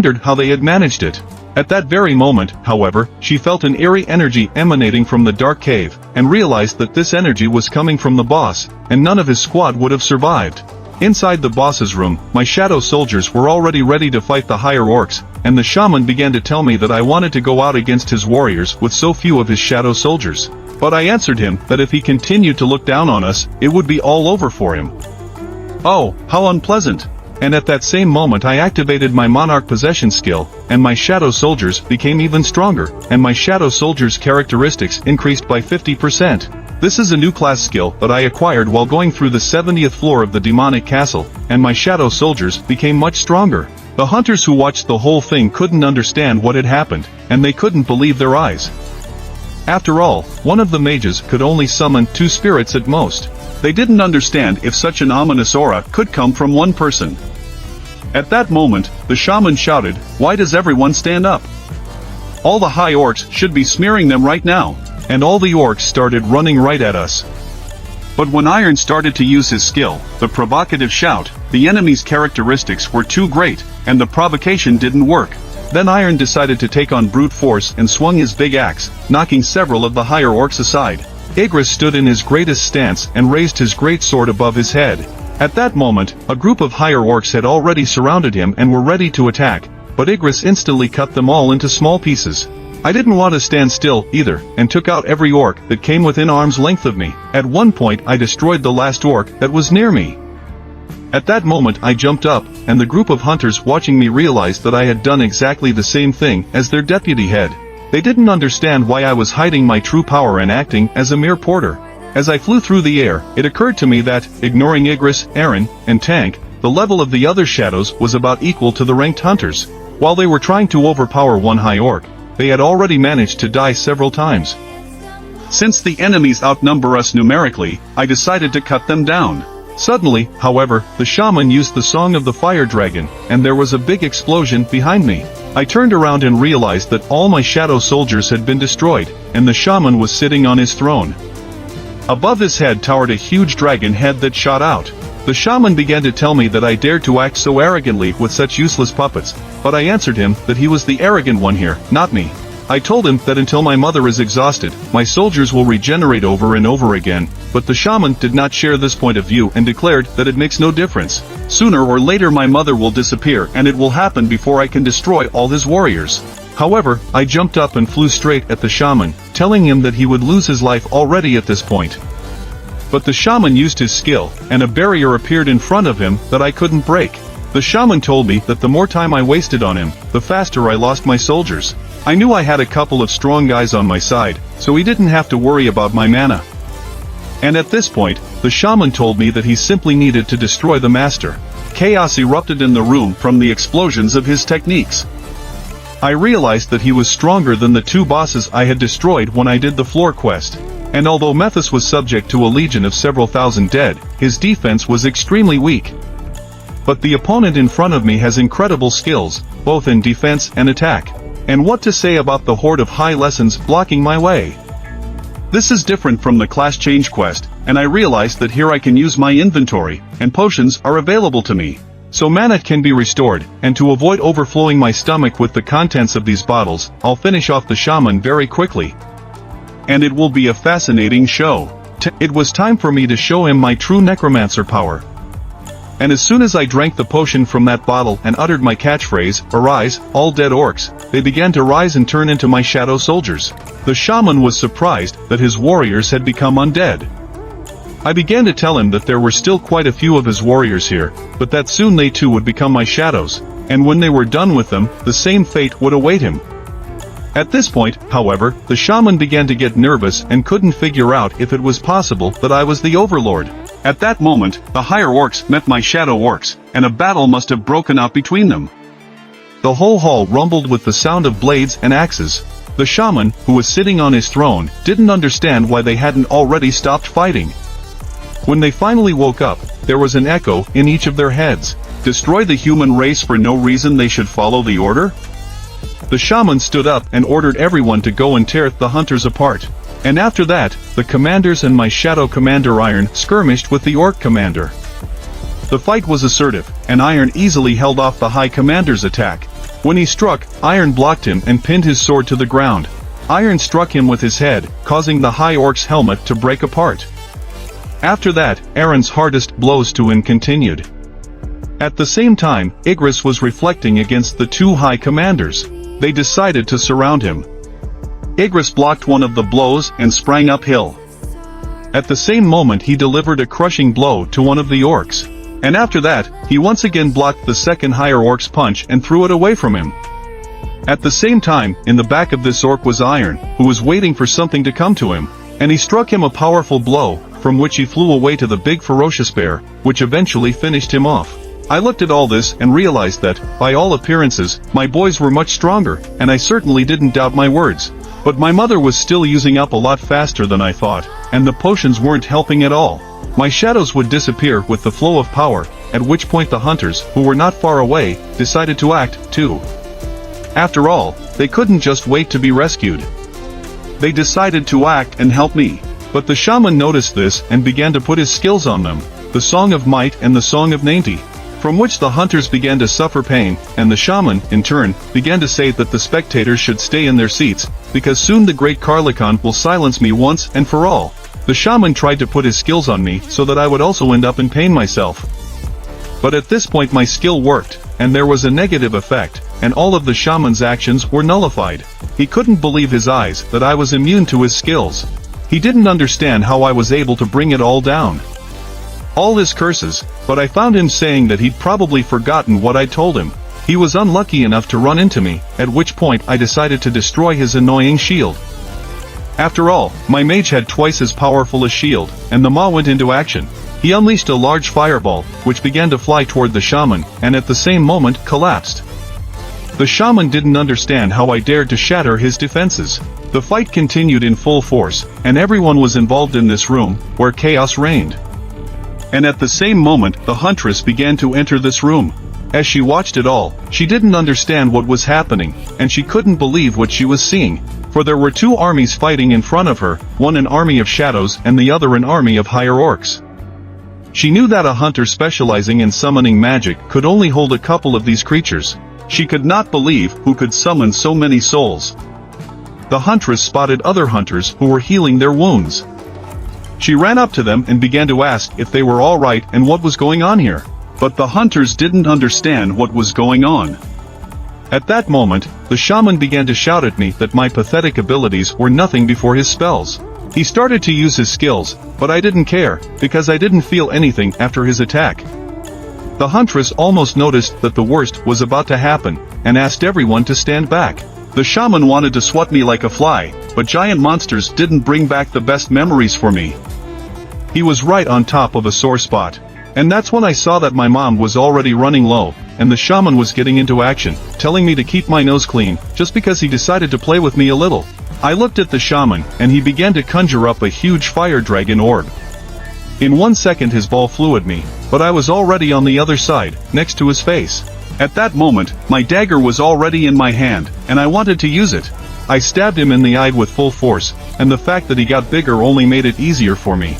wondered how they had managed it. At that very moment, however, she felt an eerie energy emanating from the dark cave, and realized that this energy was coming from the boss, and none of his squad would have survived. Inside the boss's room, my shadow soldiers were already ready to fight the higher orcs, and the shaman began to tell me that I wanted to go out against his warriors with so few of his shadow soldiers. But I answered him that if he continued to look down on us, it would be all over for him. Oh, how unpleasant! And at that same moment I activated my monarch possession skill, and my shadow soldiers became even stronger, and my shadow soldiers' characteristics increased by 50%. This is a new class skill that I acquired while going through the 70th floor of the demonic castle, and my shadow soldiers became much stronger. The hunters who watched the whole thing couldn't understand what had happened, and they couldn't believe their eyes. After all, one of the mages could only summon 2 spirits at most. They didn't understand if such an ominous aura could come from one person. At that moment, the shaman shouted, "Why does everyone stand up? All the high orcs should be smearing them right now." And all the orcs started running right at us. But when Iron started to use his skill, the provocative shout, the enemy's characteristics were too great, and the provocation didn't work. Then Iron decided to take on brute force and swung his big axe, knocking several of the higher orcs aside. Igris stood in his greatest stance and raised his great sword above his head. At that moment, a group of higher orcs had already surrounded him and were ready to attack, but Igris instantly cut them all into small pieces. I didn't want to stand still, either, and took out every orc that came within arm's length of me. At one point I destroyed the last orc that was near me. At that moment I jumped up, and the group of hunters watching me realized that I had done exactly the same thing as their deputy head. They didn't understand why I was hiding my true power and acting as a mere porter. As I flew through the air, it occurred to me that, ignoring Igris, Aaron, and Tank, the level of the other shadows was about equal to the ranked hunters. While they were trying to overpower one high orc, they had already managed to die several times. Since the enemies outnumber us numerically, I decided to cut them down. Suddenly, however, the shaman used the Song of the Fire Dragon, and there was a big explosion behind me. I turned around and realized that all my shadow soldiers had been destroyed, and the shaman was sitting on his throne. Above his head towered a huge dragon head that shot out. The shaman began to tell me that I dared to act so arrogantly with such useless puppets, but I answered him that he was the arrogant one here, not me. I told him that until my mother is exhausted, my soldiers will regenerate over and over again, but the shaman did not share this point of view and declared that it makes no difference. Sooner or later my mother will disappear, and it will happen before I can destroy all his warriors. However, I jumped up and flew straight at the shaman, telling him that he would lose his life already at this point. But the shaman used his skill, and a barrier appeared in front of him that I couldn't break. The shaman told me that the more time I wasted on him, the faster I lost my soldiers. I knew I had a couple of strong guys on my side, so he didn't have to worry about my mana. And at this point, the shaman told me that he simply needed to destroy the master. Chaos erupted in the room from the explosions of his techniques. I realized that he was stronger than the 2 bosses I had destroyed when I did the floor quest. And although Methus was subject to a legion of several thousand dead, his defense was extremely weak. But the opponent in front of me has incredible skills, both in defense and attack. And what to say about the horde of high lessons blocking my way? This is different from the class change quest, and I realized that here I can use my inventory, and potions are available to me. So mana can be restored, and to avoid overflowing my stomach with the contents of these bottles, I'll finish off the shaman very quickly. And it will be a fascinating show. It was time for me to show him my true necromancer power. And as soon as I drank the potion from that bottle and uttered my catchphrase, "Arise, all dead orcs," they began to rise and turn into my shadow soldiers. The shaman was surprised that his warriors had become undead. I began to tell him that there were still quite a few of his warriors here, but that soon they too would become my shadows, and when they were done with them, the same fate would await him. At this point, however, the shaman began to get nervous and couldn't figure out if it was possible that I was the overlord. At that moment, the higher orcs met my shadow orcs, and a battle must have broken out between them. The whole hall rumbled with the sound of blades and axes. The shaman, who was sitting on his throne, didn't understand why they hadn't already stopped fighting. When they finally woke up, there was an echo in each of their heads. Destroy the human race for no reason they should follow the order? The shaman stood up and ordered everyone to go and tear the hunters apart. And after that, the commanders and my shadow commander Iron skirmished with the orc commander. The fight was assertive, and Iron easily held off the high commander's attack. When he struck, Iron blocked him and pinned his sword to the ground. Iron struck him with his head, causing the High Orc's helmet to break apart. After that, Aaron's hardest blows to him continued. At the same time, Igris was reflecting against the two High Commanders. They decided to surround him. Igris blocked one of the blows and sprang uphill. At the same moment he delivered a crushing blow to one of the orcs. And after that, he once again blocked the second higher orc's punch and threw it away from him. At the same time, in the back of this orc was Iron, who was waiting for something to come to him, and he struck him a powerful blow, from which he flew away to the big ferocious bear, which eventually finished him off. I looked at all this and realized that, by all appearances, my boys were much stronger, and I certainly didn't doubt my words. But my mother was still using up a lot faster than I thought, and the potions weren't helping at all. My shadows would disappear with the flow of power, at which point the hunters, who were not far away, decided to act, too. After all, they couldn't just wait to be rescued. They decided to act and help me. But the shaman noticed this and began to put his skills on them, the Song of Might and the Song of Nainty, from which the hunters began to suffer pain, and the shaman, in turn, began to say that the spectators should stay in their seats, because soon the great Karlakan will silence me once and for all. The shaman tried to put his skills on me so that I would also end up in pain myself. But at this point my skill worked, and there was a negative effect, and all of the shaman's actions were nullified. He couldn't believe his eyes that I was immune to his skills. He didn't understand how I was able to bring it all down. All his curses, but I found him saying that he'd probably forgotten what I told him. He was unlucky enough to run into me, at which point I decided to destroy his annoying shield. After all, my mage had twice as powerful a shield, and the Maw went into action. He unleashed a large fireball, which began to fly toward the shaman, and at the same moment, collapsed. The shaman didn't understand how I dared to shatter his defenses. The fight continued in full force, and everyone was involved in this room, where chaos reigned. And at the same moment, the huntress began to enter this room. As she watched it all, she didn't understand what was happening, and she couldn't believe what she was seeing. For there were two armies fighting in front of her, one an army of shadows and the other an army of higher orcs. She knew that a hunter specializing in summoning magic could only hold a couple of these creatures. She could not believe who could summon so many souls. The huntress spotted other hunters who were healing their wounds. She ran up to them and began to ask if they were all right and what was going on here. But the hunters didn't understand what was going on. At that moment, the shaman began to shout at me that my pathetic abilities were nothing before his spells. He started to use his skills, but I didn't care, because I didn't feel anything after his attack. The huntress almost noticed that the worst was about to happen, and asked everyone to stand back. The shaman wanted to swat me like a fly, but giant monsters didn't bring back the best memories for me. He was right on top of a sore spot. And that's when I saw that my mom was already running low, and the shaman was getting into action, telling me to keep my nose clean, just because he decided to play with me a little. I looked at the shaman, and he began to conjure up a huge fire dragon orb. In 1 second his ball flew at me, but I was already on the other side, next to his face. At that moment, my dagger was already in my hand, and I wanted to use it. I stabbed him in the eye with full force, and the fact that he got bigger only made it easier for me.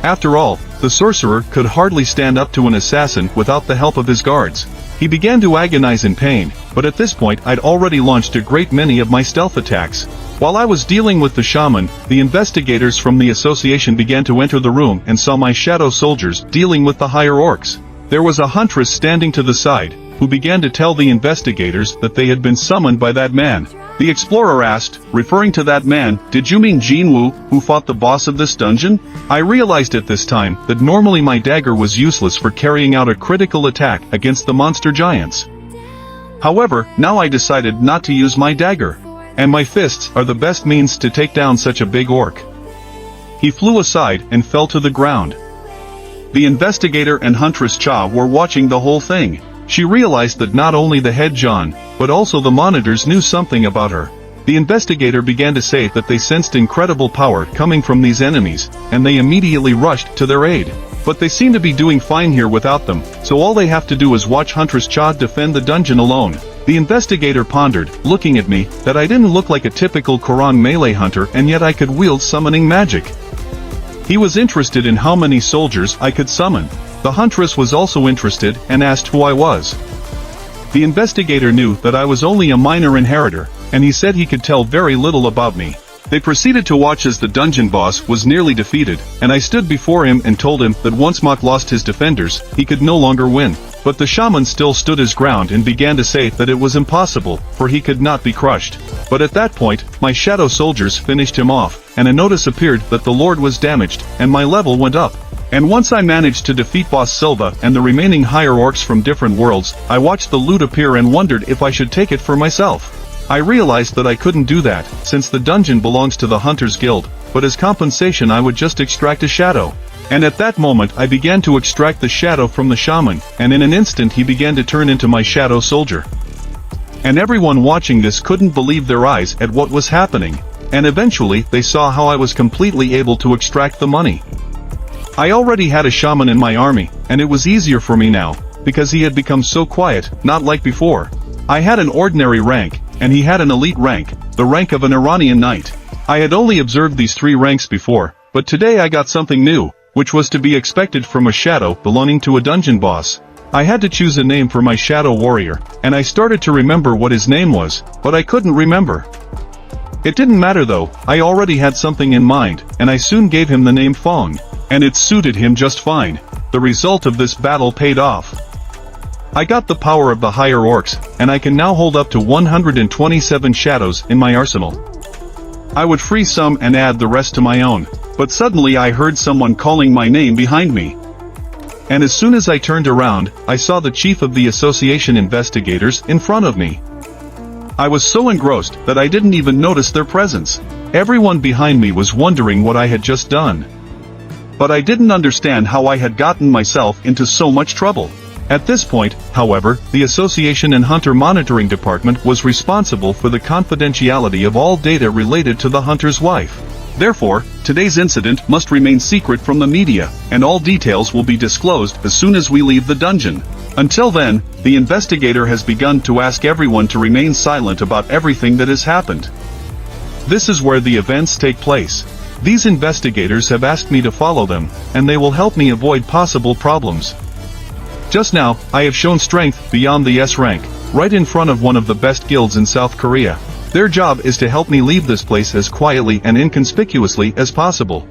After all, the sorcerer could hardly stand up to an assassin without the help of his guards. He began to agonize in pain, but at this point I'd already launched a great many of my stealth attacks. While I was dealing with the shaman, the investigators from the association began to enter the room and saw my shadow soldiers dealing with the higher orcs. There was a huntress standing to the side, who began to tell the investigators that they had been summoned by that man. The explorer asked, referring to that man, "Did you mean Jinwoo, who fought the boss of this dungeon?" I realized at this time that normally my dagger was useless for carrying out a critical attack against the monster giants. However, now I decided not to use my dagger. And my fists are the best means to take down such a big orc. He flew aside and fell to the ground. The investigator and Huntress Cha were watching the whole thing. She realized that not only the head John, but also the monitors knew something about her. The investigator began to say that they sensed incredible power coming from these enemies, and they immediately rushed to their aid. But they seem to be doing fine here without them, so all they have to do is watch Huntress Cha defend the dungeon alone. The investigator pondered, looking at me, that I didn't look like a typical Korong melee hunter and yet I could wield summoning magic. He was interested in how many soldiers I could summon. The huntress was also interested and asked who I was. The investigator knew that I was only a minor inheritor, and he said he could tell very little about me. They proceeded to watch as the dungeon boss was nearly defeated, and I stood before him and told him that once Mok lost his defenders, he could no longer win. But the shaman still stood his ground and began to say that it was impossible, for he could not be crushed. But at that point, my shadow soldiers finished him off, and a notice appeared that the Lord was damaged, and my level went up. And once I managed to defeat Boss Silva and the remaining higher orcs from different worlds, I watched the loot appear and wondered if I should take it for myself. I realized that I couldn't do that, since the dungeon belongs to the Hunters Guild, but as compensation I would just extract a shadow. And at that moment I began to extract the shadow from the shaman, and in an instant he began to turn into my shadow soldier. And everyone watching this couldn't believe their eyes at what was happening, and eventually they saw how I was completely able to extract the money. I already had a shaman in my army, and it was easier for me now, because he had become so quiet, not like before. I had an ordinary rank, and he had an elite rank, the rank of an Iranian knight. I had only observed these 3 ranks before, but today I got something new, which was to be expected from a shadow belonging to a dungeon boss. I had to choose a name for my shadow warrior, and I started to remember what his name was, but I couldn't remember. It didn't matter though, I already had something in mind, and I soon gave him the name Fong, and it suited him just fine. The result of this battle paid off. I got the power of the higher orcs, and I can now hold up to 127 shadows in my arsenal. I would free some and add the rest to my own, but suddenly I heard someone calling my name behind me. And as soon as I turned around, I saw the chief of the association investigators in front of me. I was so engrossed that I didn't even notice their presence. Everyone behind me was wondering what I had just done. But I didn't understand how I had gotten myself into so much trouble. At this point, however, the Association and Hunter Monitoring Department was responsible for the confidentiality of all data related to the hunter's wife. Therefore, today's incident must remain secret from the media, and all details will be disclosed as soon as we leave the dungeon. Until then, the investigator has begun to ask everyone to remain silent about everything that has happened. This is where the events take place. These investigators have asked me to follow them, and they will help me avoid possible problems. Just now, I have shown strength beyond the S rank, right in front of one of the best guilds in South Korea. Their job is to help me leave this place as quietly and inconspicuously as possible.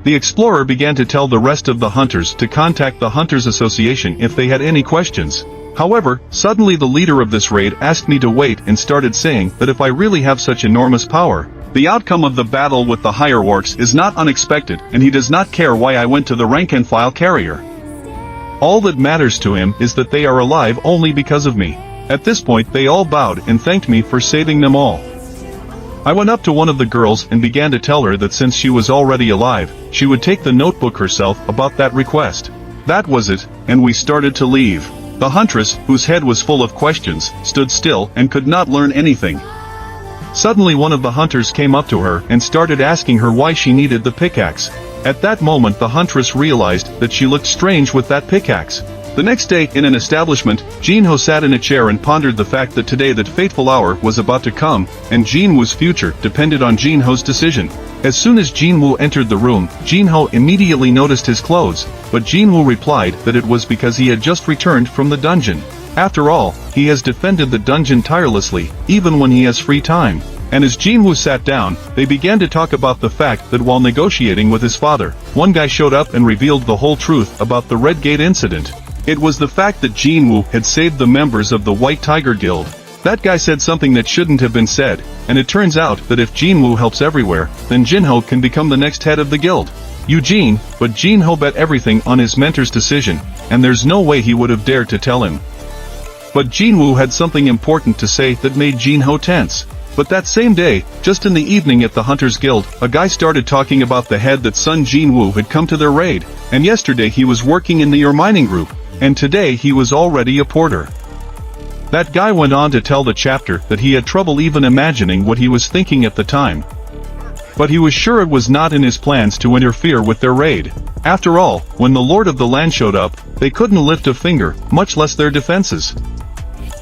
The explorer began to tell the rest of the hunters to contact the Hunters Association if they had any questions. However, suddenly the leader of this raid asked me to wait and started saying that if I really have such enormous power, the outcome of the battle with the higher orcs is not unexpected, and he does not care why I went to the rank-and-file carrier. All that matters to him is that they are alive only because of me. At this point they all bowed and thanked me for saving them all. I went up to one of the girls and began to tell her that since she was already alive, she would take the notebook herself about that request. That was it, and we started to leave. The huntress, whose head was full of questions, stood still and could not learn anything. Suddenly one of the hunters came up to her and started asking her why she needed the pickaxe. At that moment the huntress realized that she looked strange with that pickaxe. The next day, in an establishment, Jinho sat in a chair and pondered the fact that today that fateful hour was about to come, and Jinwoo's future depended on Jinho's decision. As soon as Jinwoo entered the room, Jinho immediately noticed his clothes, but Jinwoo replied that it was because he had just returned from the dungeon. After all, he has defended the dungeon tirelessly, even when he has free time. And as Jinwoo sat down, they began to talk about the fact that while negotiating with his father, one guy showed up and revealed the whole truth about the Red Gate incident. It was the fact that Jinwoo had saved the members of the White Tiger Guild. That guy said something that shouldn't have been said, and it turns out that if Jinwoo helps everywhere, then Jinho can become the next head of the guild. Eugene, but Jinho bet everything on his mentor's decision, and there's no way he would have dared to tell him. But Jinwoo had something important to say that made Jinho tense. But that same day, just in the evening at the Hunters Guild, a guy started talking about the head that Sun Jinwoo had come to their raid, and yesterday he was working in the ore mining group, and today he was already a porter. That guy went on to tell the chapter that he had trouble even imagining what he was thinking at the time. But he was sure it was not in his plans to interfere with their raid. After all, when the Lord of the Land showed up, they couldn't lift a finger, much less their defenses.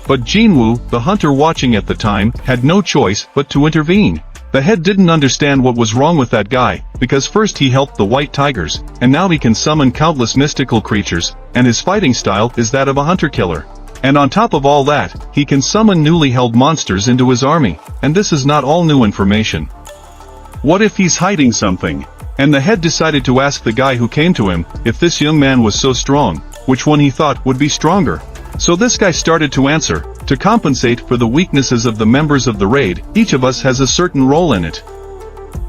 But Jinwoo, the hunter watching at the time, had no choice but to intervene. The head didn't understand what was wrong with that guy, because first he helped the White Tigers, and now he can summon countless mystical creatures, and his fighting style is that of a hunter-killer. And on top of all that, he can summon newly held monsters into his army, and this is not all new information. What if he's hiding something? And the head decided to ask the guy who came to him, if this young man was so strong, which one he thought would be stronger. So this guy started to answer, to compensate for the weaknesses of the members of the raid, each of us has a certain role in it.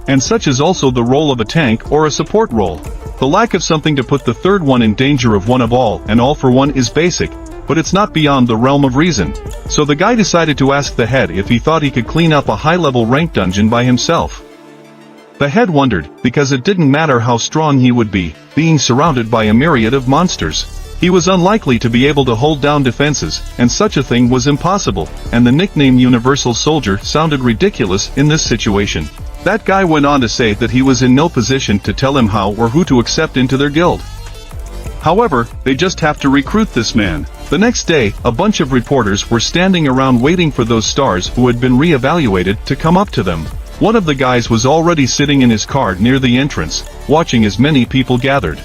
And such is also the role of a tank or a support role. The lack of something to put the third one in danger of one of all and all for one is basic, but it's not beyond the realm of reason. So the guy decided to ask the head if he thought he could clean up a high-level rank dungeon by himself. The head wondered, because it didn't matter how strong he would be, being surrounded by a myriad of monsters. He was unlikely to be able to hold down defenses, and such a thing was impossible, and the nickname Universal Soldier sounded ridiculous in this situation. That guy went on to say that he was in no position to tell him how or who to accept into their guild. However, they just have to recruit this man. The next day, a bunch of reporters were standing around waiting for those stars who had been re-evaluated to come up to them. One of the guys was already sitting in his car near the entrance, watching as many people gathered.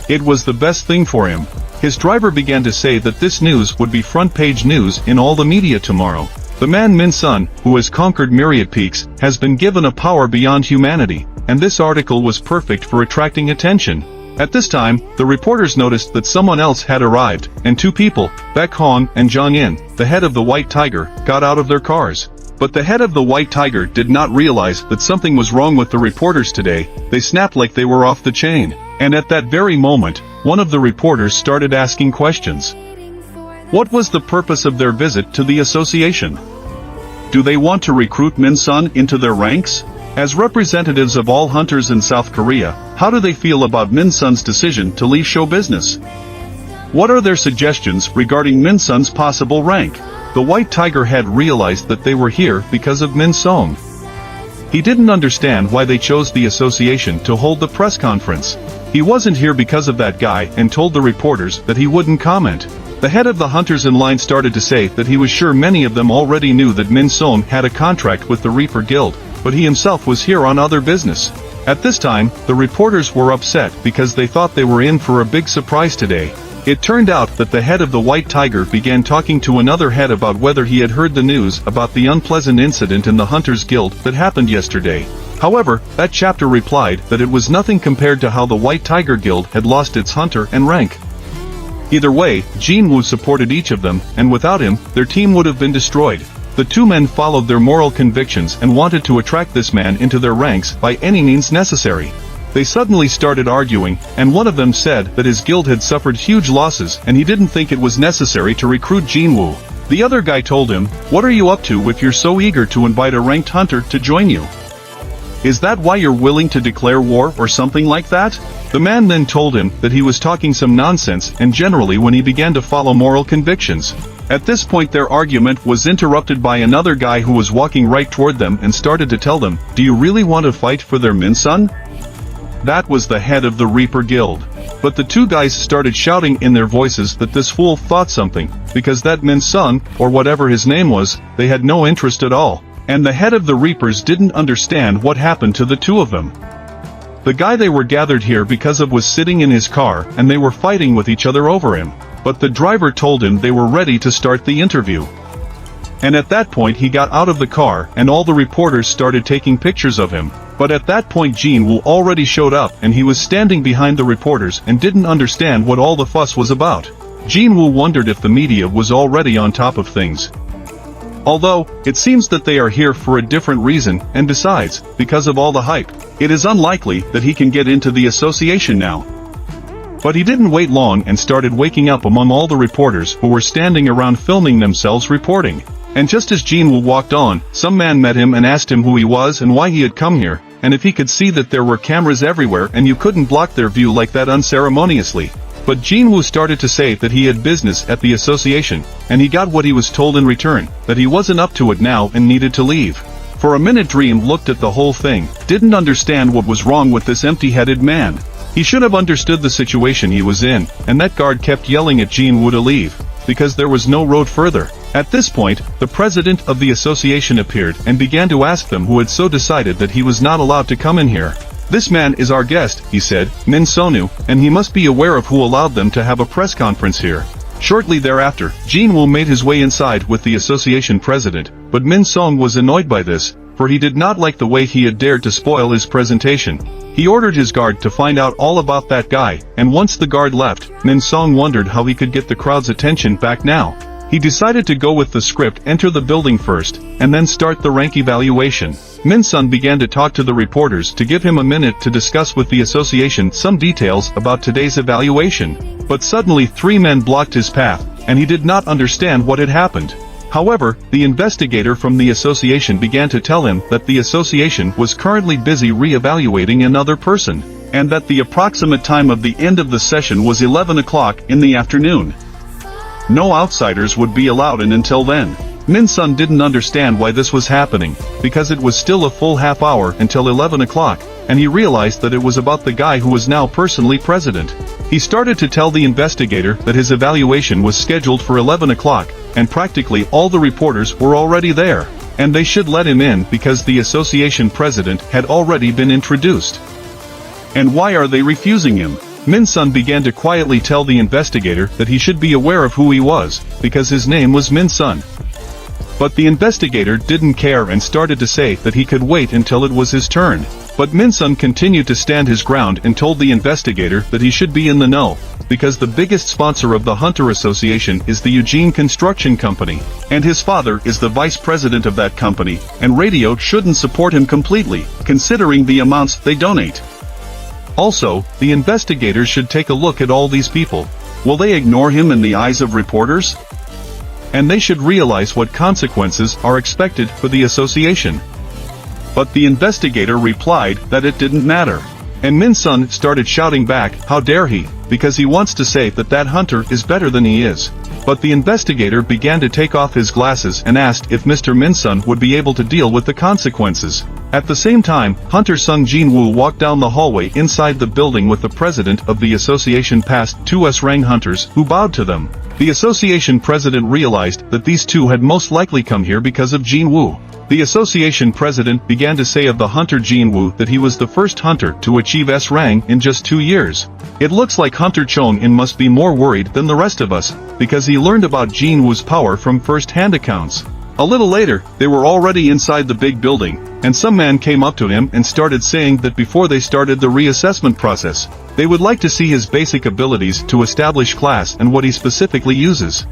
It was the best thing for him. His driver began to say that this news would be front-page news in all the media tomorrow. The man Min Sun, who has conquered myriad peaks, has been given a power beyond humanity, and this article was perfect for attracting attention. At this time, the reporters noticed that someone else had arrived, and two people, Baek Hong and Zhang Yin, the head of the White Tiger, got out of their cars. But the head of the White Tiger did not realize that something was wrong with the reporters today. They snapped like they were off the chain. And at that very moment, one of the reporters started asking questions. What was the purpose of their visit to the association? Do they want to recruit Min Sun into their ranks? As representatives of all hunters in South Korea, how do they feel about Min Sun's decision to leave show business? What are their suggestions regarding Min Sun's possible rank? The White Tiger head realized that they were here because of Min Song. He didn't understand why they chose the association to hold the press conference. He wasn't here because of that guy and told the reporters that he wouldn't comment. The head of the hunters in line started to say that he was sure many of them already knew that Min Song had a contract with the Reaper Guild, but he himself was here on other business. At this time, the reporters were upset because they thought they were in for a big surprise today. It turned out that the head of the White Tiger began talking to another head about whether he had heard the news about the unpleasant incident in the Hunters Guild that happened yesterday. However, that chapter replied that it was nothing compared to how the White Tiger Guild had lost its hunter and rank. Either way, Jin Woo supported each of them, and without him, their team would have been destroyed. The two men followed their moral convictions and wanted to attract this man into their ranks by any means necessary. They suddenly started arguing, and one of them said that his guild had suffered huge losses and he didn't think it was necessary to recruit Jin Woo. The other guy told him, "What are you up to if you're so eager to invite a ranked hunter to join you? Is that why you're willing to declare war or something like that?" The man then told him that he was talking some nonsense and generally when he began to follow moral convictions. At this point their argument was interrupted by another guy who was walking right toward them and started to tell them, "Do you really want to fight for their Min Sun?" That was the head of the Reaper Guild. But the two guys started shouting in their voices that this fool thought something, because that Min Sun, or whatever his name was, they had no interest at all. And the head of the Reapers didn't understand what happened to the two of them. The guy they were gathered here because of was sitting in his car and they were fighting with each other over him. But the driver told him they were ready to start the interview. And at that point he got out of the car and all the reporters started taking pictures of him. But at that point Jin Woo already showed up and he was standing behind the reporters and didn't understand what all the fuss was about. Jin Woo wondered if the media was already on top of things. Although, it seems that they are here for a different reason, and besides, because of all the hype, it is unlikely that he can get into the association now. But he didn't wait long and started waking up among all the reporters who were standing around filming themselves reporting. And just as Jin Woo walked on, some man met him and asked him who he was and why he had come here, and if he could see that there were cameras everywhere and you couldn't block their view like that unceremoniously. But Jin Woo started to say that he had business at the association, and he got what he was told in return, that he wasn't up to it now and needed to leave. For a minute Dream looked at the whole thing, didn't understand what was wrong with this empty-headed man. He should have understood the situation he was in, and that guard kept yelling at Jin Woo to leave, because there was no road further. At this point, the president of the association appeared and began to ask them who had so decided that he was not allowed to come in here. "This man is our guest," he said, "Min Sonu, and he must be aware of who allowed them to have a press conference here." Shortly thereafter, Jin-woo made his way inside with the association president, but Min-sung was annoyed by this, for he did not like the way he had dared to spoil his presentation. He ordered his guard to find out all about that guy, and once the guard left, Min-sung wondered how he could get the crowd's attention back now. He decided to go with the script, enter the building first, and then start the rank evaluation. Min-sun began to talk to the reporters to give him a minute to discuss with the association some details about today's evaluation. But suddenly 3 men blocked his path, and he did not understand what had happened. However, the investigator from the association began to tell him that the association was currently busy re-evaluating another person, and that the approximate time of the end of the session was 11 o'clock in the afternoon. No outsiders would be allowed in until then. Min-sun didn't understand why this was happening, because it was still a full half hour until 11 o'clock, and he realized that it was about the guy who was now personally president. He started to tell the investigator that his evaluation was scheduled for 11 o'clock, and practically all the reporters were already there, and they should let him in because the association president had already been introduced. And why are they refusing him? Min-sun began to quietly tell the investigator that he should be aware of who he was, because his name was Min-sun. But the investigator didn't care and started to say that he could wait until it was his turn. But Min-sun continued to stand his ground and told the investigator that he should be in the know, because the biggest sponsor of the Hunter Association is the Eugene Construction Company, and his father is the vice president of that company, and radio shouldn't support him completely, considering the amounts they donate. Also, the investigators should take a look at all these people. Will they ignore him in the eyes of reporters? And they should realize what consequences are expected for the association. But the investigator replied that it didn't matter. And Min-sun started shouting back, how dare he, because he wants to say that that hunter is better than he is. But the investigator began to take off his glasses and asked if Mr. Min-sun would be able to deal with the consequences. At the same time, Hunter Sung Jin-woo walked down the hallway inside the building with the president of the association past 2 S-Rang hunters who bowed to them. The association president realized that these two had most likely come here because of Jin-woo. The association president began to say of the hunter Jin-woo that he was the first hunter to achieve S-Rang in just 2 years. It looks like Hunter Chong-in must be more worried than the rest of us, because he learned about Jin-woo's power from first-hand accounts. A little later, they were already inside the big building, and some man came up to him and started saying that before they started the reassessment process, they would like to see his basic abilities to establish class and what he specifically uses.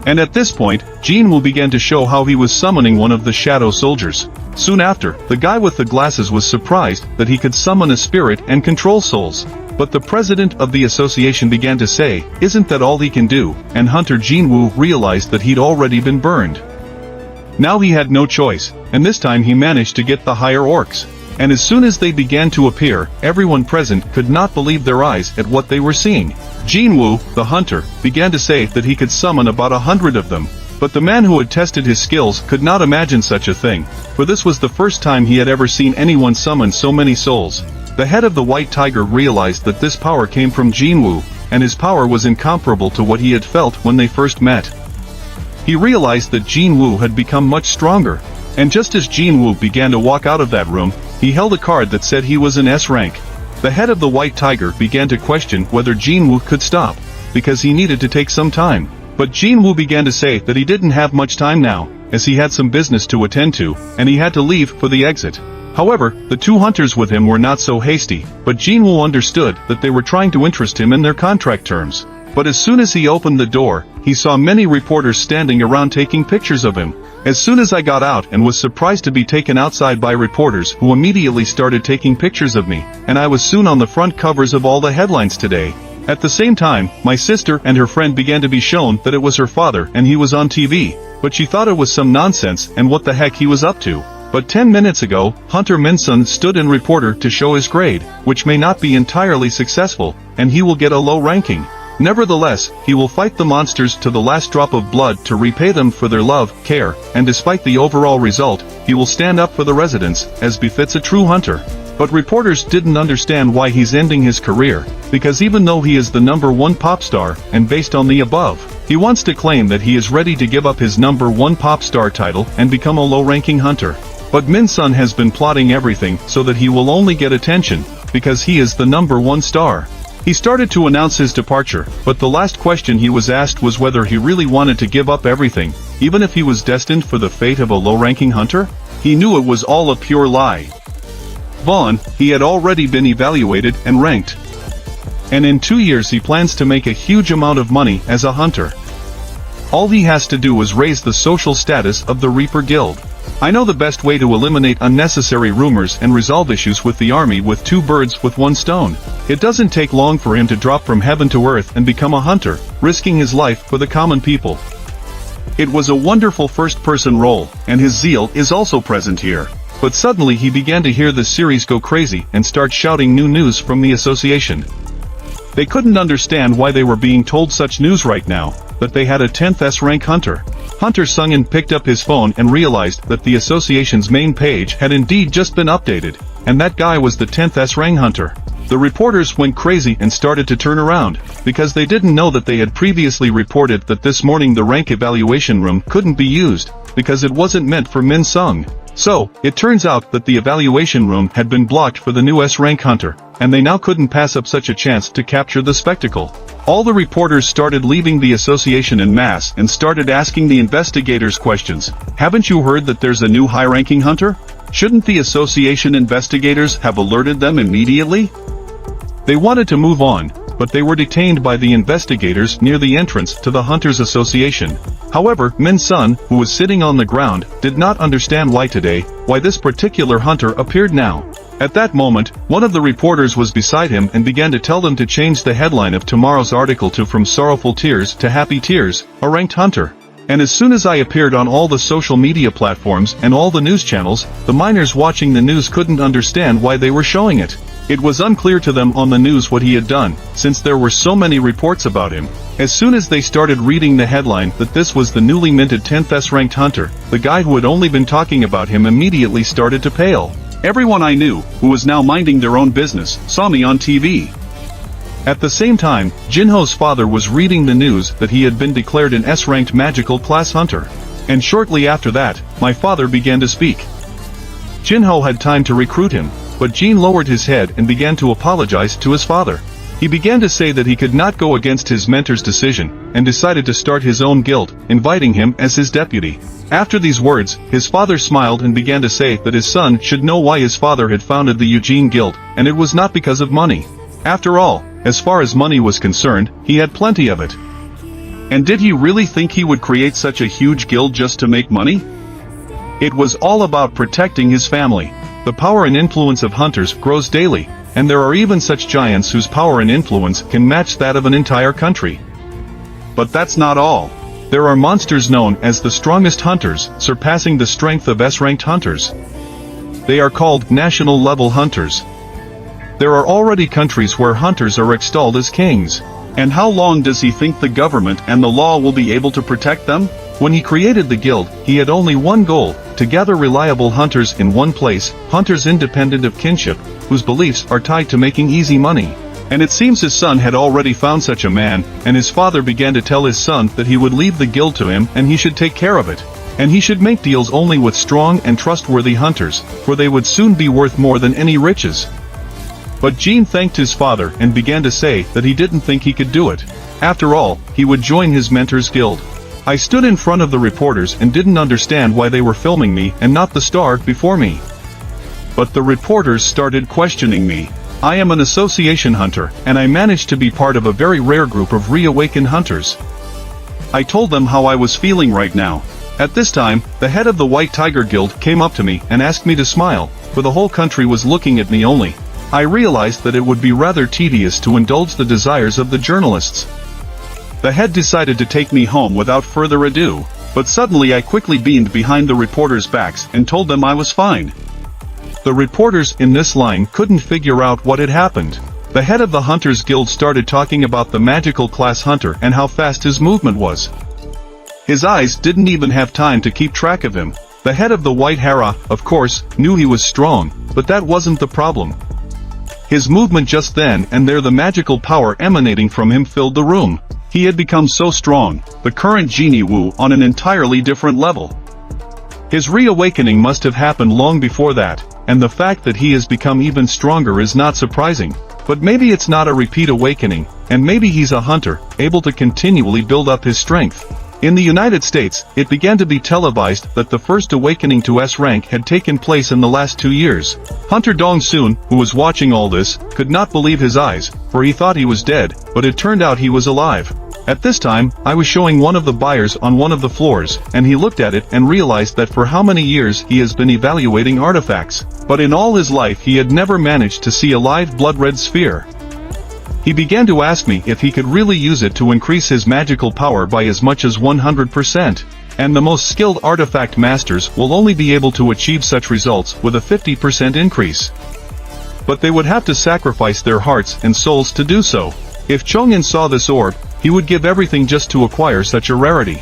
And at this point, Jin-woo began to show how he was summoning one of the shadow soldiers. Soon after, the guy with the glasses was surprised that he could summon a spirit and control souls. But the president of the association began to say, isn't that all he can do? And Hunter Jin-woo realized that he'd already been burned. Now he had no choice, and this time he managed to get the higher orcs. And as soon as they began to appear, everyone present could not believe their eyes at what they were seeing. Jin-woo, the hunter, began to say that he could summon about 100 of them. But the man who had tested his skills could not imagine such a thing, for this was the first time he had ever seen anyone summon so many souls. The head of the White Tiger realized that this power came from Jin-woo, and his power was incomparable to what he had felt when they first met. He realized that Jin-woo had become much stronger, and just as Jin-woo began to walk out of that room, he held a card that said he was an S rank. The head of the White Tiger began to question whether Jin-woo could stop, because he needed to take some time. But Jin-woo began to say that he didn't have much time now, as he had some business to attend to, and he had to leave for the exit. However, the two hunters with him were not so hasty, but Jin-woo understood that they were trying to interest him in their contract terms. But as soon as he opened the door, he saw many reporters standing around taking pictures of him. As soon as I got out and was surprised to be taken outside by reporters who immediately started taking pictures of me, and I was soon on the front covers of all the headlines today. At the same time, my sister and her friend began to be shown that it was her father and he was on TV, but she thought it was some nonsense and what the heck he was up to. But 10 minutes ago, Hunter Min-sun stood in reporter to show his grade, which may not be entirely successful, and he will get a low ranking. Nevertheless, he will fight the monsters to the last drop of blood to repay them for their love, care, and despite the overall result, he will stand up for the residents, as befits a true hunter. But reporters didn't understand why he's ending his career, because even though he is the #1 pop star, and based on the above, he wants to claim that he is ready to give up his #1 pop star title and become a low-ranking hunter. But Min-sun has been plotting everything so that he will only get attention, because he is the #1 star. He started to announce his departure, but the last question he was asked was whether he really wanted to give up everything, even if he was destined for the fate of a low-ranking hunter. He knew it was all a pure lie. Vaughn, he had already been evaluated and ranked. And in 2 years he plans to make a huge amount of money as a hunter. All he has to do is raise the social status of the Reaper Guild. I know the best way to eliminate unnecessary rumors and resolve issues with the army with 2 birds with 1 stone. It doesn't take long for him to drop from heaven to earth and become a hunter, risking his life for the common people. It was a wonderful first-person role, and his zeal is also present here. But suddenly he began to hear the series go crazy and start shouting new news from the association. They couldn't understand why they were being told such news right now, that they had a 10th S-rank hunter. Hunter Sung-in picked up his phone and realized that the association's main page had indeed just been updated, and that guy was the 10th S-rank hunter. The reporters went crazy and started to turn around, because they didn't know that they had previously reported that this morning the rank evaluation room couldn't be used, because it wasn't meant for Min Sung. So, it turns out that the evaluation room had been blocked for the new S-rank hunter, and they now couldn't pass up such a chance to capture the spectacle. All the reporters started leaving the association en masse and started asking the investigators questions. Haven't you heard that there's a new high-ranking hunter? Shouldn't the association investigators have alerted them immediately? They wanted to move on, but they were detained by the investigators near the entrance to the Hunters Association. However, Min Sun, who was sitting on the ground, did not understand why this particular hunter appeared now. At that moment, one of the reporters was beside him and began to tell them to change the headline of tomorrow's article to From Sorrowful Tears to Happy Tears, a ranked hunter. And as soon as I appeared on all the social media platforms and all the news channels, the miners watching the news couldn't understand why they were showing it. It was unclear to them on the news what he had done, since there were so many reports about him. As soon as they started reading the headline that this was the newly minted 10th S-ranked hunter, the guy who had only been talking about him immediately started to pale. Everyone I knew, who was now minding their own business, saw me on TV. At the same time, Jinho's father was reading the news that he had been declared an S-ranked magical class hunter. And shortly after that, my father began to speak. Jinho had time to recruit him, but Jin lowered his head and began to apologize to his father. He began to say that he could not go against his mentor's decision, and decided to start his own guild, inviting him as his deputy. After these words, his father smiled and began to say that his son should know why his father had founded the Eugene Guild, and it was not because of money. After all, as far as money was concerned, he had plenty of it. And did he really think he would create such a huge guild just to make money? It was all about protecting his family. The power and influence of hunters grows daily, and there are even such giants whose power and influence can match that of an entire country. But that's not all. There are monsters known as the strongest hunters, surpassing the strength of S-ranked hunters. They are called national-level hunters. There are already countries where hunters are extolled as kings. And how long does he think the government and the law will be able to protect them? When he created the guild, he had only one goal: to gather reliable hunters in one place, hunters independent of kinship, whose beliefs are tied to making easy money. And it seems his son had already found such a man, and his father began to tell his son that he would leave the guild to him and he should take care of it. And he should make deals only with strong and trustworthy hunters, for they would soon be worth more than any riches. But Jin thanked his father and began to say that he didn't think he could do it. After all, he would join his mentor's guild. I stood in front of the reporters and didn't understand why they were filming me and not the star before me. But the reporters started questioning me. I am an association hunter, and I managed to be part of a very rare group of reawakened hunters. I told them how I was feeling right now. At this time, the head of the White Tiger Guild came up to me and asked me to smile, for the whole country was looking at me only. I realized that it would be rather tedious to indulge the desires of the journalists. The head decided to take me home without further ado, but suddenly I quickly beamed behind the reporters' backs and told them I was fine. The reporters in this line couldn't figure out what had happened. The head of the Hunters Guild started talking about the magical class hunter and how fast his movement was. His eyes didn't even have time to keep track of him. The head of the White Hara, of course, knew he was strong, but that wasn't the problem. His movement just then and there, the magical power emanating from him filled the room. He had become so strong, the current Genie Wu on an entirely different level. His reawakening must have happened long before that, and the fact that he has become even stronger is not surprising. But maybe it's not a repeat awakening, and maybe he's a hunter, able to continually build up his strength. In the United States, it began to be televised that the first awakening to S rank had taken place in the last 2 years. Hunter Dong-soon, who was watching all this, could not believe his eyes, for he thought he was dead, but it turned out he was alive. At this time, I was showing one of the buyers on one of the floors, and he looked at it and realized that for how many years he has been evaluating artifacts, but in all his life he had never managed to see a live blood-red sphere. He began to ask me if he could really use it to increase his magical power by as much as 100%, and the most skilled artifact masters will only be able to achieve such results with a 50% increase. But they would have to sacrifice their hearts and souls to do so. If Chong'in saw this orb, he would give everything just to acquire such a rarity.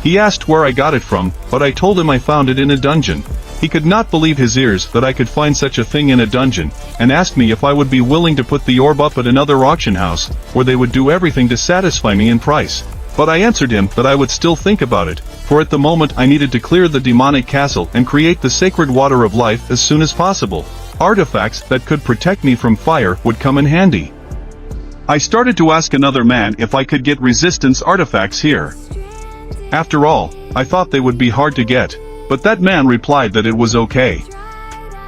He asked where I got it from, but I told him I found it in a dungeon. He could not believe his ears that I could find such a thing in a dungeon, and asked me if I would be willing to put the orb up at another auction house, where they would do everything to satisfy me in price. But I answered him that I would still think about it, for at the moment I needed to clear the demonic castle and create the sacred water of life as soon as possible. Artifacts that could protect me from fire would come in handy. I started to ask another man if I could get resistance artifacts here. After all, I thought they would be hard to get. But that man replied that it was okay.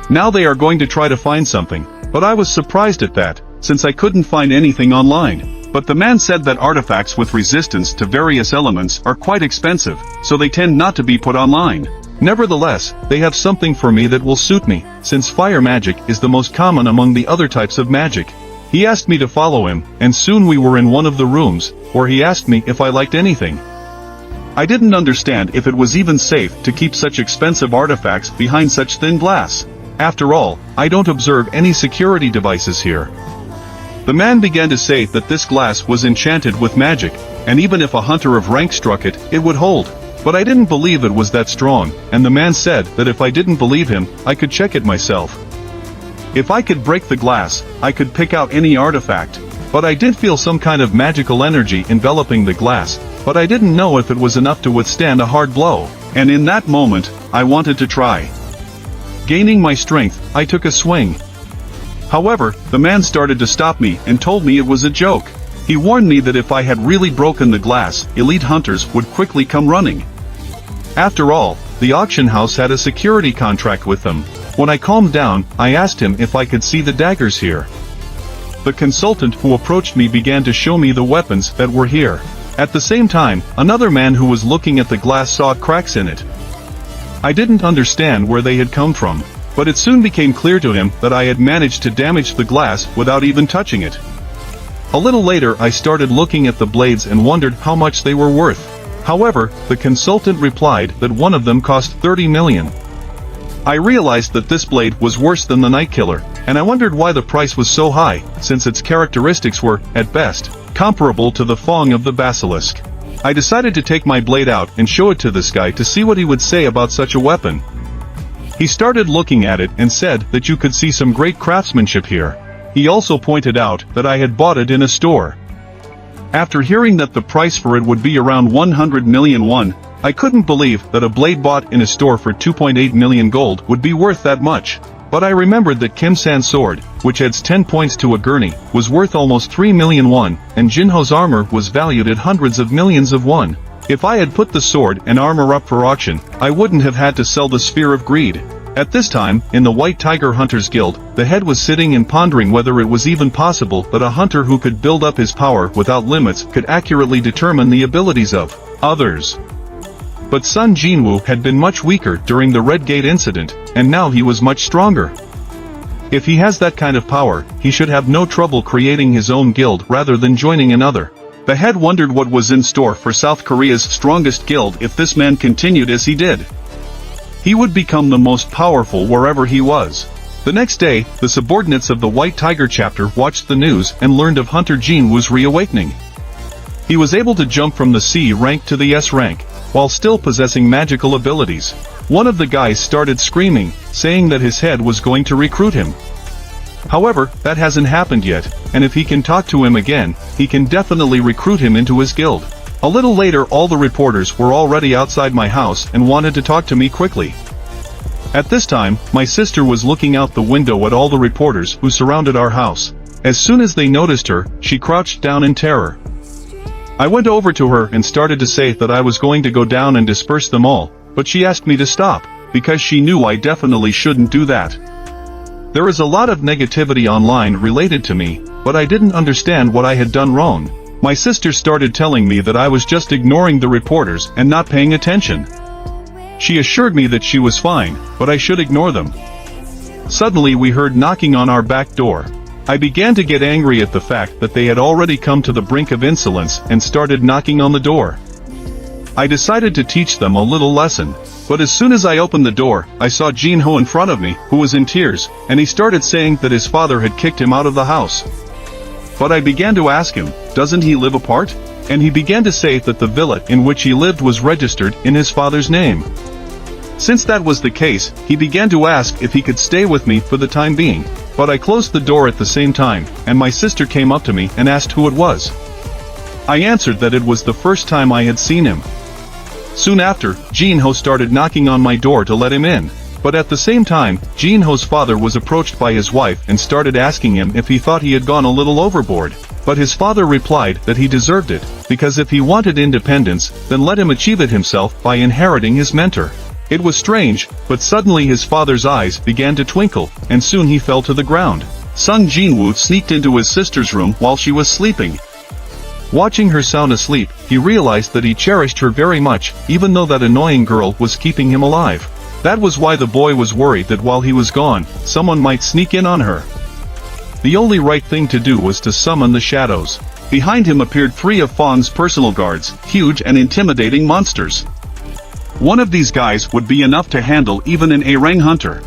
Now they are going to try to find something, but I was surprised at that, since I couldn't find anything online. But the man said that artifacts with resistance to various elements are quite expensive, so they tend not to be put online. Nevertheless, they have something for me that will suit me, since fire magic is the most common among the other types of magic. He asked me to follow him, and soon we were in one of the rooms, where he asked me if I liked anything. I didn't understand if it was even safe to keep such expensive artifacts behind such thin glass. After all, I don't observe any security devices here. The man began to say that this glass was enchanted with magic, and even if a hunter of rank struck it, it would hold. But I didn't believe it was that strong, and the man said that if I didn't believe him, I could check it myself. If I could break the glass, I could pick out any artifact. But I did feel some kind of magical energy enveloping the glass, but I didn't know if it was enough to withstand a hard blow, and in that moment, I wanted to try. Gaining my strength, I took a swing. However, the man started to stop me and told me it was a joke. He warned me that if I had really broken the glass, elite hunters would quickly come running. After all, the auction house had a security contract with them. When I calmed down, I asked him if I could see the daggers here. The consultant who approached me began to show me the weapons that were here. At the same time, another man who was looking at the glass saw cracks in it. I didn't understand where they had come from, but it soon became clear to him that I had managed to damage the glass without even touching it. A little later I started looking at the blades and wondered how much they were worth. However, the consultant replied that one of them cost 30 million. I realized that this blade was worse than the Night Killer, and I wondered why the price was so high, since its characteristics were, at best, comparable to the Fong of the Basilisk. I decided to take my blade out and show it to this guy to see what he would say about such a weapon. He started looking at it and said that you could see some great craftsmanship here. He also pointed out that I had bought it in a store. After hearing that the price for it would be around 100 million won, I couldn't believe that a blade bought in a store for 2.8 million gold would be worth that much. But I remembered that Kim San's sword, which adds 10 points to a gurney, was worth almost 3 million won, and Jinho's armor was valued at hundreds of millions of won. If I had put the sword and armor up for auction, I wouldn't have had to sell the Sphere of Greed. At this time, in the White Tiger Hunters Guild, the head was sitting and pondering whether it was even possible that a hunter who could build up his power without limits could accurately determine the abilities of others. But Sun Jinwoo had been much weaker during the Red Gate incident, and now he was much stronger. If he has that kind of power, he should have no trouble creating his own guild rather than joining another. The head wondered what was in store for South Korea's strongest guild if this man continued as he did. He would become the most powerful wherever he was. The next day, the subordinates of the White Tiger chapter watched the news and learned of Hunter Jinwoo's reawakening. He was able to jump from the C rank to the S rank, while still possessing magical abilities. One of the guys started screaming, saying that his head was going to recruit him. However, that hasn't happened yet, and if he can talk to him again, he can definitely recruit him into his guild. A little later all the reporters were already outside my house and wanted to talk to me quickly. At this time, my sister was looking out the window at all the reporters who surrounded our house. As soon as they noticed her, she crouched down in terror. I went over to her and started to say that I was going to go down and disperse them all, but she asked me to stop, because she knew I definitely shouldn't do that. There is a lot of negativity online related to me, but I didn't understand what I had done wrong. My sister started telling me that I was just ignoring the reporters and not paying attention. She assured me that she was fine, but I should ignore them. Suddenly we heard knocking on our back door. I began to get angry at the fact that they had already come to the brink of insolence and started knocking on the door. I decided to teach them a little lesson, but as soon as I opened the door, I saw Jin-ho in front of me, who was in tears, and he started saying that his father had kicked him out of the house. But I began to ask him, doesn't he live apart? And he began to say that the villa in which he lived was registered in his father's name. Since that was the case, he began to ask if he could stay with me for the time being, but I closed the door at the same time, and my sister came up to me and asked who it was. I answered that it was the first time I had seen him. Soon after, Jin-ho started knocking on my door to let him in, but at the same time, Jin-ho's father was approached by his wife and started asking him if he thought he had gone a little overboard, but his father replied that he deserved it, because if he wanted independence, then let him achieve it himself by inheriting his mentor. It was strange, but suddenly his father's eyes began to twinkle, and soon he fell to the ground. Sung Jin-woo sneaked into his sister's room while she was sleeping. Watching her sound asleep, he realized that he cherished her very much, even though that annoying girl was keeping him alive. That was why the boy was worried that while he was gone, someone might sneak in on her. The only right thing to do was to summon the shadows. Behind him appeared 3 of Fawn's personal guards, huge and intimidating monsters. One of these guys would be enough to handle even an A-Rang hunter.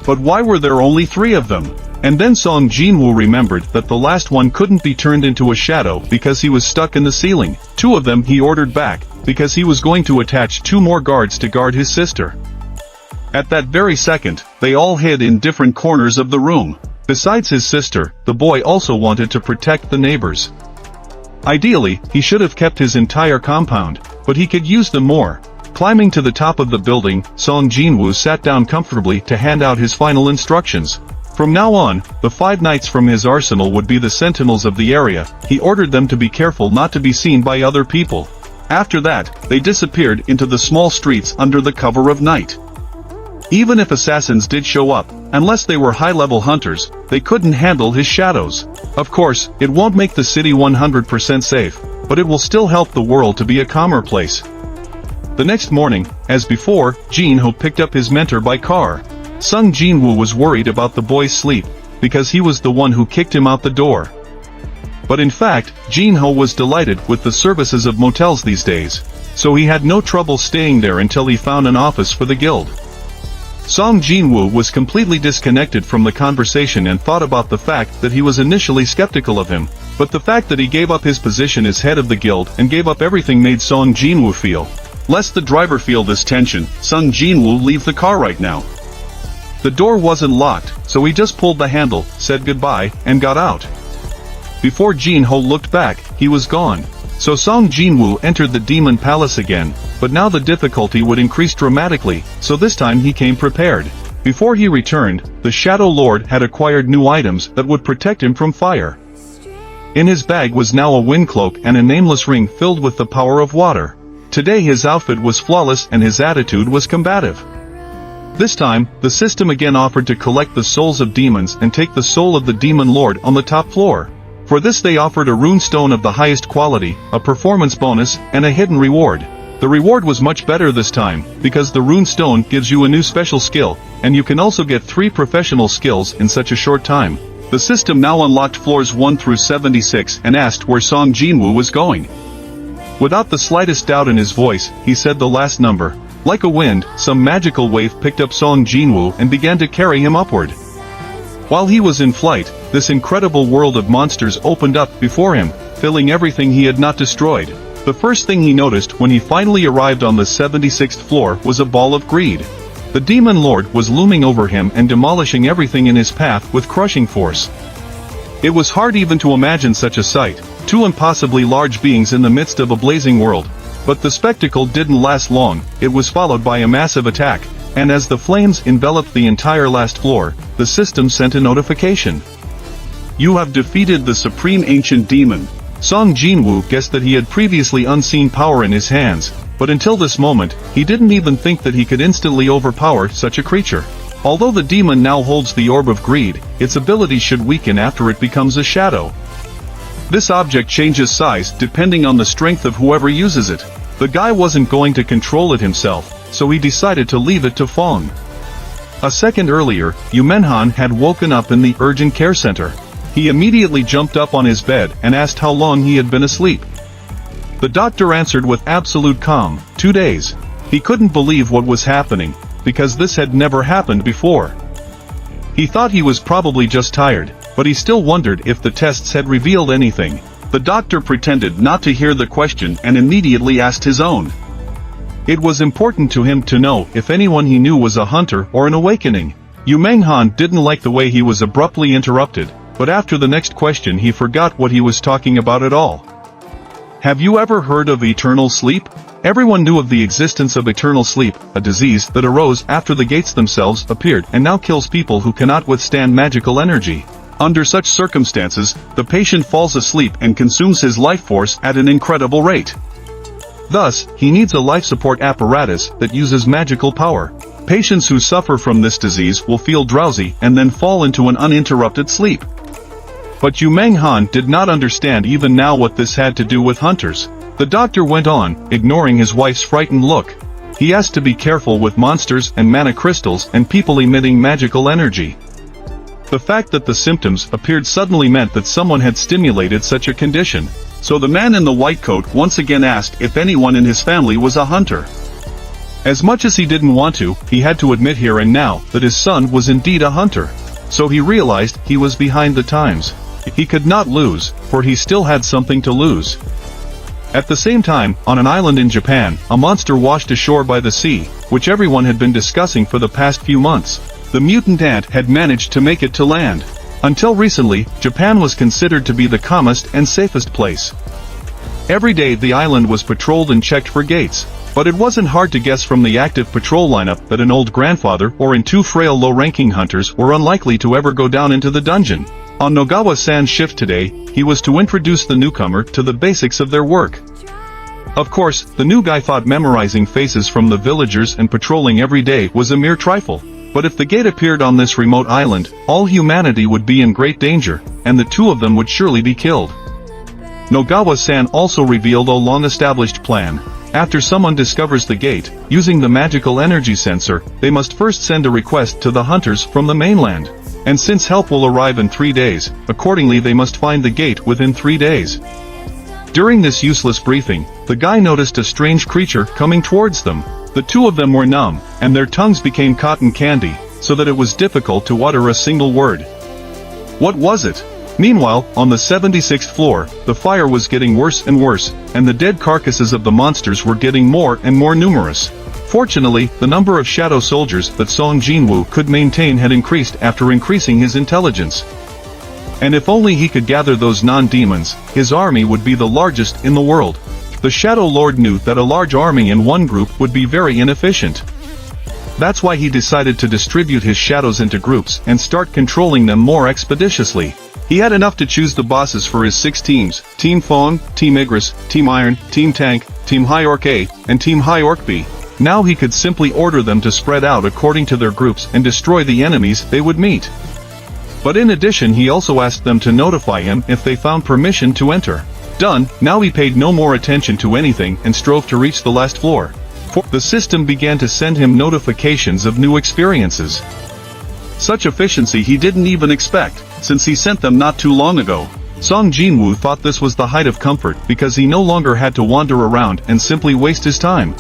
But why were there only 3 of them? And then Song Jin-woo remembered that the last one couldn't be turned into a shadow because he was stuck in the ceiling. 2 of them he ordered back, because he was going to attach 2 more guards to guard his sister. At that very second, they all hid in different corners of the room. Besides his sister, the boy also wanted to protect the neighbors. Ideally, he should have kept his entire compound, but he could use them more. Climbing to the top of the building, Song Jin-woo sat down comfortably to hand out his final instructions. From now on, the 5 knights from his arsenal would be the sentinels of the area. He ordered them to be careful not to be seen by other people. After that, they disappeared into the small streets under the cover of night. Even if assassins did show up, unless they were high-level hunters, they couldn't handle his shadows. Of course, it won't make the city 100% safe, but it will still help the world to be a calmer place. The next morning, as before, Jin-ho picked up his mentor by car. Sung Jin-woo was worried about the boy's sleep, because he was the one who kicked him out the door. But in fact, Jin-ho was delighted with the services of motels these days, so he had no trouble staying there until he found an office for the guild. Song Jin-woo was completely disconnected from the conversation and thought about the fact that he was initially skeptical of him, but the fact that he gave up his position as head of the guild and gave up everything made Song Jin-woo feel. Lest the driver feel this tension, Sung Jin-woo leave the car right now. The door wasn't locked, so he just pulled the handle, said goodbye, and got out. Before Jin-ho looked back, he was gone. So Song Jin-woo entered the demon palace again, but now the difficulty would increase dramatically, so this time he came prepared. Before he returned, the Shadow Lord had acquired new items that would protect him from fire. In his bag was now a wind cloak and a nameless ring filled with the power of water. Today his outfit was flawless and his attitude was combative. This time, the system again offered to collect the souls of demons and take the soul of the demon lord on the top floor. For this they offered a rune stone of the highest quality, a performance bonus, and a hidden reward. The reward was much better this time, because the rune stone gives you a new special skill, and you can also get 3 professional skills in such a short time. The system now unlocked floors 1 through 76 and asked where Song Jin-woo was going. Without the slightest doubt in his voice, he said the last number. Like a wind, some magical wave picked up Song Jin-woo and began to carry him upward. While he was in flight, this incredible world of monsters opened up before him, filling everything he had not destroyed. The first thing he noticed when he finally arrived on the 76th floor was a ball of greed. The demon lord was looming over him and demolishing everything in his path with crushing force. It was hard even to imagine such a sight, 2 impossibly large beings in the midst of a blazing world. But the spectacle didn't last long. It was followed by a massive attack, and as the flames enveloped the entire last floor, the system sent a notification. You have defeated the supreme ancient demon. Song Jinwoo guessed that he had previously unseen power in his hands, but until this moment, he didn't even think that he could instantly overpower such a creature. Although the demon now holds the orb of greed, its ability should weaken after it becomes a shadow. This object changes size depending on the strength of whoever uses it. The guy wasn't going to control it himself, so he decided to leave it to Fong. A second earlier, Yu Menhan had woken up in the urgent care center. He immediately jumped up on his bed and asked how long he had been asleep. The doctor answered with absolute calm, 2 days. He couldn't believe what was happening, because this had never happened before. He thought he was probably just tired, but he still wondered if the tests had revealed anything. The doctor pretended not to hear the question and immediately asked his own. It was important to him to know if anyone he knew was a hunter or an awakening. Yu Menghan didn't like the way he was abruptly interrupted, but after the next question he forgot what he was talking about at all. Have you ever heard of eternal sleep? Everyone knew of the existence of eternal sleep, a disease that arose after the gates themselves appeared and now kills people who cannot withstand magical energy. Under such circumstances, the patient falls asleep and consumes his life force at an incredible rate. Thus, he needs a life support apparatus that uses magical power. Patients who suffer from this disease will feel drowsy and then fall into an uninterrupted sleep. But Yu Menghan did not understand even now what this had to do with hunters. The doctor went on, ignoring his wife's frightened look. He asked to be careful with monsters and mana crystals and people emitting magical energy. The fact that the symptoms appeared suddenly meant that someone had stimulated such a condition. So the man in the white coat once again asked if anyone in his family was a hunter. As much as he didn't want to, he had to admit here and now that his son was indeed a hunter. So he realized he was behind the times. He could not lose, for he still had something to lose. At the same time, on an island in Japan, a monster washed ashore by the sea, which everyone had been discussing for the past few months. The mutant ant had managed to make it to land. Until recently, Japan was considered to be the calmest and safest place. Every day the island was patrolled and checked for gates, but it wasn't hard to guess from the active patrol lineup that an old grandfather or two frail low-ranking hunters were unlikely to ever go down into the dungeon. On Nogawa-san's shift today, he was to introduce the newcomer to the basics of their work. Of course, the new guy thought memorizing faces from the villagers and patrolling every day was a mere trifle. But if the gate appeared on this remote island, all humanity would be in great danger, and the two of them would surely be killed. Nogawa-san also revealed a long-established plan. After someone discovers the gate, using the magical energy sensor, they must first send a request to the hunters from the mainland. And since help will arrive in 3 days, accordingly they must find the gate within 3 days. During this useless briefing, the guy noticed a strange creature coming towards them. The two of them were numb, and their tongues became cotton candy, so that it was difficult to utter a single word. What was it? Meanwhile, on the 76th floor, the fire was getting worse and worse, and the dead carcasses of the monsters were getting more and more numerous. Fortunately, the number of shadow soldiers that Song Jinwoo could maintain had increased after increasing his intelligence. And if only he could gather those non-demons, his army would be the largest in the world. The Shadow Lord knew that a large army in one group would be very inefficient. That's why he decided to distribute his shadows into groups and start controlling them more expeditiously. He had enough to choose the bosses for his 6 teams, Team Fong, Team Igris, Team Iron, Team Tank, Team High Orc A, and Team High Orc B. Now he could simply order them to spread out according to their groups and destroy the enemies they would meet. But in addition he also asked them to notify him if they found permission to enter. Done, now he paid no more attention to anything and strove to reach the last floor. The system began to send him notifications of new experiences. Such efficiency he didn't even expect, since he sent them not too long ago. Song Jinwoo thought this was the height of comfort because he no longer had to wander around and simply waste his time.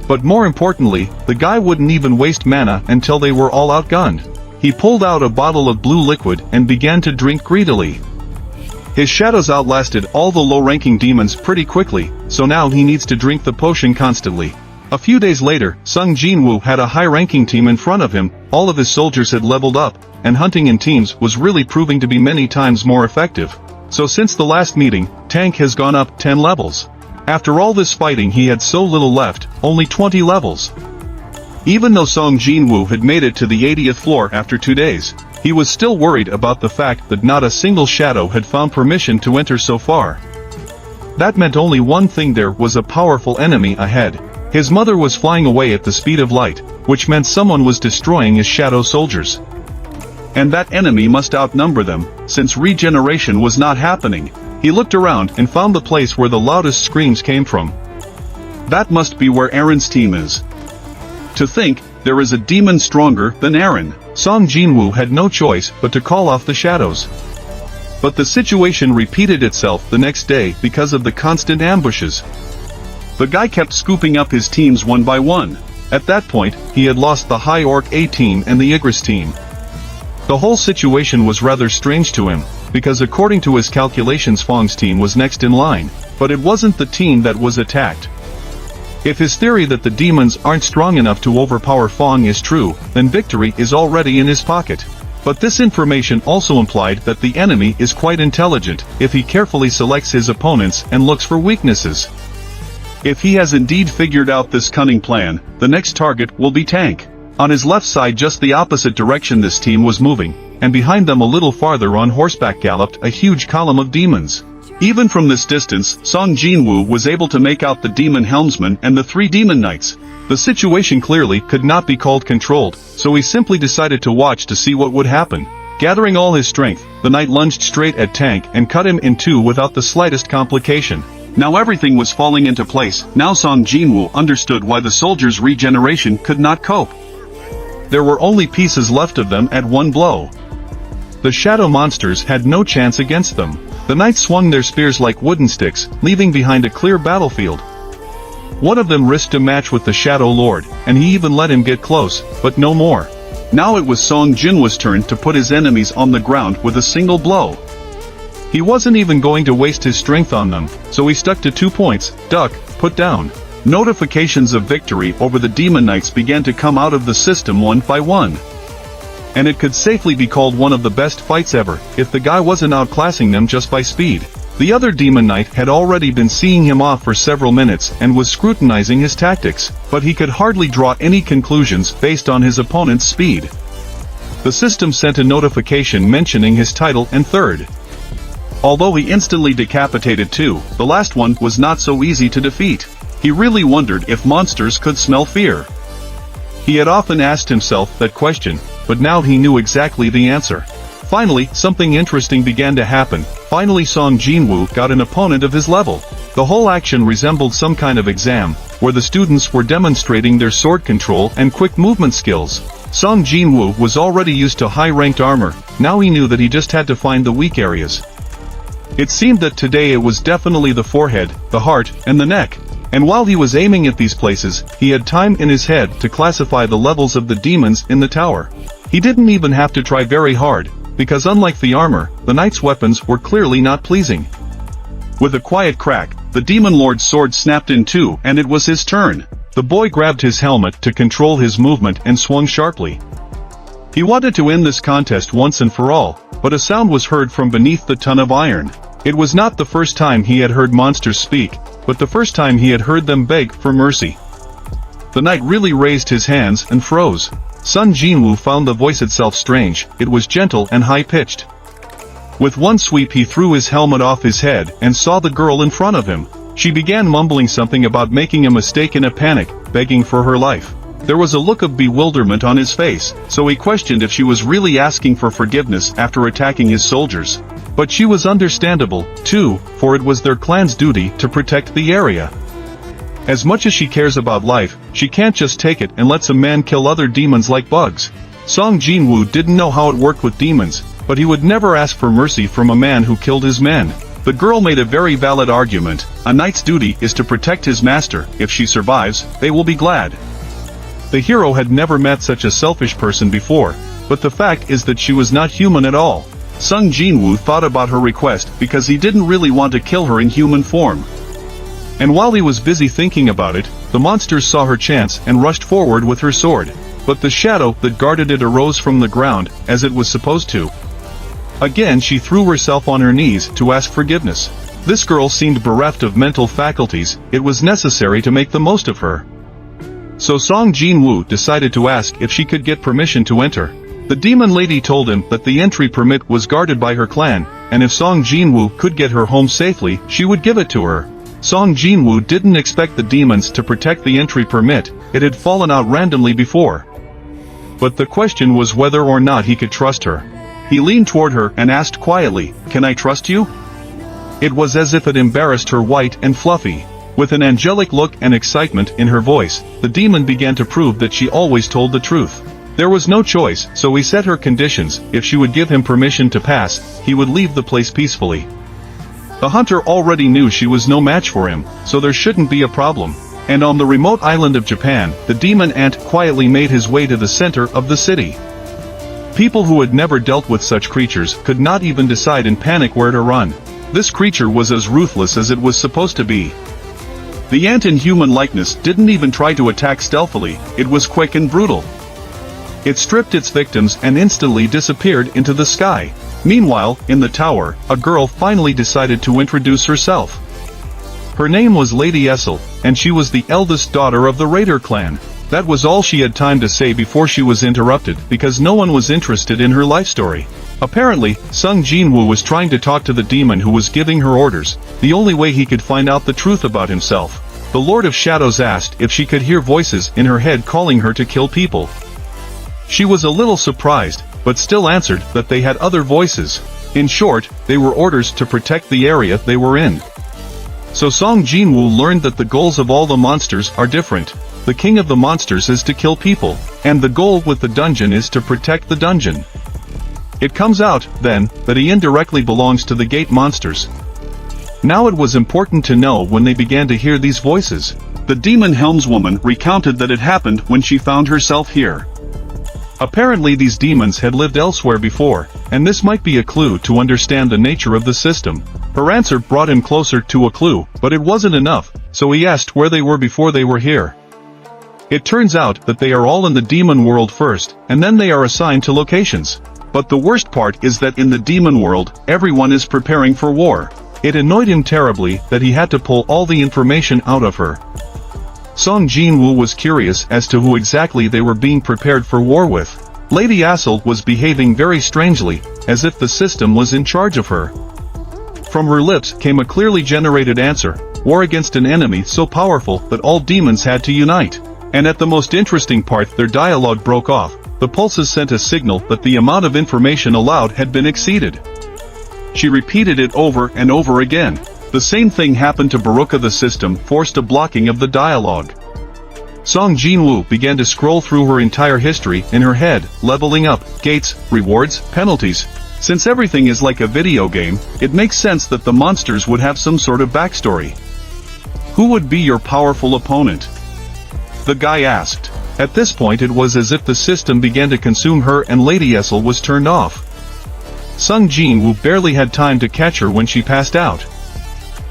But more importantly, the guy wouldn't even waste mana until they were all outgunned. He pulled out a bottle of blue liquid and began to drink greedily. His shadows outlasted all the low-ranking demons pretty quickly, so now he needs to drink the potion constantly. A few days later, Sung Jinwoo had a high-ranking team in front of him, all of his soldiers had leveled up, and hunting in teams was really proving to be many times more effective. So since the last meeting, Tank has gone up 10 levels. After all this fighting he had so little left, only 20 levels. Even though Song Jinwoo had made it to the 80th floor after 2 days, He was still worried about the fact that not a single shadow had found permission to enter so far. That meant only one thing: there was a powerful enemy ahead. His mother was flying away at the speed of light, which meant someone was destroying his shadow soldiers. And that enemy must outnumber them, since regeneration was not happening. He looked around and found the place where the loudest screams came from. That must be where Aaron's team is. To think, there is a demon stronger than Aaron. Song Jinwoo had no choice but to call off the shadows. But the situation repeated itself the next day because of the constant ambushes. The guy kept scooping up his teams one by one. At that point, he had lost the High Orc A team and the Igris team. The whole situation was rather strange to him, because according to his calculations Fong's team was next in line, but it wasn't the team that was attacked. If his theory that the demons aren't strong enough to overpower Fong is true, then victory is already in his pocket. But this information also implied that the enemy is quite intelligent if he carefully selects his opponents and looks for weaknesses. If he has indeed figured out this cunning plan, the next target will be Tank. On his left side, just the opposite direction this team was moving, and behind them a little farther on horseback galloped a huge column of demons. Even from this distance, Song Jinwoo was able to make out the demon helmsman and the 3 demon knights. The situation clearly could not be called controlled, so he simply decided to watch to see what would happen. Gathering all his strength, the knight lunged straight at Tank and cut him in two without the slightest complication. Now everything was falling into place. Now Song Jinwoo understood why the soldiers' regeneration could not cope. There were only pieces left of them at one blow. The shadow monsters had no chance against them. The knights swung their spears like wooden sticks, leaving behind a clear battlefield. One of them risked a match with the Shadow Lord, and he even let him get close, but no more. Now it was Song Jinwoo's turn to put his enemies on the ground with a single blow. He wasn't even going to waste his strength on them, so he stuck to 2 points: duck, put down. Notifications of victory over the Demon Knights began to come out of the system one by one. And it could safely be called one of the best fights ever, if the guy wasn't outclassing them just by speed. The other Demon Knight had already been seeing him off for several minutes and was scrutinizing his tactics, but he could hardly draw any conclusions based on his opponent's speed. The system sent a notification mentioning his title and third. Although he instantly decapitated 2, the last one was not so easy to defeat. He really wondered if monsters could smell fear. He had often asked himself that question, but now he knew exactly the answer. Finally, something interesting began to happen. Finally Song Jinwoo got an opponent of his level. The whole action resembled some kind of exam, where the students were demonstrating their sword control and quick movement skills. Song Jinwoo was already used to high-ranked armor, now he knew that he just had to find the weak areas. It seemed that today it was definitely the forehead, the heart, and the neck. And while he was aiming at these places, he had time in his head to classify the levels of the demons in the tower. He didn't even have to try very hard, because unlike the armor, the knight's weapons were clearly not pleasing. With a quiet crack, the Demon Lord's sword snapped in two, and it was his turn. The boy grabbed his helmet to control his movement and swung sharply. He wanted to end this contest once and for all, but a sound was heard from beneath the ton of iron. It was not the first time he had heard monsters speak, but the first time he had heard them beg for mercy. The knight really raised his hands and froze. Song Jinwoo found the voice itself strange. It was gentle and high-pitched. With one sweep he threw his helmet off his head and saw the girl in front of him. She began mumbling something about making a mistake in a panic, begging for her life. There was a look of bewilderment on his face, so he questioned if she was really asking for forgiveness after attacking his soldiers. But she was understandable, too, for it was their clan's duty to protect the area. As much as she cares about life, she can't just take it and let some man kill other demons like bugs. Song Jinwoo didn't know how it worked with demons, but he would never ask for mercy from a man who killed his men. The girl made a very valid argument. A knight's duty is to protect his master. If she survives, they will be glad. The hero had never met such a selfish person before, but the fact is that she was not human at all. Song Jinwoo thought about her request because he didn't really want to kill her in human form. And while he was busy thinking about it, the monsters saw her chance and rushed forward with her sword. But the shadow that guarded it arose from the ground, as it was supposed to. Again she threw herself on her knees to ask forgiveness. This girl seemed bereft of mental faculties. It was necessary to make the most of her. So Song Jinwoo decided to ask if she could get permission to enter. The demon lady told him that the entry permit was guarded by her clan, and if Song Jinwoo could get her home safely, she would give it to her. Song Jinwoo didn't expect the demons to protect the entry permit, it had fallen out randomly before. But the question was whether or not he could trust her. He leaned toward her and asked quietly, "Can I trust you?" It was as if it embarrassed her, white and fluffy. With an angelic look and excitement in her voice, the demon began to prove that she always told the truth. There was no choice, so he set her conditions. If she would give him permission to pass, he would leave the place peacefully. The hunter already knew she was no match for him, so there shouldn't be a problem. And on the remote island of Japan, the demon ant quietly made his way to the center of the city. People who had never dealt with such creatures could not even decide in panic where to run. This creature was as ruthless as it was supposed to be. The ant in human likeness didn't even try to attack stealthily, it was quick and brutal. It stripped its victims and instantly disappeared into the sky. Meanwhile, in the tower, a girl finally decided to introduce herself. Her name was Lady Essel, and she was the eldest daughter of the Raider clan. That was all she had time to say before she was interrupted, because no one was interested in her life story. Apparently, Sung Jinwoo was trying to talk to the demon who was giving her orders, the only way he could find out the truth about himself. The Lord of Shadows asked if she could hear voices in her head calling her to kill people. She was a little surprised, but still answered that they had other voices. In short, they were orders to protect the area they were in. So Song Jinwoo learned that the goals of all the monsters are different. The king of the monsters is to kill people, and the goal with the dungeon is to protect the dungeon. It comes out, then, that he indirectly belongs to the gate monsters. Now it was important to know when they began to hear these voices. The demon helmswoman recounted that it happened when she found herself here. Apparently these demons had lived elsewhere before, and this might be a clue to understand the nature of the system. Her answer brought him closer to a clue, but it wasn't enough, so he asked where they were before they were here. It turns out that they are all in the demon world first, and then they are assigned to locations. But the worst part is that in the demon world, everyone is preparing for war. It annoyed him terribly that he had to pull all the information out of her. Song Jinwoo was curious as to who exactly they were being prepared for war with. Lady Essel was behaving very strangely, as if the system was in charge of her. From her lips came a clearly generated answer: war against an enemy so powerful that all demons had to unite. And at the most interesting part, their dialogue broke off. The pulses sent a signal that the amount of information allowed had been exceeded. She repeated it over and over again. The same thing happened to Baruka. The system forced a blocking of the dialogue. Song Jinwoo began to scroll through her entire history in her head, leveling up, gates, rewards, penalties. Since everything is like a video game, it makes sense that the monsters would have some sort of backstory. Who would be your powerful opponent? The guy asked. At this point it was as if the system began to consume her and Lady Essel was turned off. Sung Jinwoo barely had time to catch her when she passed out.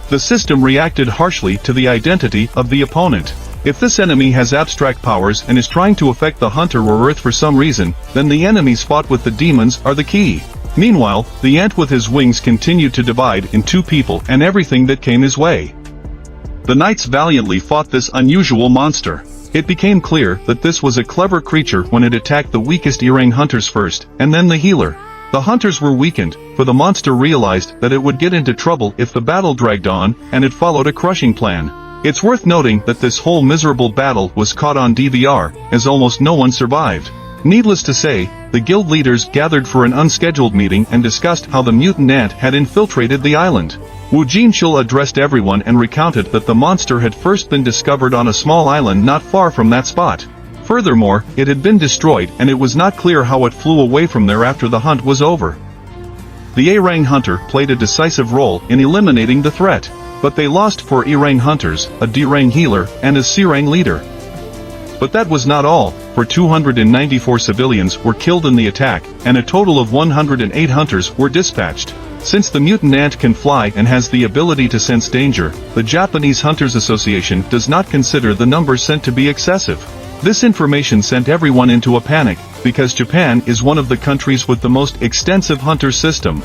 The system reacted harshly to the identity of the opponent. If this enemy has abstract powers and is trying to affect the hunter or Earth for some reason, then the enemies fought with the demons are the key. Meanwhile, the ant with his wings continued to divide in two people and everything that came his way. The knights valiantly fought this unusual monster. It became clear that this was a clever creature when it attacked the weakest Irang hunters first, and then the healer. The hunters were weakened, for the monster realized that it would get into trouble if the battle dragged on, and it followed a crushing plan. It's worth noting that this whole miserable battle was caught on DVR, as almost no one survived. Needless to say, the guild leaders gathered for an unscheduled meeting and discussed how the mutant ant had infiltrated the island. Wu Jinshul addressed everyone and recounted that the monster had first been discovered on a small island not far from that spot. Furthermore, it had been destroyed and it was not clear how it flew away from there after the hunt was over. The A-Rang hunter played a decisive role in eliminating the threat, but they lost 4 E-Rang hunters, a D-Rang healer, and a C-Rang leader. But that was not all, for 294 civilians were killed in the attack, and a total of 108 hunters were dispatched. Since the mutant ant can fly and has the ability to sense danger, the Japanese Hunters Association does not consider the numbers sent to be excessive. This information sent everyone into a panic, because Japan is one of the countries with the most extensive hunter system.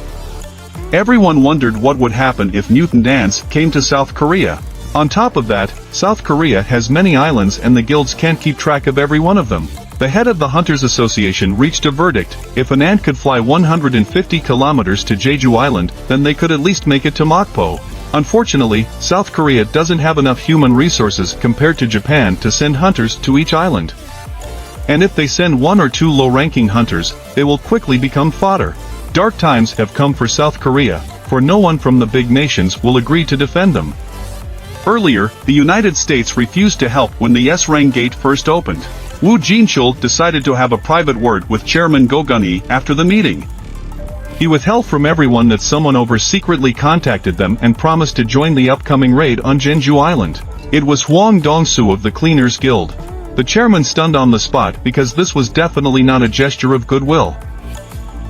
Everyone wondered what would happen if mutant ants came to South Korea. On top of that, South Korea has many islands and the guilds can't keep track of every one of them. The head of the Hunters Association reached a verdict: if an ant could fly 150 kilometers to Jeju Island, then they could at least make it to Mokpo. Unfortunately, South Korea doesn't have enough human resources compared to Japan to send hunters to each island. And if they send one or two low-ranking hunters, they will quickly become fodder. Dark times have come for South Korea, for no one from the big nations will agree to defend them. Earlier, the United States refused to help when the S-Rang Gate first opened. Woo Jin-chul decided to have a private word with Chairman Go Gun-hee after the meeting. He withheld from everyone that someone over secretly contacted them and promised to join the upcoming raid on Jeju Island. It was Hwang Dong-soo of the Cleaners Guild. The chairman stunned on the spot because this was definitely not a gesture of goodwill.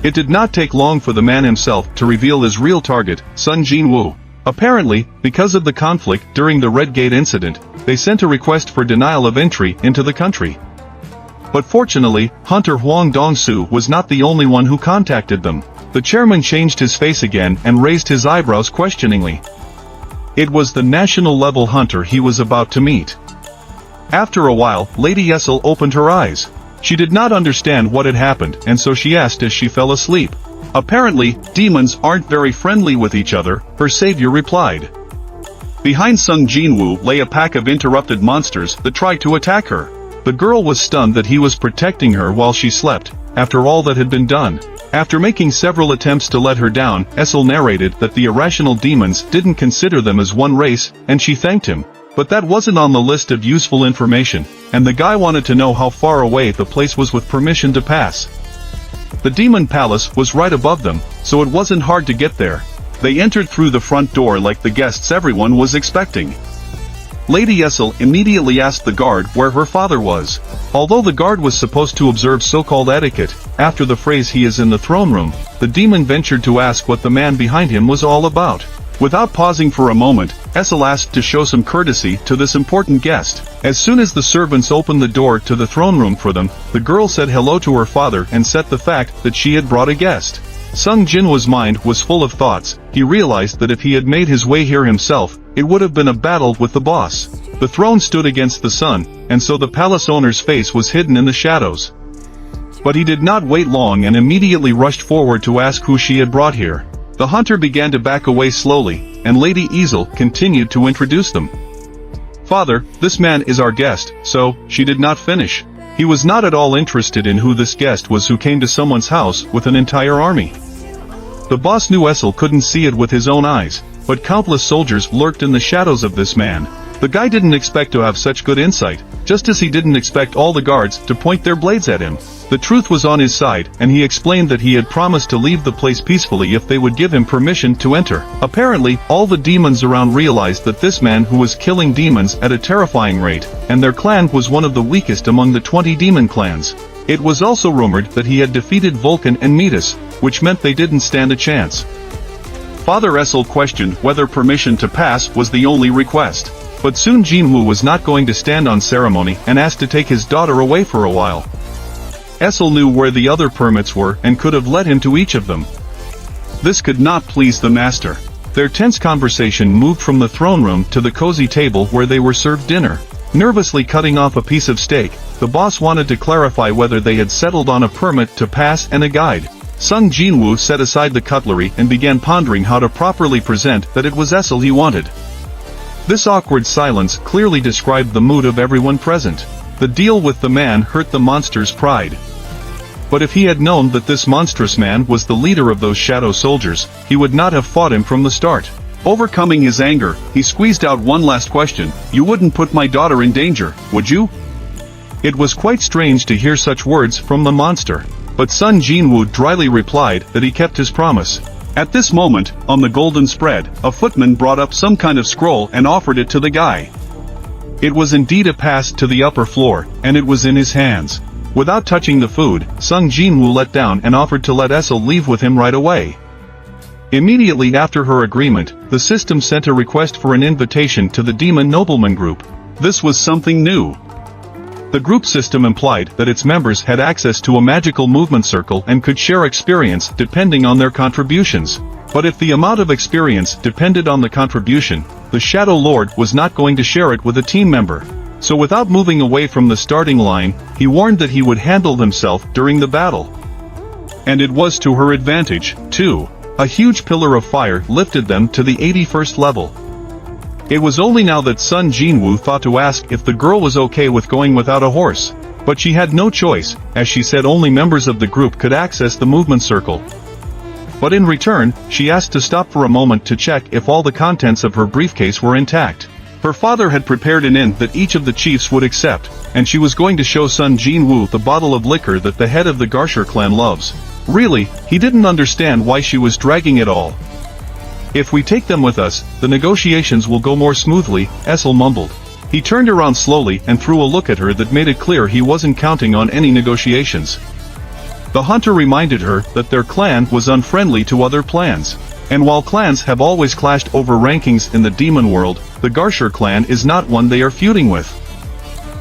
It did not take long for the man himself to reveal his real target, Sun Jin-woo. Apparently, because of the conflict during the Red Gate incident, they sent a request for denial of entry into the country. But fortunately, Hunter Hwang Dong-soo was not the only one who contacted them. The chairman changed his face again and raised his eyebrows questioningly. It was the national-level hunter he was about to meet. After a while, Lady Essel opened her eyes. She did not understand what had happened, and so she asked as she fell asleep. Apparently, demons aren't very friendly with each other, her savior replied. Behind Sung Jin-woo lay a pack of interrupted monsters that tried to attack her. The girl was stunned that he was protecting her while she slept, after all that had been done. After making several attempts to let her down, Essel narrated that the irrational demons didn't consider them as one race, and she thanked him. But that wasn't on the list of useful information, and the guy wanted to know how far away the place was with permission to pass. The demon palace was right above them, so it wasn't hard to get there. They entered through the front door like the guests everyone was expecting. Lady Essel immediately asked the guard where her father was. Although the guard was supposed to observe so-called etiquette, after the phrase "he is in the throne room," the demon ventured to ask what the man behind him was all about. Without pausing for a moment, Essel asked to show some courtesy to this important guest. As soon as the servants opened the door to the throne room for them, the girl said hello to her father and set the fact that she had brought a guest. Sung Jinwoo's mind was full of thoughts. He realized that if he had made his way here himself, it would have been a battle with the boss. The throne stood against the sun, and so the palace owner's face was hidden in the shadows. But he did not wait long and immediately rushed forward to ask who she had brought here. The hunter began to back away slowly, and Lady Easel continued to introduce them. "Father, this man is our guest," so, she did not finish. He was not at all interested in who this guest was who came to someone's house with an entire army. The boss knew Essel couldn't see it with his own eyes, but countless soldiers lurked in the shadows of this man. The guy didn't expect to have such good insight, just as he didn't expect all the guards to point their blades at him. The truth was on his side, and he explained that he had promised to leave the place peacefully if they would give him permission to enter. Apparently, all the demons around realized that this man who was killing demons at a terrifying rate, and their clan was one of the weakest among the 20 demon clans. It was also rumored that he had defeated Vulcan and Metis, which meant they didn't stand a chance. Father Essel questioned whether permission to pass was the only request. But soon Jinwoo was not going to stand on ceremony and asked to take his daughter away for a while. Essel knew where the other permits were and could have led him to each of them. This could not please the master. Their tense conversation moved from the throne room to the cozy table where they were served dinner. Nervously cutting off a piece of steak, the boss wanted to clarify whether they had settled on a permit to pass and a guide. Sung Jinwoo set aside the cutlery and began pondering how to properly present that it was Essel he wanted. This awkward silence clearly described the mood of everyone present. The deal with the man hurt the monster's pride. But if he had known that this monstrous man was the leader of those shadow soldiers, he would not have fought him from the start. Overcoming his anger, he squeezed out one last question: "You wouldn't put my daughter in danger, would you?" It was quite strange to hear such words from the monster. But Sun Jinwoo dryly replied that he kept his promise. At this moment, on the golden spread, a footman brought up some kind of scroll and offered it to the guy. It was indeed a pass to the upper floor, and it was in his hands. Without touching the food, Sung Jinwoo let down and offered to let Essel leave with him right away. Immediately after her agreement, the system sent a request for an invitation to the Demon Nobleman group. This was something new. The group system implied that its members had access to a magical movement circle and could share experience depending on their contributions. But if the amount of experience depended on the contribution, the Shadow Lord was not going to share it with a team member. So without moving away from the starting line, he warned that he would handle himself during the battle. And it was to her advantage, too. A huge pillar of fire lifted them to the 81st level. It was only now that Sun Jinwoo thought to ask if the girl was okay with going without a horse. But she had no choice, as she said only members of the group could access the movement circle. But in return, she asked to stop for a moment to check if all the contents of her briefcase were intact. Her father had prepared an inn that each of the chiefs would accept, and she was going to show Sun Jinwoo the bottle of liquor that the head of the Garshur clan loves. Really, he didn't understand why she was dragging it all. If we take them with us, the negotiations will go more smoothly, Essel mumbled. He turned around slowly and threw a look at her that made it clear he wasn't counting on any negotiations. The hunter reminded her that their clan was unfriendly to other clans. And while clans have always clashed over rankings in the demon world, the Garshur clan is not one they are feuding with.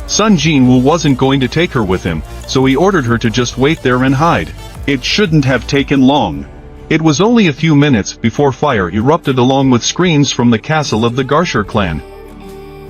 Sun Jinwoo wasn't going to take her with him, so he ordered her to just wait there and hide. It shouldn't have taken long. It was only a few minutes before fire erupted along with screams from the castle of the Garshur clan.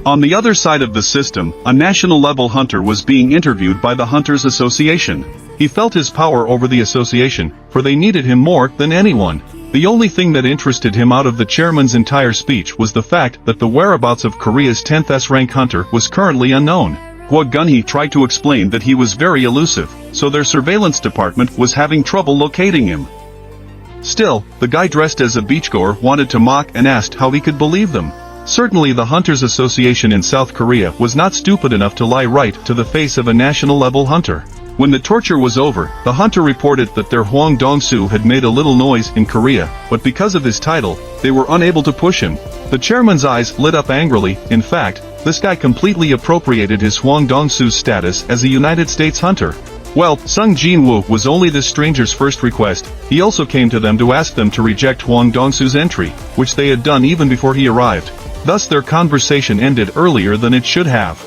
On the other side of the system, a national-level hunter was being interviewed by the Hunters Association. He felt his power over the association, for they needed him more than anyone. The only thing that interested him out of the chairman's entire speech was the fact that the whereabouts of Korea's 10th S-rank hunter was currently unknown. Hua Gunhee tried to explain that he was very elusive, so their surveillance department was having trouble locating him. Still, the guy dressed as a beachgoer wanted to mock and asked how he could believe them. Certainly the Hunters Association in South Korea was not stupid enough to lie right to the face of a national-level hunter. When the torture was over, the hunter reported that their Hwang Dong-soo had made a little noise in Korea, but because of his title, they were unable to push him. The chairman's eyes lit up angrily. In fact, this guy completely appropriated his Hwang Dong-soo's status as a United States hunter. Well, Sung Jinwoo was only this stranger's first request. He also came to them to ask them to reject Hwang Dong-soo's entry, which they had done even before he arrived. Thus their conversation ended earlier than it should have.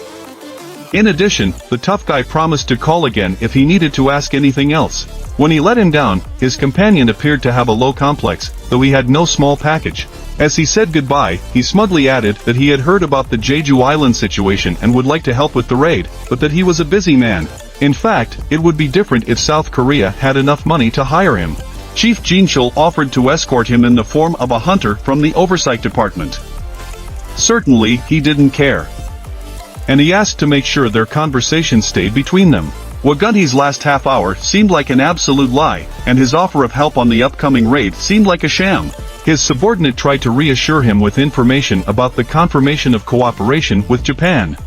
In addition, the tough guy promised to call again if he needed to ask anything else. When he let him down, his companion appeared to have a low complex, though he had no small package. As he said goodbye, he smugly added that he had heard about the Jeju Island situation and would like to help with the raid, but that he was a busy man. In fact, it would be different if South Korea had enough money to hire him. Chief Jinchul offered to escort him in the form of a hunter from the oversight department. Certainly, he didn't care. And he asked to make sure their conversation stayed between them. Wagunhee's last half hour seemed like an absolute lie, and his offer of help on the upcoming raid seemed like a sham. His subordinate tried to reassure him with information about the confirmation of cooperation with Japan.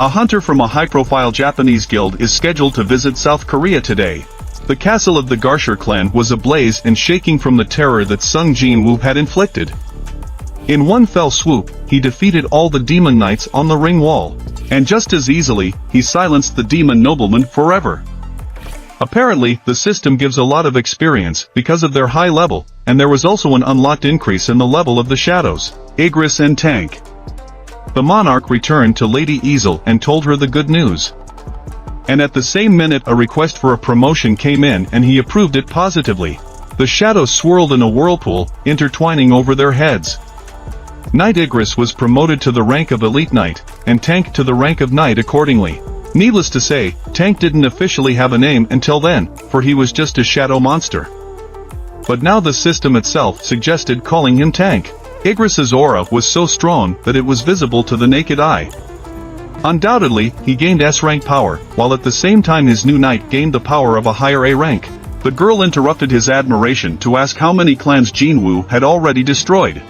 A hunter from a high-profile Japanese guild is scheduled to visit South Korea today. The castle of the Garshur clan was ablaze and shaking from the terror that Sung Jinwoo had inflicted. In one fell swoop, he defeated all the demon knights on the ring wall. And just as easily, he silenced the demon nobleman forever. Apparently, the system gives a lot of experience because of their high level, and there was also an unlocked increase in the level of the shadows, Igris and Tank. The monarch returned to Lady Easel and told her the good news. And at the same minute a request for a promotion came in and he approved it positively. The shadows swirled in a whirlpool, intertwining over their heads. Knight Igris was promoted to the rank of Elite Knight, and Tank to the rank of Knight accordingly. Needless to say, Tank didn't officially have a name until then, for he was just a shadow monster. But now the system itself suggested calling him Tank. Igris's aura was so strong that it was visible to the naked eye. Undoubtedly, he gained S-rank power, while at the same time his new knight gained the power of a higher A rank. The girl interrupted his admiration to ask how many clans Jinwoo had already destroyed.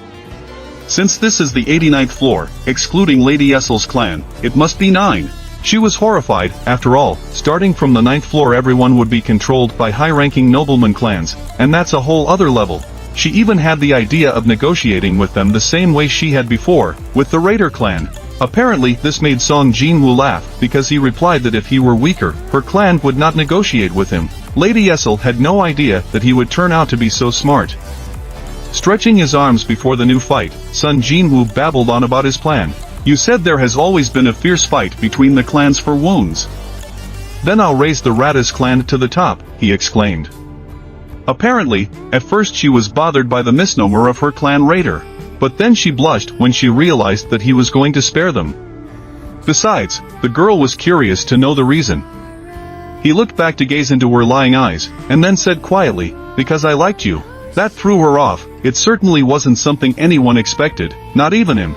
Since this is the 89th floor, excluding Lady Essel's clan, it must be 9. She was horrified. After all, starting from the 9th floor everyone would be controlled by high-ranking nobleman clans, and that's a whole other level. She even had the idea of negotiating with them the same way she had before, with the Raider clan. Apparently this made Song Jinwoo laugh, because he replied that if he were weaker, her clan would not negotiate with him. Lady Essel had no idea that he would turn out to be so smart. Stretching his arms before the new fight, Sun Jinwoo babbled on about his plan. You said there has always been a fierce fight between the clans for wounds. Then I'll raise the Radis clan to the top, he exclaimed. Apparently, at first she was bothered by the misnomer of her clan raider. But then she blushed when she realized that he was going to spare them. Besides, the girl was curious to know the reason. He looked back to gaze into her lying eyes, and then said quietly, "Because I liked you." That threw her off. It certainly wasn't something anyone expected, not even him.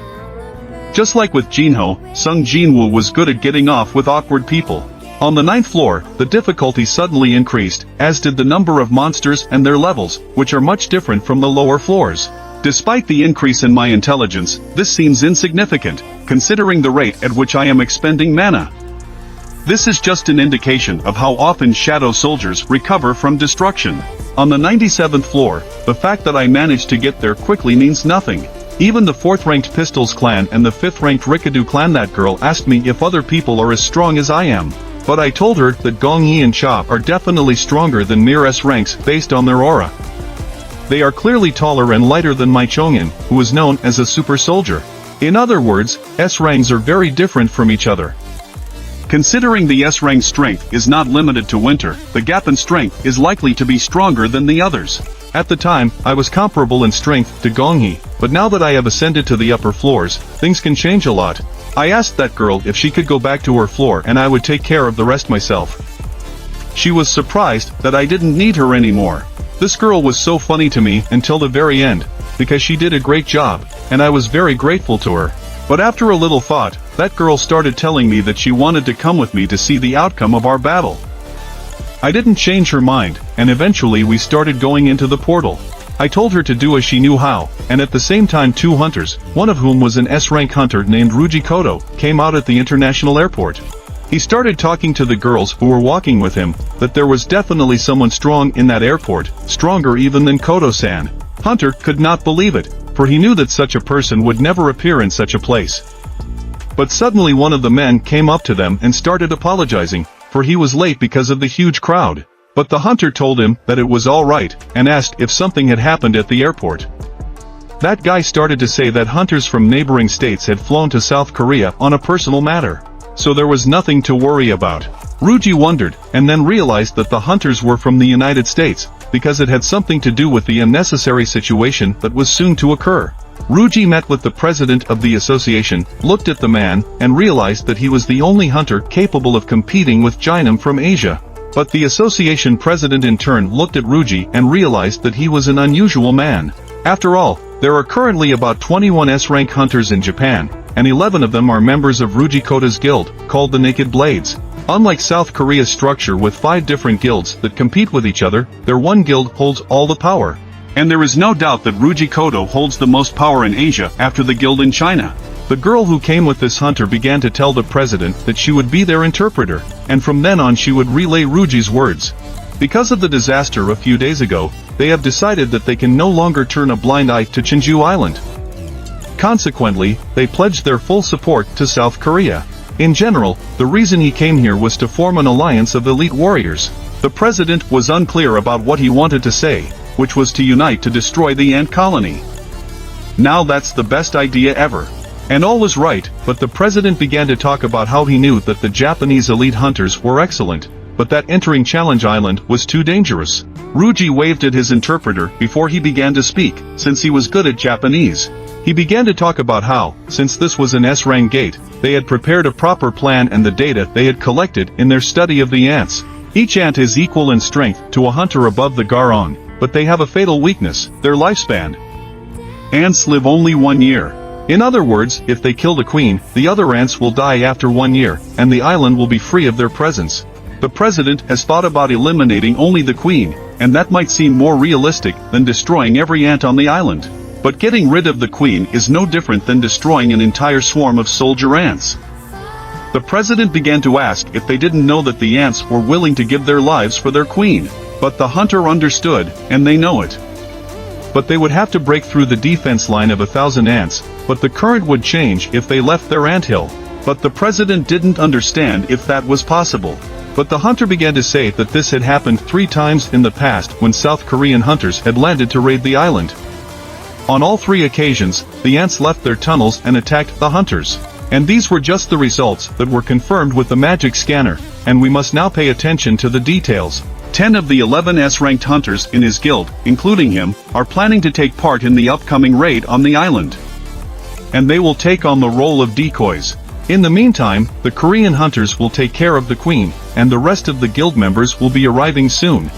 Just like with Jinho, Sung Jinwoo was good at getting off with awkward people. On the 9th floor, the difficulty suddenly increased, as did the number of monsters and their levels, which are much different from the lower floors. Despite the increase in my intelligence, this seems insignificant, considering the rate at which I am expending mana. This is just an indication of how often shadow soldiers recover from destruction. On the 97th floor, the fact that I managed to get there quickly means nothing. Even the 4th-ranked Pistols clan and the 5th-ranked Rikadu clan. That girl asked me if other people are as strong as I am. But I told her that Gong Yi and Cha are definitely stronger than mere S ranks based on their aura. They are clearly taller and lighter than my Chong'in, who is known as a super soldier. In other words, S ranks are very different from each other. Considering the S rank strength is not limited to winter, the gap in strength is likely to be stronger than the others. At the time, I was comparable in strength to Gong Yi, but now that I have ascended to the upper floors, things can change a lot. I asked that girl if she could go back to her floor and I would take care of the rest myself. She was surprised that I didn't need her anymore. This girl was so funny to me until the very end, because she did a great job, and I was very grateful to her. But after a little thought, that girl started telling me that she wanted to come with me to see the outcome of our battle. I didn't change her mind, and eventually we started going into the portal. I told her to do as she knew how, and at the same time 2 hunters, one of whom was an S-rank hunter named Ruji Koto, came out at the international airport. He started talking to the girls who were walking with him, that there was definitely someone strong in that airport, stronger even than Koto-san. Hunter could not believe it, for he knew that such a person would never appear in such a place. But suddenly one of the men came up to them and started apologizing, for he was late because of the huge crowd. But the hunter told him that it was all right, and asked if something had happened at the airport. That guy started to say that hunters from neighboring states had flown to South Korea on a personal matter. So there was nothing to worry about. Ruji wondered, and then realized that the hunters were from the United States, because it had something to do with the unnecessary situation that was soon to occur. Ruji met with the president of the association, looked at the man, and realized that he was the only hunter capable of competing with Jinam from Asia. But the association president in turn looked at Ruji and realized that he was an unusual man. After all, there are currently about 21 S-rank hunters in Japan, and 11 of them are members of Ruji Kota's guild, called the Naked Blades. Unlike South Korea's structure with 5 different guilds that compete with each other, their one guild holds all the power. And there is no doubt that Ruji Koto holds the most power in Asia after the guild in China. The girl who came with this hunter began to tell the president that she would be their interpreter, and from then on she would relay Ruji's words. Because of the disaster a few days ago, they have decided that they can no longer turn a blind eye to Jeonju Island. Consequently, they pledged their full support to South Korea. In general, the reason he came here was to form an alliance of elite warriors. The president was unclear about what he wanted to say, which was to unite to destroy the ant colony. Now that's the best idea ever. And all was right, but the president began to talk about how he knew that the Japanese elite hunters were excellent, but that entering Challenge Island was too dangerous. Ruji waved at his interpreter before he began to speak, since he was good at Japanese. He began to talk about how, since this was an S-rank gate, they had prepared a proper plan and the data they had collected in their study of the ants. Each ant is equal in strength to a hunter above the Garong, but they have a fatal weakness, their lifespan. Ants live only 1 year. In other words, if they kill the queen, the other ants will die after 1 year, and the island will be free of their presence. The president has thought about eliminating only the queen, and that might seem more realistic than destroying every ant on the island. But getting rid of the queen is no different than destroying an entire swarm of soldier ants. The president began to ask if they didn't know that the ants were willing to give their lives for their queen. But the hunter understood, and they know it. But they would have to break through the defense line of 1,000 ants, but the current would change if they left their anthill. But the president didn't understand if that was possible. But the hunter began to say that this had happened 3 times in the past when South Korean hunters had landed to raid the island. On all 3 occasions, the ants left their tunnels and attacked the hunters. And these were just the results that were confirmed with the magic scanner, and we must now pay attention to the details. 10 of the 11 S-ranked hunters in his guild, including him, are planning to take part in the upcoming raid on the island. And they will take on the role of decoys. In the meantime, the Korean hunters will take care of the queen, and the rest of the guild members will be arriving soon.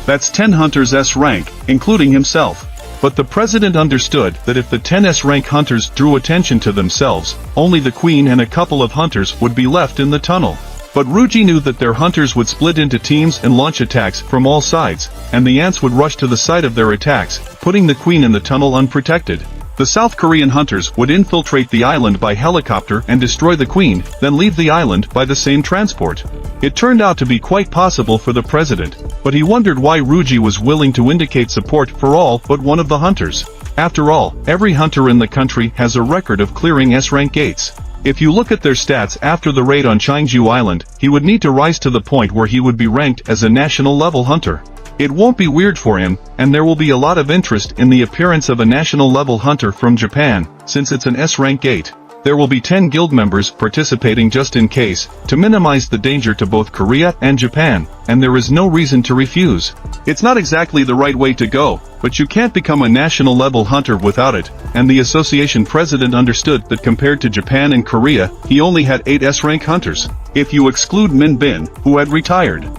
That's 10 hunters S-rank, including himself. But the president understood that if the 10 S-rank hunters drew attention to themselves, only the queen and a couple of hunters would be left in the tunnel. But Ruji knew that their hunters would split into teams and launch attacks from all sides, and the ants would rush to the site of their attacks, putting the queen in the tunnel unprotected. The South Korean hunters would infiltrate the island by helicopter and destroy the queen, then leave the island by the same transport. It turned out to be quite possible for the president, but he wondered why Ruji was willing to indicate support for all but one of the hunters. After all, every hunter in the country has a record of clearing S-rank gates. If you look at their stats after the raid on Cheongju Island, he would need to rise to the point where he would be ranked as a national-level hunter. It won't be weird for him, and there will be a lot of interest in the appearance of a national-level hunter from Japan, since it's an S-rank gate. There will be 10 guild members participating just in case, to minimize the danger to both Korea and Japan, and there is no reason to refuse. It's not exactly the right way to go, but you can't become a national-level hunter without it, and the association president understood that compared to Japan and Korea, he only had 8 S-rank hunters, if you exclude Min Bin, who had retired.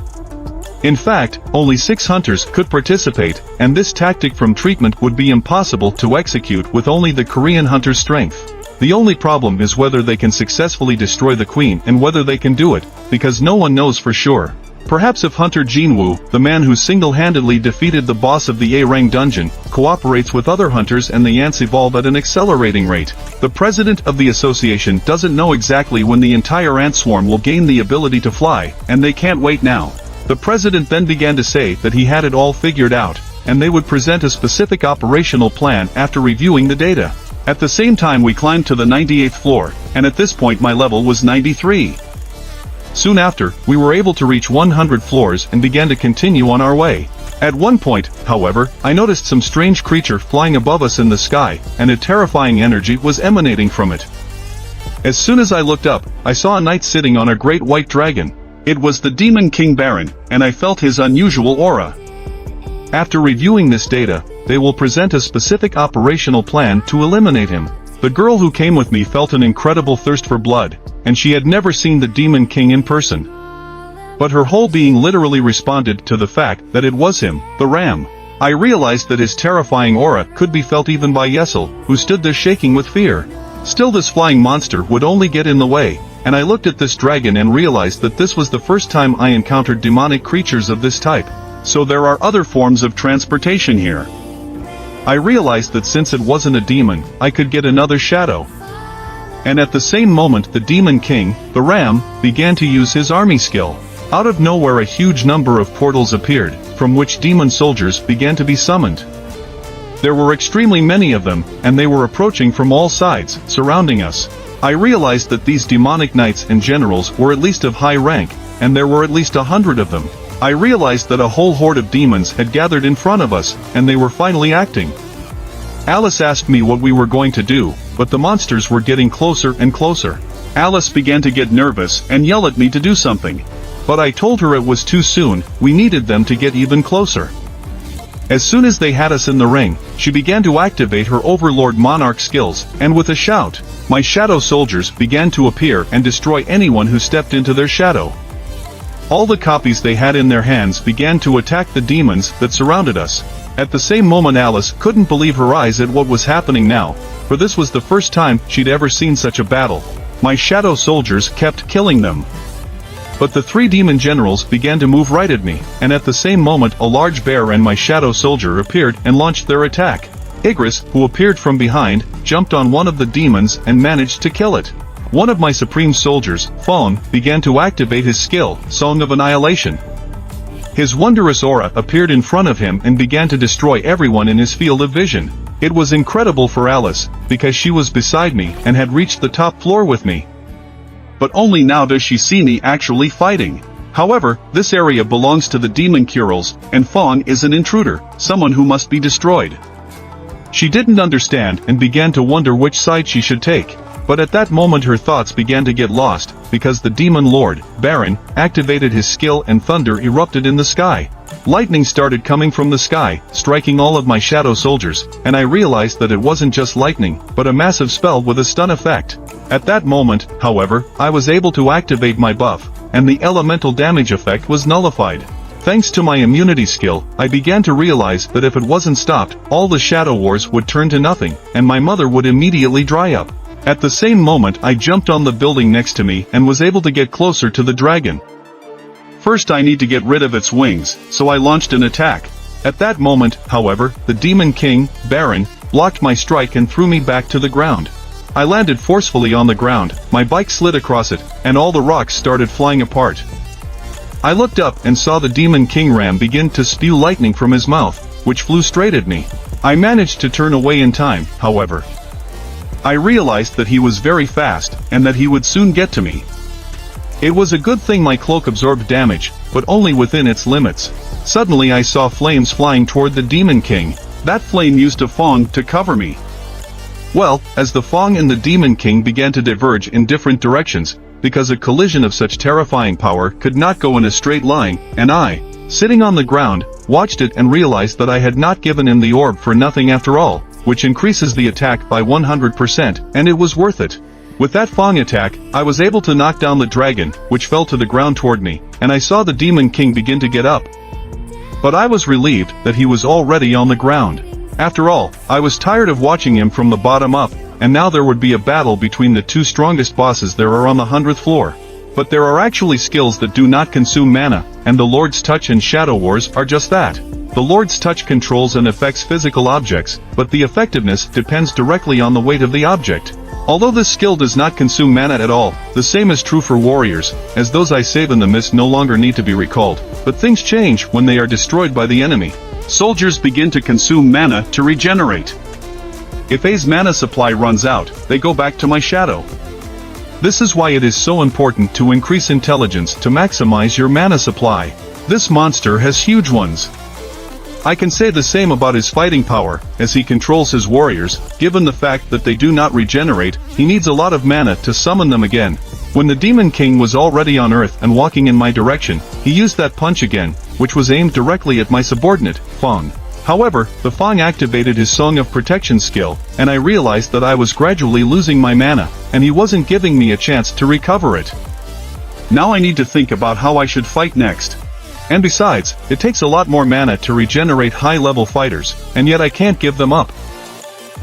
In fact, only 6 hunters could participate, and this tactic from treatment would be impossible to execute with only the Korean hunter's strength. The only problem is whether they can successfully destroy the queen and whether they can do it, because no one knows for sure. Perhaps if Hunter Jinwoo, the man who single-handedly defeated the boss of the A-Rang dungeon, cooperates with other hunters and the ants evolve at an accelerating rate. The president of the association doesn't know exactly when the entire ant swarm will gain the ability to fly, and they can't wait now. The president then began to say that he had it all figured out, and they would present a specific operational plan after reviewing the data. At the same time we climbed to the 98th floor, and at this point my level was 93. Soon after, we were able to reach 100 floors and began to continue on our way. At one point, however, I noticed some strange creature flying above us in the sky, and a terrifying energy was emanating from it. As soon as I looked up, I saw a knight sitting on a great white dragon. It was the Demon King Baron, and I felt his unusual aura. After reviewing this data, they will present a specific operational plan to eliminate him. The girl who came with me felt an incredible thirst for blood, and she had never seen the Demon King in person. But her whole being literally responded to the fact that it was him, the Ram. I realized that his terrifying aura could be felt even by Yesel, who stood there shaking with fear. Still, this flying monster would only get in the way, and I looked at this dragon and realized that this was the first time I encountered demonic creatures of this type. So there are other forms of transportation here. I realized that since it wasn't a demon, I could get another shadow. And at the same moment the Demon King, the Ram, began to use his army skill. Out of nowhere a huge number of portals appeared, from which demon soldiers began to be summoned. There were extremely many of them, and they were approaching from all sides, surrounding us. I realized that these demonic knights and generals were at least of high rank, and there were at least 100 of them. I realized that a whole horde of demons had gathered in front of us, and they were finally acting. Alice asked me what we were going to do, but the monsters were getting closer and closer. Alice began to get nervous and yell at me to do something. But I told her it was too soon, we needed them to get even closer. As soon as they had us in the ring, she began to activate her Overlord Monarch skills, and with a shout, my shadow soldiers began to appear and destroy anyone who stepped into their shadow. All the copies they had in their hands began to attack the demons that surrounded us. At the same moment Alice couldn't believe her eyes at what was happening now, for this was the first time she'd ever seen such a battle. My shadow soldiers kept killing them. But the 3 demon generals began to move right at me, and at the same moment a large bear and my shadow soldier appeared and launched their attack. Igris, who appeared from behind, jumped on one of the demons and managed to kill it. One of my supreme soldiers, Fawn, began to activate his skill, Song of Annihilation. His wondrous aura appeared in front of him and began to destroy everyone in his field of vision. It was incredible for Alice, because she was beside me and had reached the top floor with me. But only now does she see me actually fighting. However, this area belongs to the Demon Curals, and Fawn is an intruder, someone who must be destroyed. She didn't understand and began to wonder which side she should take. But at that moment her thoughts began to get lost, because the demon lord, Baron, activated his skill and thunder erupted in the sky. Lightning started coming from the sky, striking all of my shadow soldiers, and I realized that it wasn't just lightning, but a massive spell with a stun effect. At that moment, however, I was able to activate my buff, and the elemental damage effect was nullified. Thanks to my immunity skill, I began to realize that if it wasn't stopped, all the shadow wars would turn to nothing, and my mother would immediately dry up. At the same moment I jumped on the building next to me and was able to get closer to the dragon. First I need to get rid of its wings, so I launched an attack. At that moment, however, the Demon King, Baron, blocked my strike and threw me back to the ground. I landed forcefully on the ground, my bike slid across it, and all the rocks started flying apart. I looked up and saw the Demon King Ram begin to spew lightning from his mouth, which flew straight at me. I managed to turn away in time, however. I realized that he was very fast, and that he would soon get to me. It was a good thing my cloak absorbed damage, but only within its limits. Suddenly I saw flames flying toward the Demon King. That flame used a Fong to cover me. Well, as the Fong and the Demon King began to diverge in different directions, because a collision of such terrifying power could not go in a straight line, and I, sitting on the ground, watched it and realized that I had not given him the orb for nothing after all, which increases the attack by 100%, and it was worth it. With that Fong attack, I was able to knock down the dragon, which fell to the ground toward me, and I saw the Demon King begin to get up. But I was relieved that he was already on the ground. After all, I was tired of watching him from the bottom up, and now there would be a battle between the two strongest bosses there are on the 100th floor. But there are actually skills that do not consume mana, and the Lord's Touch and Shadow Wars are just that. The Lord's Touch controls and affects physical objects, but the effectiveness depends directly on the weight of the object. Although this skill does not consume mana at all, the same is true for warriors, as those I save in the mist no longer need to be recalled. But things change when they are destroyed by the enemy. Soldiers begin to consume mana to regenerate. If A's mana supply runs out, they go back to my shadow. This is why it is so important to increase intelligence to maximize your mana supply. This monster has huge ones. I can say the same about his fighting power, as he controls his warriors. Given the fact that they do not regenerate, he needs a lot of mana to summon them again. When the Demon King was already on Earth and walking in my direction, he used that punch again, which was aimed directly at my subordinate, Fong. However, the Fong activated his Song of Protection skill, and I realized that I was gradually losing my mana, and he wasn't giving me a chance to recover it. Now I need to think about how I should fight next. And besides, it takes a lot more mana to regenerate high-level fighters, and yet I can't give them up.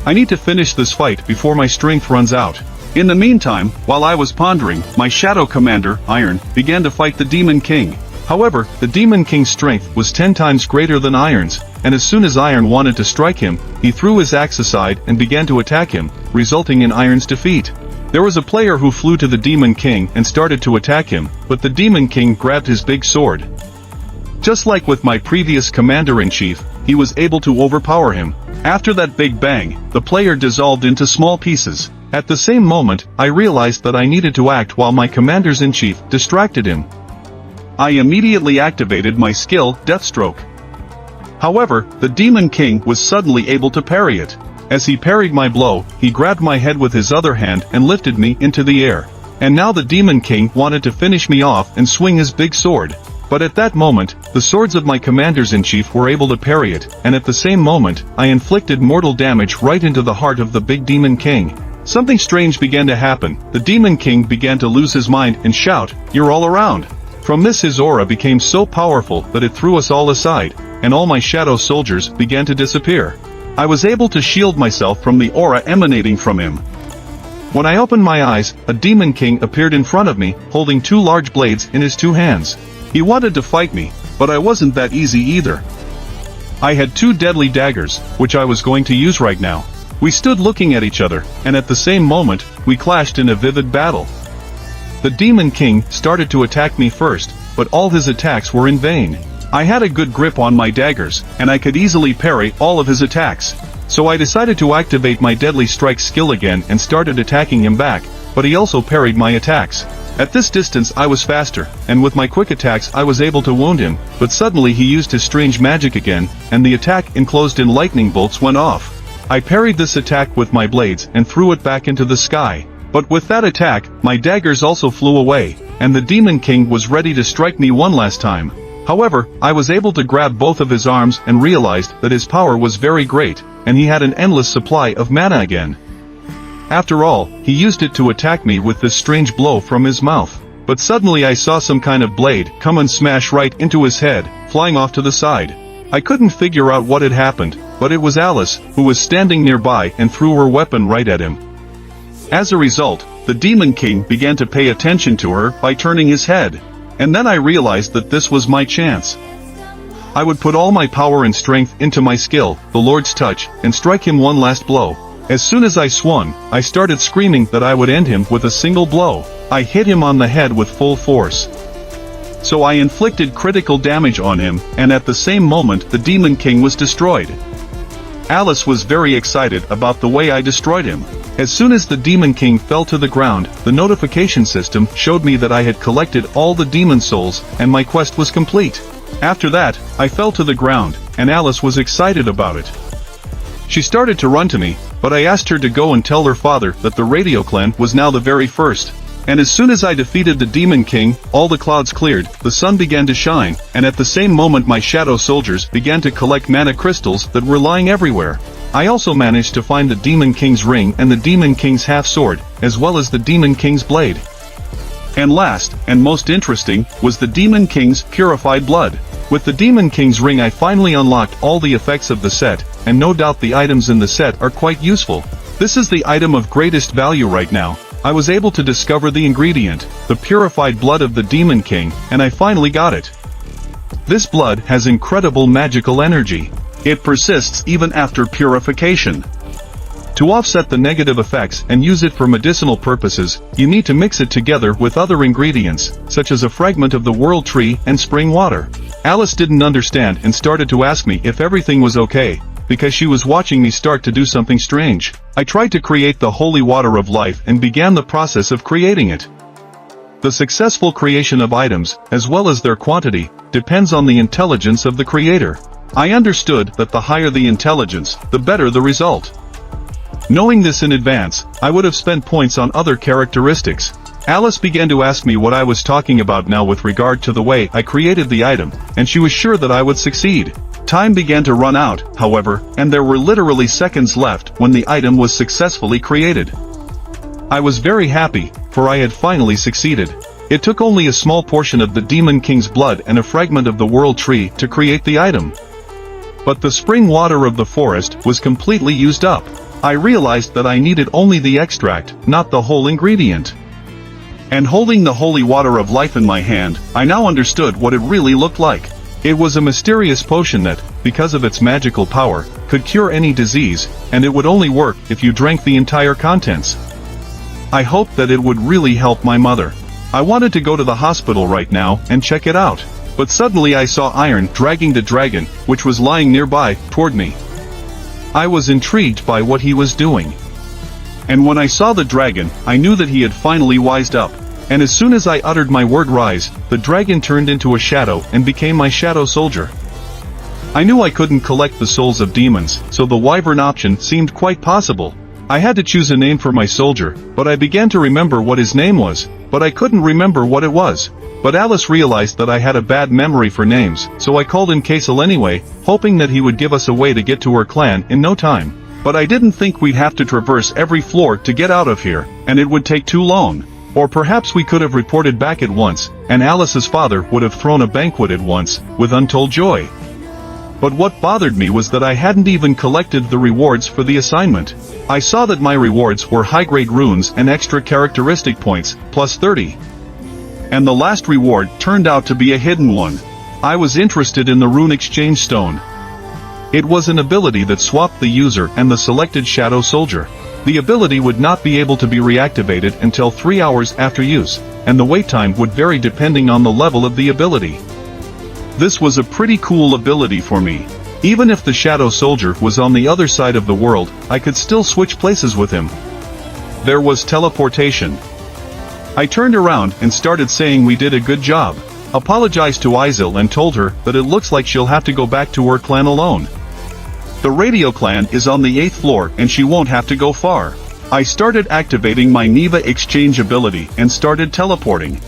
I need to finish this fight before my strength runs out. In the meantime, while I was pondering, my shadow commander, Iron, began to fight the Demon King. However, the Demon King's strength was 10 times greater than Iron's, and as soon as Iron wanted to strike him, he threw his axe aside and began to attack him, resulting in Iron's defeat. There was a player who flew to the Demon King and started to attack him, but the Demon King grabbed his big sword. Just like with my previous commander-in-chief, he was able to overpower him. After that big bang, the player dissolved into small pieces. At the same moment, I realized that I needed to act while my commanders-in-chief distracted him. I immediately activated my skill, Deathstroke. However, the Demon King was suddenly able to parry it. As he parried my blow, he grabbed my head with his other hand and lifted me into the air. And now the Demon King wanted to finish me off and swing his big sword. But at that moment, the swords of my commanders-in-chief were able to parry it, and at the same moment, I inflicted mortal damage right into the heart of the big Demon King. Something strange began to happen. The Demon King began to lose his mind and shout, "You're all around." From this his aura became so powerful that it threw us all aside, and all my shadow soldiers began to disappear. I was able to shield myself from the aura emanating from him. When I opened my eyes, a Demon King appeared in front of me, holding 2 large blades in his 2 hands. He wanted to fight me, but I wasn't that easy either. I had 2 deadly daggers, which I was going to use right now. We stood looking at each other, and at the same moment, we clashed in a vivid battle. The Demon King started to attack me first, but all his attacks were in vain. I had a good grip on my daggers, and I could easily parry all of his attacks. So I decided to activate my Deadly Strike skill again and started attacking him back, but he also parried my attacks. At this distance I was faster, and with my quick attacks I was able to wound him, but suddenly he used his strange magic again, and the attack enclosed in lightning bolts went off. I parried this attack with my blades and threw it back into the sky. But with that attack, my daggers also flew away, and the Demon King was ready to strike me one last time. However, I was able to grab both of his arms and realized that his power was very great, and he had an endless supply of mana again. After all, he used it to attack me with this strange blow from his mouth. But suddenly I saw some kind of blade come and smash right into his head, flying off to the side. I couldn't figure out what had happened, but it was Alice, who was standing nearby and threw her weapon right at him. As a result, the Demon King began to pay attention to her by turning his head. And then I realized that this was my chance. I would put all my power and strength into my skill, the Lord's Touch, and strike him one last blow. As soon as I swung, I started screaming that I would end him with a single blow. I hit him on the head with full force. So I inflicted critical damage on him, and at the same moment the Demon King was destroyed. Alice was very excited about the way I destroyed him. As soon as the Demon King fell to the ground, the notification system showed me that I had collected all the demon souls, and my quest was complete. After that, I fell to the ground, and Alice was excited about it. She started to run to me, but I asked her to go and tell her father that the Radio Clan was now the very first. And as soon as I defeated the Demon King, all the clouds cleared, the sun began to shine, and at the same moment my shadow soldiers began to collect mana crystals that were lying everywhere. I also managed to find the Demon King's ring and the Demon King's half-sword, as well as the Demon King's blade. And last, and most interesting, was the Demon King's purified blood. With the Demon King's ring I finally unlocked all the effects of the set, and no doubt the items in the set are quite useful. This is the item of greatest value right now. I was able to discover the ingredient, the purified blood of the Demon King, and I finally got it. This blood has incredible magical energy. It persists even after purification. To offset the negative effects and use it for medicinal purposes, you need to mix it together with other ingredients, such as a fragment of the world tree and spring water. Alice didn't understand and started to ask me if everything was okay, because she was watching me start to do something strange. I tried to create the holy water of life and began the process of creating it. The successful creation of items, as well as their quantity, depends on the intelligence of the creator. I understood that the higher the intelligence, the better the result. Knowing this in advance, I would have spent points on other characteristics. Alice began to ask me what I was talking about now with regard to the way I created the item, and she was sure that I would succeed. Time began to run out, however, and there were literally seconds left when the item was successfully created. I was very happy, for I had finally succeeded. It took only a small portion of the Demon King's blood and a fragment of the world tree to create the item. But the spring water of the forest was completely used up. I realized that I needed only the extract, not the whole ingredient. And holding the holy water of life in my hand, I now understood what it really looked like. It was a mysterious potion that, because of its magical power, could cure any disease, and it would only work if you drank the entire contents. I hoped that it would really help my mother. I wanted to go to the hospital right now and check it out. But suddenly I saw Iron dragging the dragon, which was lying nearby, toward me. I was intrigued by what he was doing. And when I saw the dragon, I knew that he had finally wised up. And as soon as I uttered my word rise, the dragon turned into a shadow and became my shadow soldier. I knew I couldn't collect the souls of demons, so the wyvern option seemed quite possible. I had to choose a name for my soldier, but I began to remember what his name was, but I couldn't remember what it was. But Alice realized that I had a bad memory for names, so I called him Kaisel anyway, hoping that he would give us a way to get to her clan in no time. But I didn't think we'd have to traverse every floor to get out of here, and it would take too long. Or perhaps we could have reported back at once, and Alice's father would have thrown a banquet at once, with untold joy. But what bothered me was that I hadn't even collected the rewards for the assignment. I saw that my rewards were high-grade runes and extra characteristic points, plus 30. And the last reward turned out to be a hidden one. I was interested in the Rune Exchange Stone. It was an ability that swapped the user and the selected shadow soldier. The ability would not be able to be reactivated until 3 hours after use, and the wait time would vary depending on the level of the ability. This was a pretty cool ability for me. Even if the shadow soldier was on the other side of the world, I could still switch places with him. There was teleportation. I turned around and started saying we did a good job. Apologized to Isil and told her that it looks like she'll have to go back to her clan alone. The radio clan is on the 8th floor and she won't have to go far. I started activating my NEVA exchange ability and started teleporting.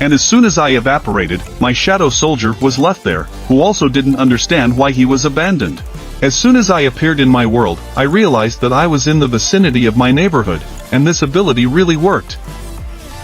And as soon as I evaporated, my shadow soldier was left there, who also didn't understand why he was abandoned. As soon as I appeared in my world, I realized that I was in the vicinity of my neighborhood, and this ability really worked.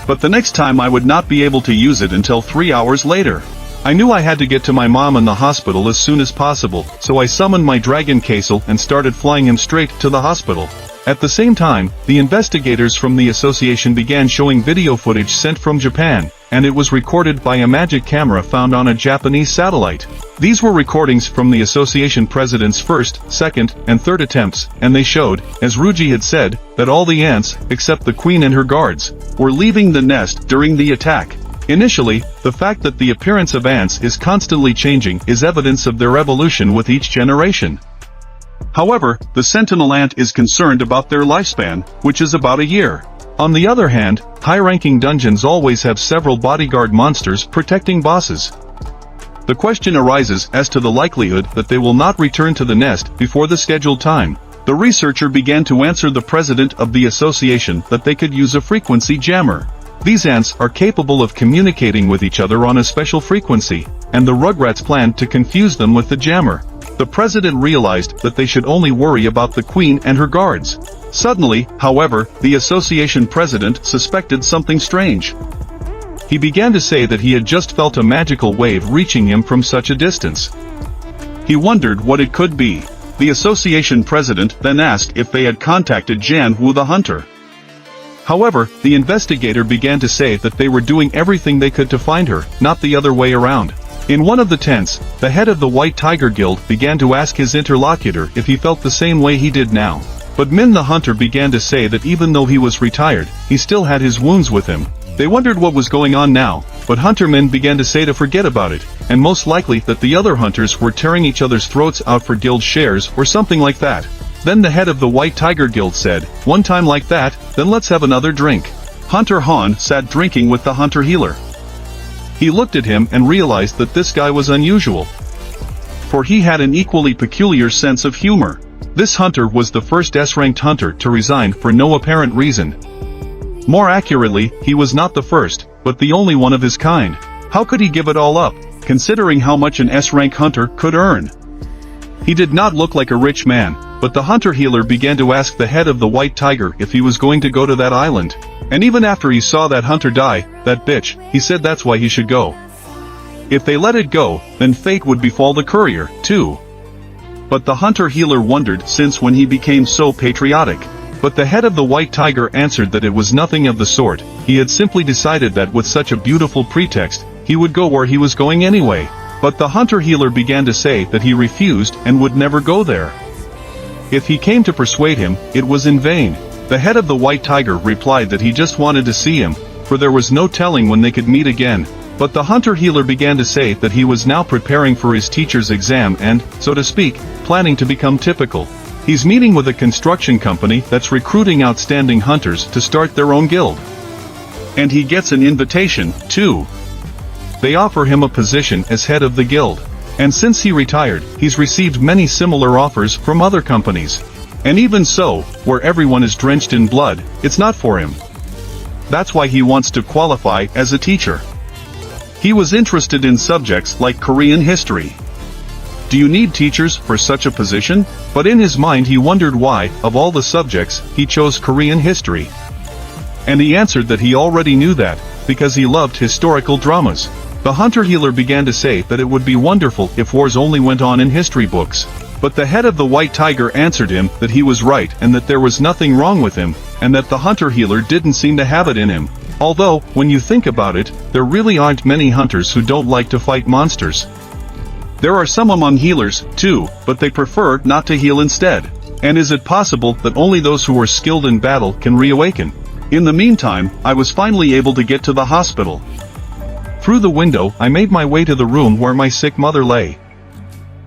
But the next time I would not be able to use it until 3 hours later. I knew I had to get to my mom in the hospital as soon as possible, so I summoned my dragon Casel and started flying him straight to the hospital. At the same time, the investigators from the association began showing video footage sent from Japan, and it was recorded by a magic camera found on a Japanese satellite. These were recordings from the association president's first, second, and third attempts, and they showed, as Ruji had said, that all the ants, except the queen and her guards, were leaving the nest during the attack. Initially, the fact that the appearance of ants is constantly changing is evidence of their evolution with each generation. However, the sentinel ant is concerned about their lifespan, which is about a year. On the other hand, high-ranking dungeons always have several bodyguard monsters protecting bosses. The question arises as to the likelihood that they will not return to the nest before the scheduled time. The researcher began to answer the president of the association that they could use a frequency jammer. These ants are capable of communicating with each other on a special frequency, and the Rugrats planned to confuse them with the jammer. The president realized that they should only worry about the queen and her guards. Suddenly, however, the association president suspected something strange. He began to say that he had just felt a magical wave reaching him from such a distance. He wondered what it could be. The association president then asked if they had contacted Jan Wu the hunter. However, the investigator began to say that they were doing everything they could to find her, not the other way around. In one of the tents, the head of the White Tiger Guild began to ask his interlocutor if he felt the same way he did now. But Min the hunter began to say that even though he was retired, he still had his wounds with him. They wondered what was going on now, but Hunter Min began to say to forget about it, and most likely that the other hunters were tearing each other's throats out for guild shares or something like that. Then the head of the White Tiger Guild said, "One time like that, then let's have another drink." Hunter Han sat drinking with the hunter healer. He looked at him and realized that this guy was unusual, for he had an equally peculiar sense of humor. This hunter was the first S-ranked hunter to resign for no apparent reason. More accurately, he was not the first, but the only one of his kind. How could he give it all up, considering how much an S-rank hunter could earn? He did not look like a rich man, but the hunter healer began to ask the head of the White Tiger if he was going to go to that island. And even after he saw that hunter die, that bitch, he said that's why he should go. If they let it go, then fate would befall the courier, too. But the hunter healer wondered since when he became so patriotic. But the head of the White Tiger answered that it was nothing of the sort. He had simply decided that with such a beautiful pretext, he would go where he was going anyway. But the hunter healer began to say that he refused and would never go there. If he came to persuade him, it was in vain. The head of the White Tiger replied that he just wanted to see him, for there was no telling when they could meet again. But the hunter healer began to say that he was now preparing for his teacher's exam and, so to speak, planning to become typical. He's meeting with a construction company that's recruiting outstanding hunters to start their own guild. And he gets an invitation, too. They offer him a position as head of the guild. And since he retired, he's received many similar offers from other companies. And even so, where everyone is drenched in blood, it's not for him. That's why he wants to qualify as a teacher. He was interested in subjects like Korean history. Do you need teachers for such a position? But in his mind he wondered why, of all the subjects, he chose Korean history. And he answered that he already knew that, because he loved historical dramas. The hunter healer began to say that it would be wonderful if wars only went on in history books. But the head of the White Tiger answered him that he was right and that there was nothing wrong with him, and that the hunter healer didn't seem to have it in him. Although, when you think about it, there really aren't many hunters who don't like to fight monsters. There are some among healers, too, but they prefer not to heal instead. And is it possible that only those who are skilled in battle can reawaken? In the meantime, I was finally able to get to the hospital. Through the window, I made my way to the room where my sick mother lay.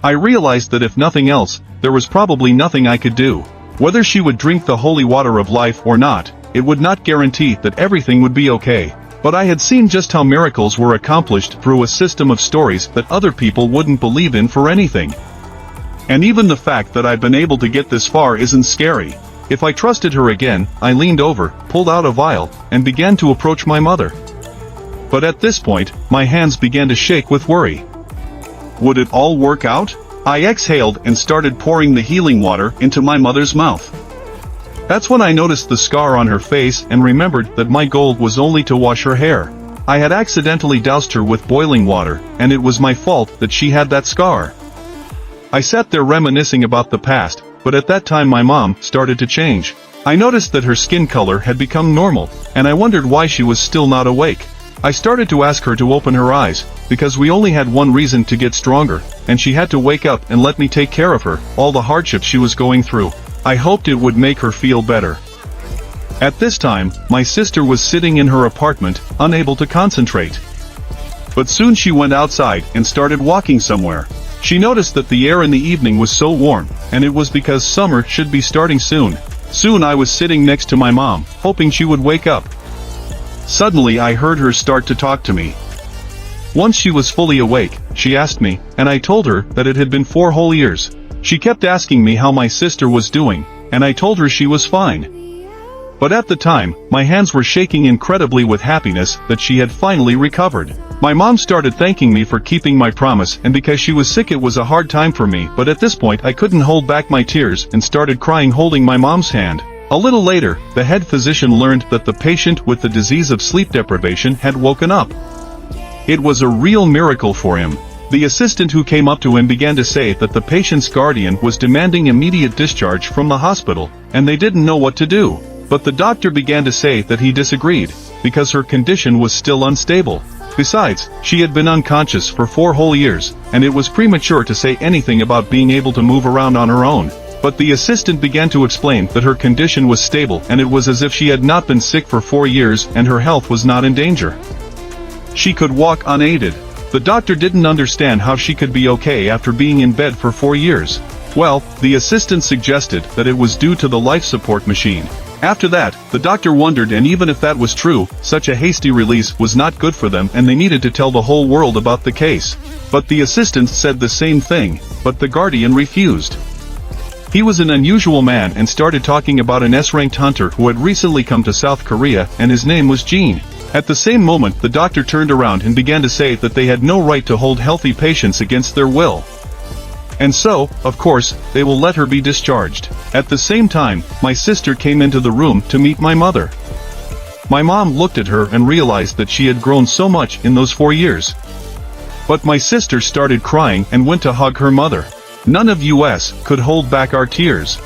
I realized that if nothing else, there was probably nothing I could do. Whether she would drink the holy water of life or not, it would not guarantee that everything would be okay. But I had seen just how miracles were accomplished through a system of stories that other people wouldn't believe in for anything. And even the fact that I've been able to get this far isn't scary. If I trusted her again, I leaned over, pulled out a vial, and began to approach my mother. But at this point, my hands began to shake with worry. Would it all work out? I exhaled and started pouring the healing water into my mother's mouth. That's when I noticed the scar on her face and remembered that my goal was only to wash her hair. I had accidentally doused her with boiling water, and it was my fault that she had that scar. I sat there reminiscing about the past, but at that time my mom started to change. I noticed that her skin color had become normal, and I wondered why she was still not awake. I started to ask her to open her eyes, because we only had one reason to get stronger, and she had to wake up and let me take care of her, all the hardships she was going through. I hoped it would make her feel better. At this time, my sister was sitting in her apartment, unable to concentrate. But soon she went outside and started walking somewhere. She noticed that the air in the evening was so warm, and it was because summer should be starting soon. Soon I was sitting next to my mom, hoping she would wake up. Suddenly I heard her start to talk to me. Once she was fully awake, she asked me, and I told her that it had been 4 whole years. She kept asking me how my sister was doing, and I told her she was fine. But at the time, my hands were shaking incredibly with happiness that she had finally recovered. My mom started thanking me for keeping my promise, and because she was sick it was a hard time for me, but at this point I couldn't hold back my tears and started crying holding my mom's hand. A little later, the head physician learned that the patient with the disease of sleep deprivation had woken up. It was a real miracle for him. The assistant who came up to him began to say that the patient's guardian was demanding immediate discharge from the hospital, and they didn't know what to do. But the doctor began to say that he disagreed, because her condition was still unstable. Besides, she had been unconscious for 4 whole years, and it was premature to say anything about being able to move around on her own. But the assistant began to explain that her condition was stable and it was as if she had not been sick for 4 years and her health was not in danger. She could walk unaided. The doctor didn't understand how she could be okay after being in bed for 4 years. Well, the assistant suggested that it was due to the life support machine. After that, the doctor wondered, and even if that was true, such a hasty release was not good for them and they needed to tell the whole world about the case. But the assistant said the same thing, but the guardian refused. He was an unusual man and started talking about an S-ranked hunter who had recently come to South Korea and his name was Gene. At the same moment the doctor turned around and began to say that they had no right to hold healthy patients against their will. And so, of course, they will let her be discharged. At the same time, my sister came into the room to meet my mother. My mom looked at her and realized that she had grown so much in those 4 years. But my sister started crying and went to hug her mother. None of us could hold back our tears.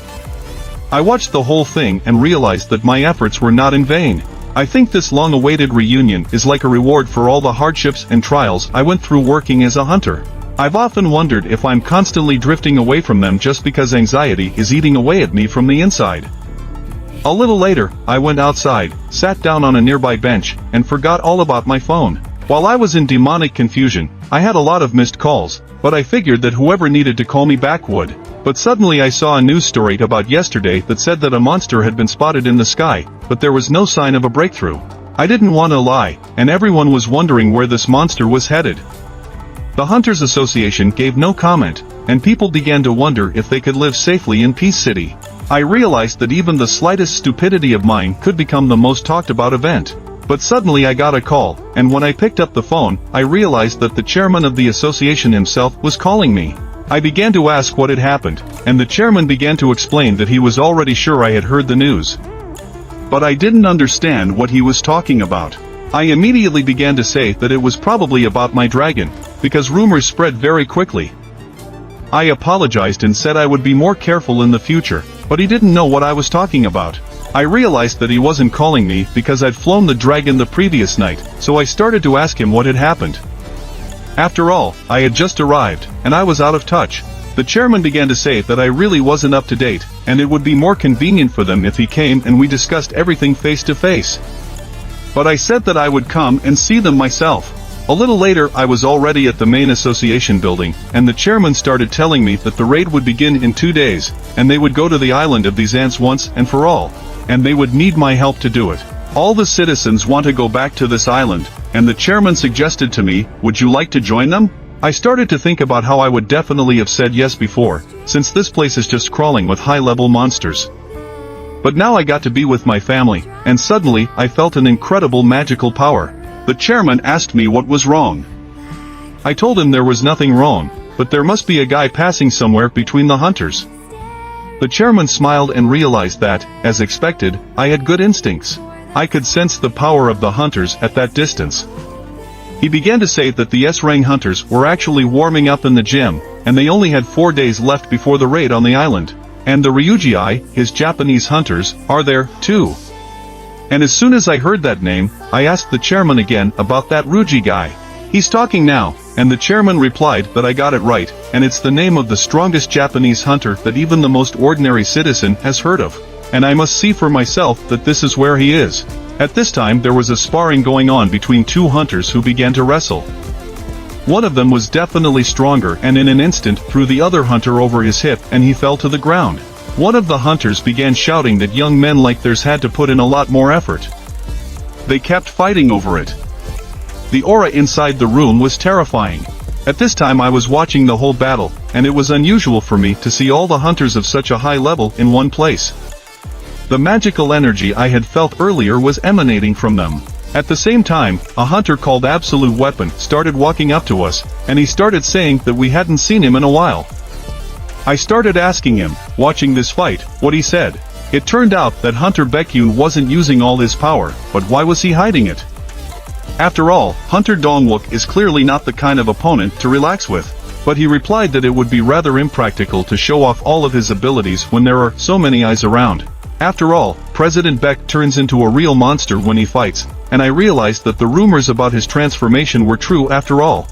I watched the whole thing and realized that my efforts were not in vain. I think this long-awaited reunion is like a reward for all the hardships and trials I went through working as a hunter. I've often wondered if I'm constantly drifting away from them just because anxiety is eating away at me from the inside. A little later, I went outside, sat down on a nearby bench, and forgot all about my phone. While I was in demonic confusion, I had a lot of missed calls, but I figured that whoever needed to call me back would. But suddenly I saw a news story about yesterday that said that a monster had been spotted in the sky, but there was no sign of a breakthrough. I didn't want to lie, and everyone was wondering where this monster was headed. The Hunters Association gave no comment, and people began to wonder if they could live safely in Peace City. I realized that even the slightest stupidity of mine could become the most talked about event. But suddenly I got a call, and when I picked up the phone, I realized that the chairman of the association himself was calling me. I began to ask what had happened, and the chairman began to explain that he was already sure I had heard the news. But I didn't understand what he was talking about. I immediately began to say that it was probably about my dragon, because rumors spread very quickly. I apologized and said I would be more careful in the future, but he didn't know what I was talking about. I realized that he wasn't calling me because I'd flown the dragon the previous night, so I started to ask him what had happened. After all, I had just arrived, and I was out of touch. The chairman began to say that I really wasn't up to date, and it would be more convenient for them if he came and we discussed everything face to face. But I said that I would come and see them myself. A little later I was already at the main association building, and the chairman started telling me that the raid would begin in 2 days, and they would go to the island of these ants once and for all. And they would need my help to do it. All the citizens want to go back to this island, and the chairman suggested to me, would you like to join them? I started to think about how I would definitely have said yes before, since this place is just crawling with high-level monsters. But now I got to be with my family, and suddenly I felt an incredible magical power. The chairman asked me what was wrong. I told him there was nothing wrong, but there must be a guy passing somewhere between the hunters. The chairman smiled and realized that, as expected, I had good instincts. I could sense the power of the hunters at that distance. He began to say that the S-rank hunters were actually warming up in the gym, and they only had 4 days left before the raid on the island. And the Ryuji, his Japanese hunters, are there, too. And as soon as I heard that name, I asked the chairman again about that Ryuji guy. He's talking now, and the chairman replied that I got it right, and it's the name of the strongest Japanese hunter that even the most ordinary citizen has heard of. And I must see for myself that this is where he is. At this time there was a sparring going on between 2 hunters who began to wrestle. One of them was definitely stronger and in an instant threw the other hunter over his hip and he fell to the ground. One of the hunters began shouting that young men like theirs had to put in a lot more effort. They kept fighting over it. The aura inside the room was terrifying. At this time I was watching the whole battle, and it was unusual for me to see all the hunters of such a high level in one place. The magical energy I had felt earlier was emanating from them. At the same time, a hunter called Absolute Weapon started walking up to us, and he started saying that we hadn't seen him in a while. I started asking him, watching this fight, what he said. It turned out that Hunter Baekhyun wasn't using all his power, but why was he hiding it? After all, Hunter Dongwook is clearly not the kind of opponent to relax with. But he replied that it would be rather impractical to show off all of his abilities when there are so many eyes around. After all, President Beck turns into a real monster when he fights, and I realized that the rumors about his transformation were true after all.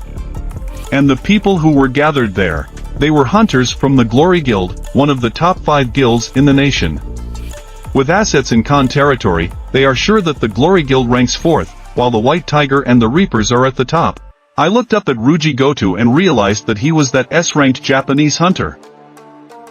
And the people who were gathered there, they were hunters from the Glory Guild, one of the top 5 guilds in the nation. With assets in Khan territory, they are sure that the Glory Guild ranks 4th, while the White Tiger and the Reapers are at the top. I looked up at Ryuji Goto and realized that he was that S-ranked Japanese hunter.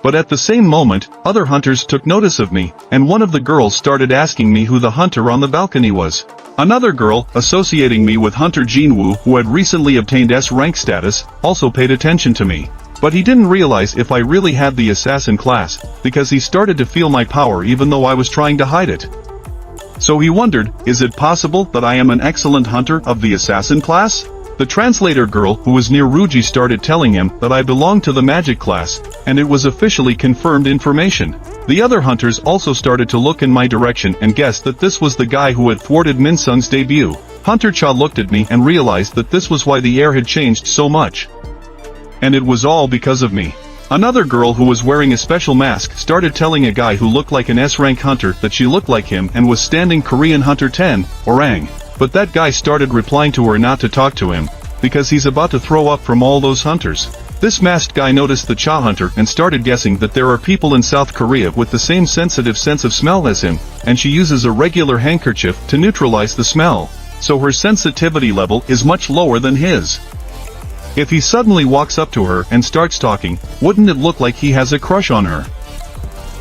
But at the same moment, other hunters took notice of me, and one of the girls started asking me who the hunter on the balcony was. Another girl, associating me with Hunter Jinwoo who had recently obtained S-rank status, also paid attention to me. But he didn't realize if I really had the assassin class, because he started to feel my power even though I was trying to hide it. So he wondered, is it possible that I am an excellent hunter of the assassin class? The translator girl who was near Ryuji started telling him that I belonged to the magic class, and it was officially confirmed information. The other hunters also started to look in my direction and guessed that this was the guy who had thwarted Minsung's debut. Hunter Cha looked at me and realized that this was why the air had changed so much. And it was all because of me. Another girl who was wearing a special mask started telling a guy who looked like an S-rank hunter that she looked like him and was standing Korean Hunter 10, Orang. But that guy started replying to her not to talk to him, because he's about to throw up from all those hunters. This masked guy noticed the Cha hunter and started guessing that there are people in South Korea with the same sensitive sense of smell as him, and she uses a regular handkerchief to neutralize the smell. So her sensitivity level is much lower than his. If he suddenly walks up to her and starts talking, wouldn't it look like he has a crush on her?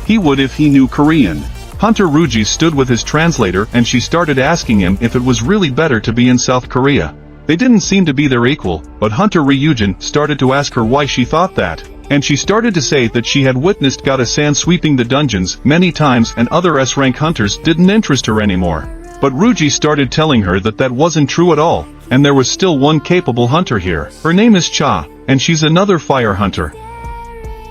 He would if he knew Korean. Hunter Ryuji stood with his translator and she started asking him if it was really better to be in South Korea. They didn't seem to be their equal, but Hunter Ryujin started to ask her why she thought that. And she started to say that she had witnessed Gata-san sweeping the dungeons many times and other S-rank hunters didn't interest her anymore. But Ryuji started telling her that that wasn't true at all, and there was still one capable hunter here. Her name is Cha, and she's another fire hunter.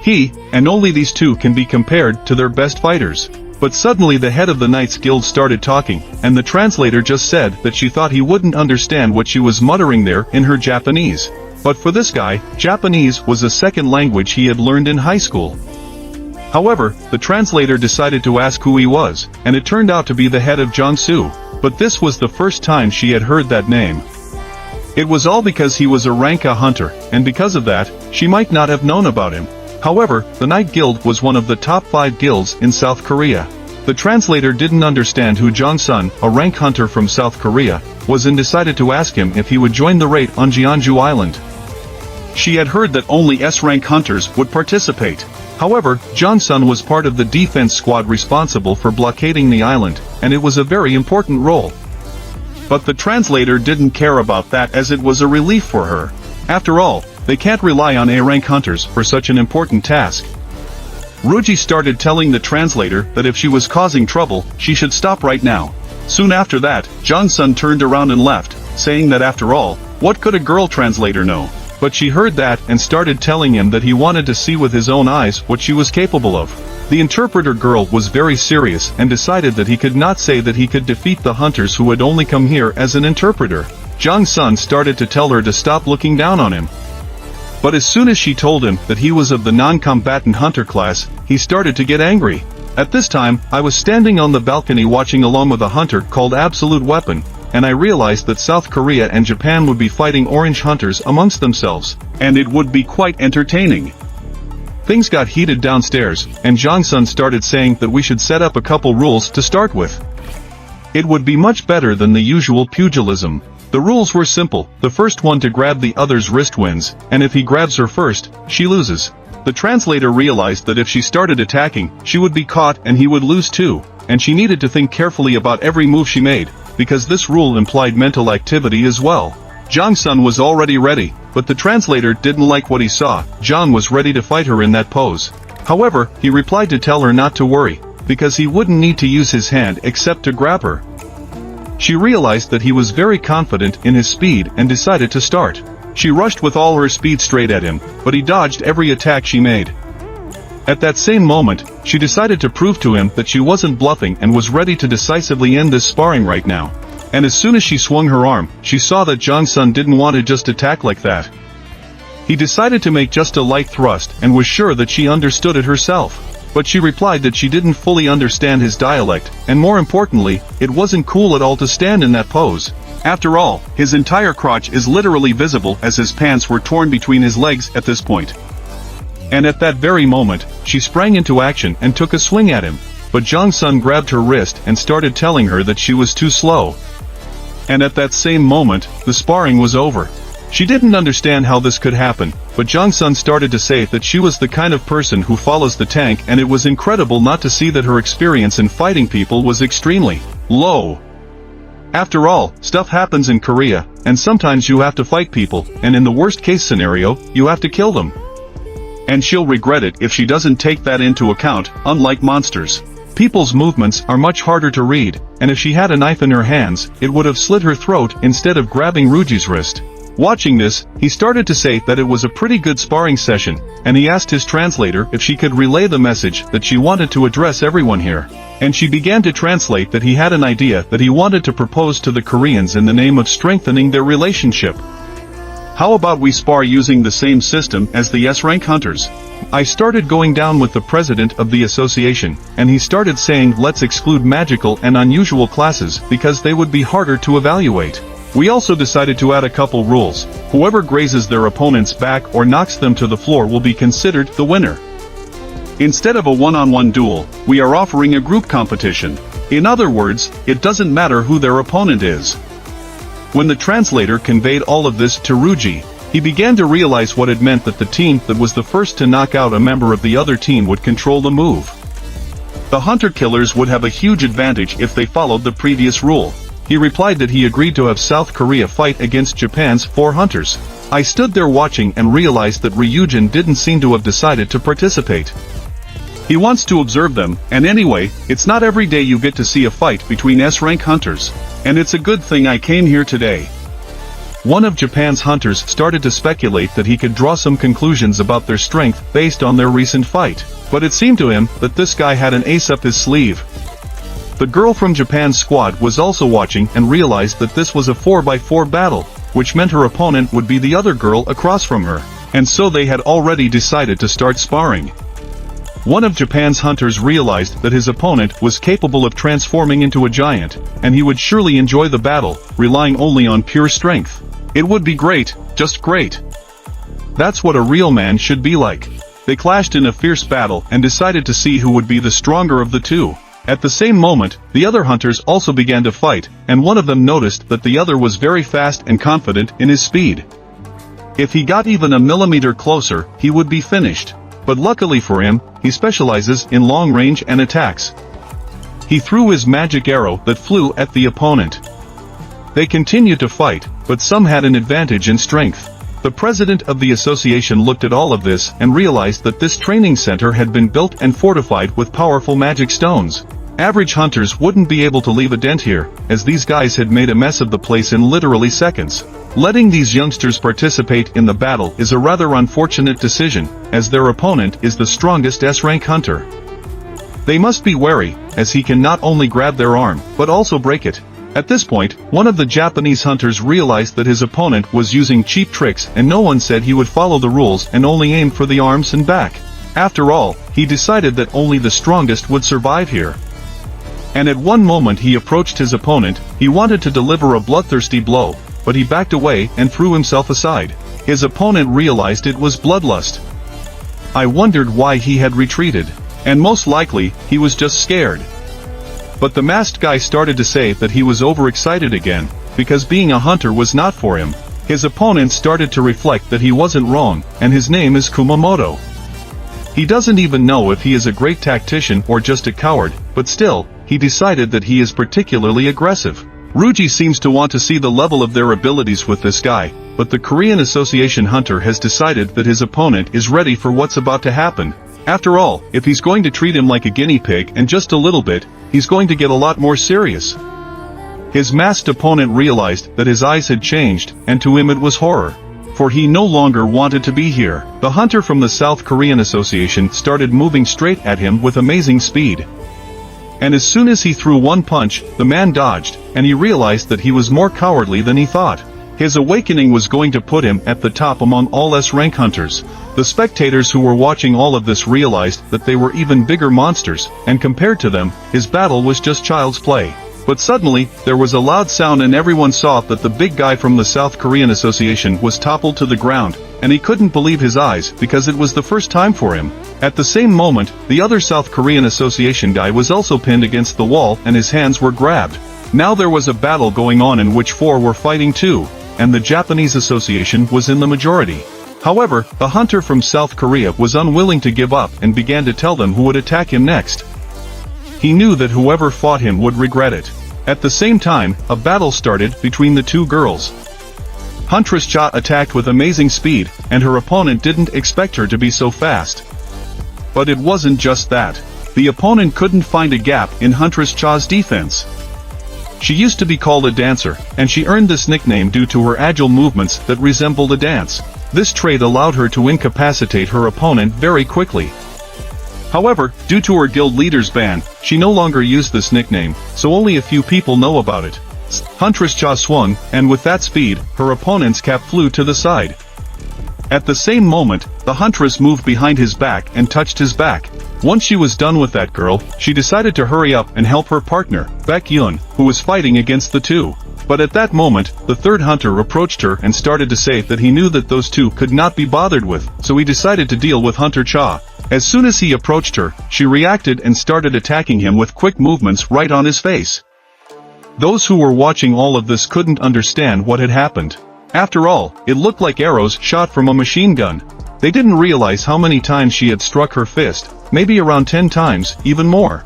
He, and only these two can be compared to their best fighters. But suddenly the head of the Knights Guild started talking, and the translator just said that she thought he wouldn't understand what she was muttering there in her Japanese. But for this guy, Japanese was a second language he had learned in high school. However, the translator decided to ask who he was, and it turned out to be the head of Jiangsu. But this was the first time she had heard that name. It was all because he was a Ranka hunter, and because of that, she might not have known about him. However, the Knight Guild was one of the top 5 guilds in South Korea. The translator didn't understand who Jong Sun, a rank hunter from South Korea, was and decided to ask him if he would join the raid on Jeonju Island. She had heard that only S-rank hunters would participate. However, Jong Sun was part of the defense squad responsible for blockading the island, and it was a very important role. But the translator didn't care about that as it was a relief for her. After all, they can't rely on A-rank hunters for such an important task. Ruji started telling the translator that if she was causing trouble, she should stop right now. Soon after that, Jong-sun turned around and left, saying that after all, what could a girl translator know? But she heard that and started telling him that he wanted to see with his own eyes what she was capable of. The interpreter girl was very serious and decided that he could not say that he could defeat the hunters who had only come here as an interpreter. Jong-sun started to tell her to stop looking down on him. But as soon as she told him that he was of the non-combatant hunter class, he started to get angry. At this time, I was standing on the balcony watching along with a hunter called Absolute Weapon, and I realized that South Korea and Japan would be fighting orange hunters amongst themselves, and it would be quite entertaining. Things got heated downstairs, and Jong-sun started saying that we should set up a couple rules to start with. It would be much better than the usual pugilism. The rules were simple: the first one to grab the other's wrist wins, and if he grabs her first, she loses. The translator realized that if she started attacking, she would be caught and he would lose too, and she needed to think carefully about every move she made, because this rule implied mental activity as well. Jong-sun was already ready, but the translator didn't like what he saw. Jong was ready to fight her in that pose. However, he replied to tell her not to worry, because he wouldn't need to use his hand except to grab her. She realized that he was very confident in his speed and decided to start. She rushed with all her speed straight at him, but he dodged every attack she made. At that same moment, she decided to prove to him that she wasn't bluffing and was ready to decisively end this sparring right now. And as soon as she swung her arm, she saw that Jong-sun didn't want to just attack like that. He decided to make just a light thrust and was sure that she understood it herself. But she replied that she didn't fully understand his dialect, and more importantly, it wasn't cool at all to stand in that pose. After all, his entire crotch is literally visible as his pants were torn between his legs at this point. And at that very moment, she sprang into action and took a swing at him. But Jong-sun grabbed her wrist and started telling her that she was too slow. And at that same moment, the sparring was over. She didn't understand how this could happen, but Jong-sun started to say that she was the kind of person who follows the tank, and it was incredible not to see that her experience in fighting people was extremely low. After all, stuff happens in Korea, and sometimes you have to fight people, and in the worst case scenario, you have to kill them. And she'll regret it if she doesn't take that into account. Unlike monsters, people's movements are much harder to read, and if she had a knife in her hands, it would have slit her throat instead of grabbing Ruji's wrist. Watching this, he started to say that it was a pretty good sparring session, and he asked his translator if she could relay the message that she wanted to address everyone here. And she began to translate that he had an idea that he wanted to propose to the Koreans in the name of strengthening their relationship. How about we spar using the same system as the S-rank hunters? I started going down with the president of the association, and he started saying let's exclude magical and unusual classes because they would be harder to evaluate. We also decided to add a couple rules. Whoever grazes their opponent's back or knocks them to the floor will be considered the winner. Instead of a one-on-one duel, we are offering a group competition. In other words, it doesn't matter who their opponent is. When the translator conveyed all of this to Ruji, he began to realize what it meant that the team that was the first to knock out a member of the other team would control the move. The hunter-killers would have a huge advantage if they followed the previous rule. He replied that he agreed to have South Korea fight against Japan's 4 hunters. I stood there watching and realized that Ryujin didn't seem to have decided to participate. He wants to observe them, and anyway, it's not every day you get to see a fight between S-rank hunters. And it's a good thing I came here today. One of Japan's hunters started to speculate that he could draw some conclusions about their strength based on their recent fight. But it seemed to him that this guy had an ace up his sleeve. The girl from Japan's squad was also watching and realized that this was a 4x4 battle, which meant her opponent would be the other girl across from her. And so they had already decided to start sparring. One of Japan's hunters realized that his opponent was capable of transforming into a giant, and he would surely enjoy the battle, relying only on pure strength. It would be great, just great. That's what a real man should be like. They clashed in a fierce battle and decided to see who would be the stronger of the two. At the same moment, the other hunters also began to fight, and one of them noticed that the other was very fast and confident in his speed. If he got even a millimeter closer, he would be finished. But luckily for him, he specializes in long range and attacks. He threw his magic arrow that flew at the opponent. They continued to fight, but some had an advantage in strength. The president of the association looked at all of this and realized that this training center had been built and fortified with powerful magic stones. Average hunters wouldn't be able to leave a dent here, as these guys had made a mess of the place in literally seconds. Letting these youngsters participate in the battle is a rather unfortunate decision, as their opponent is the strongest S-rank hunter. They must be wary, as he can not only grab their arm, but also break it. At this point, one of the Japanese hunters realized that his opponent was using cheap tricks and no one said he would follow the rules and only aim for the arms and back. After all, he decided that only the strongest would survive here. And at one moment he approached his opponent. He wanted to deliver a bloodthirsty blow, but he backed away and threw himself aside. His opponent realized it was bloodlust. I wondered why he had retreated. And most likely, he was just scared. But the masked guy started to say that he was overexcited again, because being a hunter was not for him. His opponent started to reflect that he wasn't wrong, and his name is Kumamoto. He doesn't even know if he is a great tactician or just a coward, but still, he decided that he is particularly aggressive. Ryuji seems to want to see the level of their abilities with this guy, but the Korean Association hunter has decided that his opponent is ready for what's about to happen. After all, if he's going to treat him like a guinea pig and just a little bit, he's going to get a lot more serious. His masked opponent realized that his eyes had changed, and to him it was horror. For he no longer wanted to be here. The hunter from the South Korean Association started moving straight at him with amazing speed. And as soon as he threw one punch, the man dodged, and he realized that he was more cowardly than he thought. His awakening was going to put him at the top among all S-rank hunters. The spectators who were watching all of this realized that they were even bigger monsters, and compared to them, his battle was just child's play. But suddenly, there was a loud sound and everyone saw that the big guy from the South Korean Association was toppled to the ground, and he couldn't believe his eyes because it was the first time for him. At the same moment, the other South Korean Association guy was also pinned against the wall and his hands were grabbed. Now there was a battle going on in which four were fighting too, and the Japanese Association was in the majority. However, the hunter from South Korea was unwilling to give up and began to tell them who would attack him next. He knew that whoever fought him would regret it. At the same time, a battle started between the two girls. Huntress Cha attacked with amazing speed, and her opponent didn't expect her to be so fast. But it wasn't just that. The opponent couldn't find a gap in Huntress Cha's defense. She used to be called a dancer, and she earned this nickname due to her agile movements that resembled a dance. This trait allowed her to incapacitate her opponent very quickly. However, due to her guild leader's ban, she no longer used this nickname, so only a few people know about it. Huntress Cha swung, and with that speed, her opponent's cap flew to the side. At the same moment, the huntress moved behind his back and touched his back. Once she was done with that girl, she decided to hurry up and help her partner, Baek Yun, who was fighting against the two. But at that moment, the third hunter approached her and started to say that he knew that those two could not be bothered with, so he decided to deal with Hunter Cha. As soon as he approached her, she reacted and started attacking him with quick movements right on his face. Those who were watching all of this couldn't understand what had happened. After all, it looked like arrows shot from a machine gun. They didn't realize how many times she had struck her fist, maybe around 10 times, even more.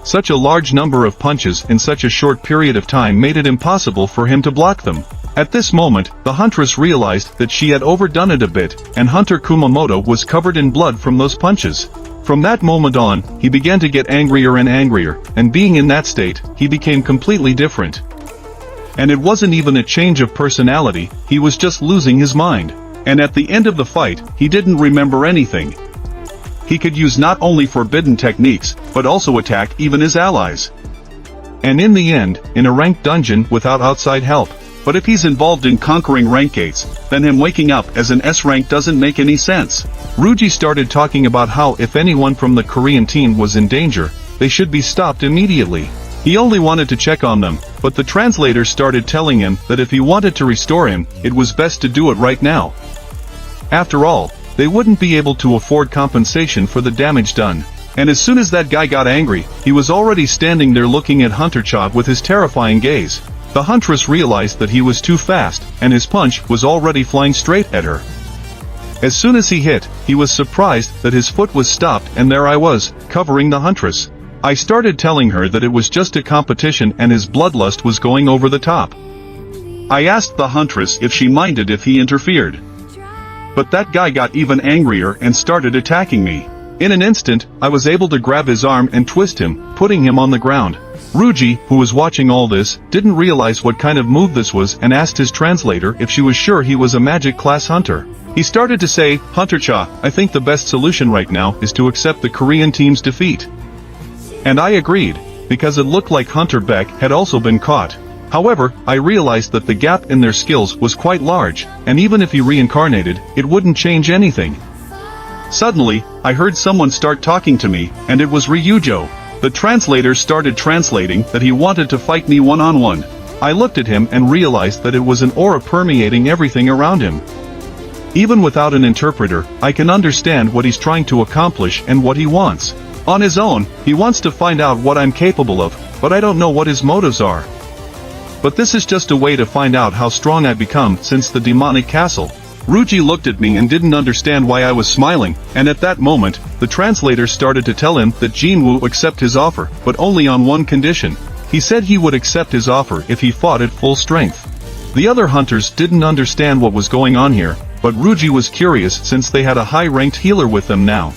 Such a large number of punches in such a short period of time made it impossible for him to block them. At this moment, the huntress realized that she had overdone it a bit, and Hunter Kumamoto was covered in blood from those punches. From that moment on, he began to get angrier and angrier, and being in that state, he became completely different. And it wasn't even a change of personality, he was just losing his mind. And at the end of the fight, he didn't remember anything. He could use not only forbidden techniques, but also attack even his allies. And in the end, in a ranked dungeon without outside help. But if he's involved in conquering rank gates, then him waking up as an S rank doesn't make any sense. Ryuji started talking about how if anyone from the Korean team was in danger, they should be stopped immediately. He only wanted to check on them, but the translator started telling him that if he wanted to restore him, it was best to do it right now. After all, they wouldn't be able to afford compensation for the damage done. And as soon as that guy got angry, he was already standing there looking at Hunter Cha with his terrifying gaze. The huntress realized that he was too fast, and his punch was already flying straight at her. As soon as he hit, he was surprised that his foot was stopped and there I was, covering the huntress. I started telling her that it was just a competition and his bloodlust was going over the top. I asked the huntress if she minded if he interfered. But that guy got even angrier and started attacking me. In an instant, I was able to grab his arm and twist him, putting him on the ground. Ruji, who was watching all this, didn't realize what kind of move this was and asked his translator if she was sure he was a magic class hunter. He started to say, "Hunter-cha, I think the best solution right now is to accept the Korean team's defeat." And I agreed, because it looked like Hunter Beck had also been caught. However, I realized that the gap in their skills was quite large, and even if he reincarnated, it wouldn't change anything. Suddenly, I heard someone start talking to me, and it was Ryujo. The translator started translating that he wanted to fight me one-on-one. I looked at him and realized that it was an aura permeating everything around him. Even without an interpreter, I can understand what he's trying to accomplish and what he wants. On his own, he wants to find out what I'm capable of, but I don't know what his motives are. But this is just a way to find out how strong I've become since the demonic castle. Ruji looked at me and didn't understand why I was smiling, and at that moment, the translator started to tell him that Jinwoo would accept his offer, but only on one condition. He said he would accept his offer if he fought at full strength. The other hunters didn't understand what was going on here, but Ruji was curious since they had a high-ranked healer with them now.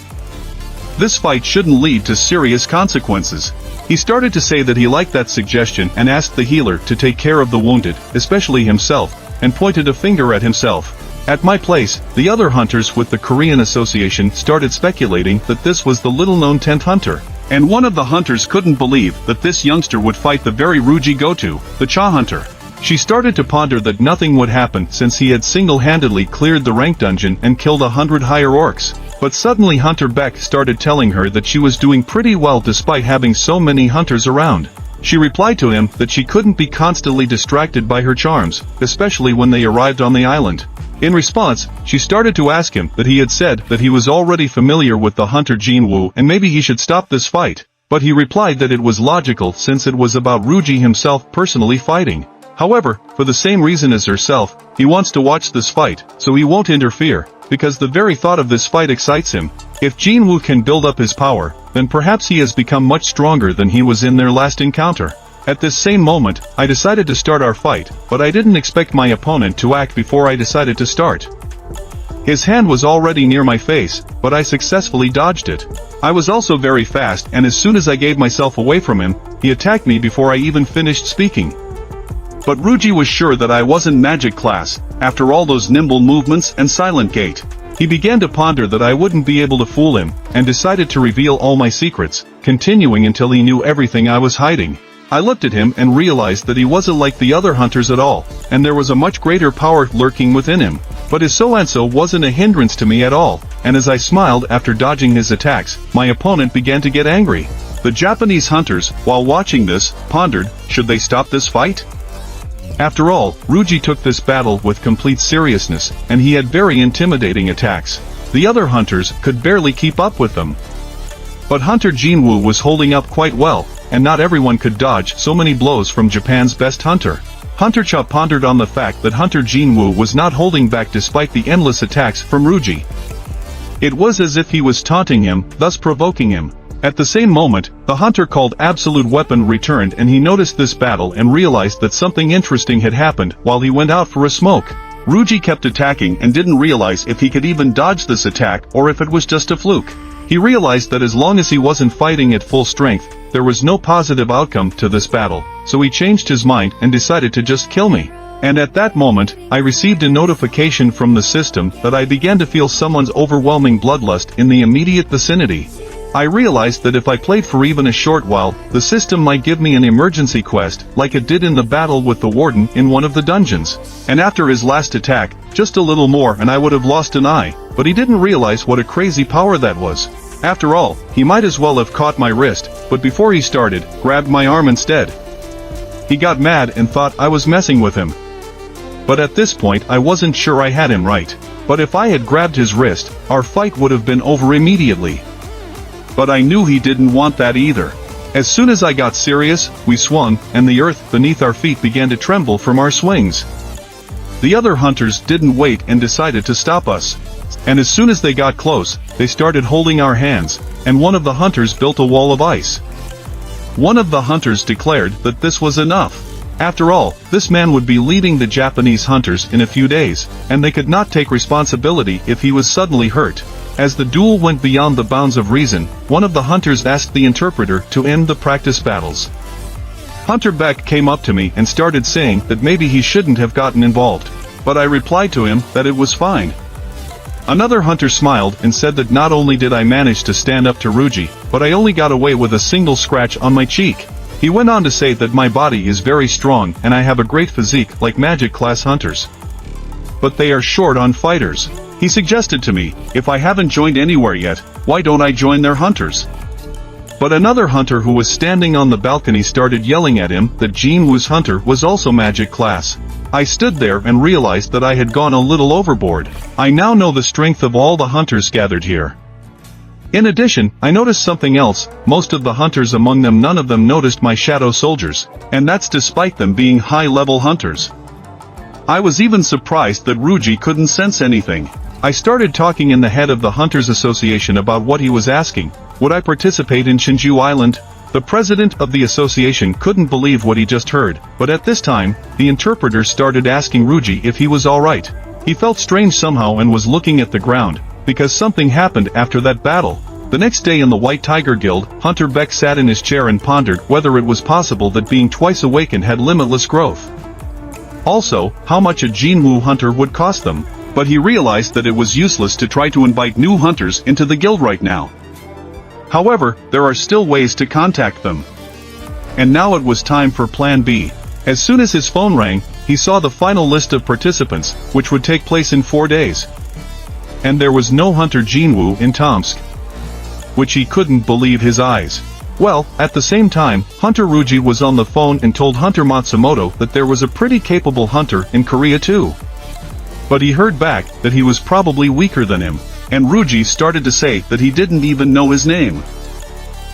This fight shouldn't lead to serious consequences. He started to say that he liked that suggestion and asked the healer to take care of the wounded, especially himself, and pointed a finger at himself. At my place, the other hunters with the Korean Association started speculating that this was the little-known 10th hunter. And one of the hunters couldn't believe that this youngster would fight the very Ruji Goto, the Cha hunter. She started to ponder that nothing would happen since he had single-handedly cleared the rank dungeon and killed 100 higher orcs. But suddenly Hunter Beck started telling her that she was doing pretty well despite having so many hunters around. She replied to him that she couldn't be constantly distracted by her charms, especially when they arrived on the island. In response, she started to ask him that he had said that he was already familiar with the hunter Jinwoo and maybe he should stop this fight, but he replied that it was logical since it was about Ruji himself personally fighting. However, for the same reason as herself, he wants to watch this fight, so he won't interfere, because the very thought of this fight excites him. If Jinwoo can build up his power, then perhaps he has become much stronger than he was in their last encounter. At this same moment, I decided to start our fight, but I didn't expect my opponent to act before I decided to start. His hand was already near my face, but I successfully dodged it. I was also very fast and as soon as I gave myself away from him, he attacked me before I even finished speaking. But Ruji was sure that I wasn't magic class, after all those nimble movements and silent gait. He began to ponder that I wouldn't be able to fool him, and decided to reveal all my secrets, continuing until he knew everything I was hiding. I looked at him and realized that he wasn't like the other hunters at all, and there was a much greater power lurking within him. But his so-and-so wasn't a hindrance to me at all, and as I smiled after dodging his attacks, my opponent began to get angry. The Japanese hunters, while watching this, pondered, should they stop this fight? After all, Ruji took this battle with complete seriousness, and he had very intimidating attacks. The other hunters could barely keep up with them. But Hunter Jinwoo was holding up quite well, and not everyone could dodge so many blows from Japan's best hunter. Hunter Cha pondered on the fact that Hunter Jinwoo was not holding back despite the endless attacks from Ruji. It was as if he was taunting him, thus provoking him. At the same moment, the hunter called Absolute Weapon returned and he noticed this battle and realized that something interesting had happened while he went out for a smoke. Ruji kept attacking and didn't realize if he could even dodge this attack or if it was just a fluke. He realized that as long as he wasn't fighting at full strength, there was no positive outcome to this battle, so he changed his mind and decided to just kill me. And at that moment, I received a notification from the system that I began to feel someone's overwhelming bloodlust in the immediate vicinity. I realized that if I played for even a short while, the system might give me an emergency quest, like it did in the battle with the warden in one of the dungeons. And after his last attack, just a little more and I would have lost an eye, but he didn't realize what a crazy power that was. After all, he might as well have caught my wrist, but before he started, grabbed my arm instead. He got mad and thought I was messing with him. But at this point I wasn't sure I had him right. But if I had grabbed his wrist, our fight would have been over immediately. But I knew he didn't want that either. As soon as I got serious, we swung, and the earth beneath our feet began to tremble from our swings. The other hunters didn't wait and decided to stop us. And as soon as they got close, they started holding our hands, and one of the hunters built a wall of ice. One of the hunters declared that this was enough. After all, this man would be leading the Japanese hunters in a few days, and they could not take responsibility if he was suddenly hurt. As the duel went beyond the bounds of reason, one of the hunters asked the interpreter to end the practice battles. Hunter Beck came up to me and started saying that maybe he shouldn't have gotten involved, but I replied to him that it was fine. Another hunter smiled and said that not only did I manage to stand up to Ruji, but I only got away with a single scratch on my cheek. He went on to say that my body is very strong and I have a great physique like magic class hunters. But they are short on fighters. He suggested to me, if I haven't joined anywhere yet, why don't I join their hunters? But another hunter who was standing on the balcony started yelling at him that Jin Woo's hunter was also magic class. I stood there and realized that I had gone a little overboard. I now know the strength of all the hunters gathered here. In addition, I noticed something else. Most of the hunters among them, none of them noticed my shadow soldiers, and that's despite them being high-level hunters. I was even surprised that Ruji couldn't sense anything. I started talking in the head of the Hunters Association about what he was asking. Would I participate in Shinju Island? The president of the association couldn't believe what he just heard, but at this time, the interpreter started asking Ruji if he was alright. He felt strange somehow and was looking at the ground, because something happened after that battle. The next day in the White Tiger Guild, Hunter Beck sat in his chair and pondered whether it was possible that being twice awakened had limitless growth. Also, how much a Jinwu hunter would cost them. But he realized that it was useless to try to invite new hunters into the guild right now. However, there are still ways to contact them. And now it was time for Plan B. As soon as his phone rang, he saw the final list of participants, which would take place in 4 days. And there was no Hunter Jinwu in Tomsk. Which he couldn't believe his eyes. Well, at the same time, Hunter Ruji was on the phone and told Hunter Matsumoto that there was a pretty capable hunter in Korea too. But he heard back that he was probably weaker than him, and Ruji started to say that he didn't even know his name.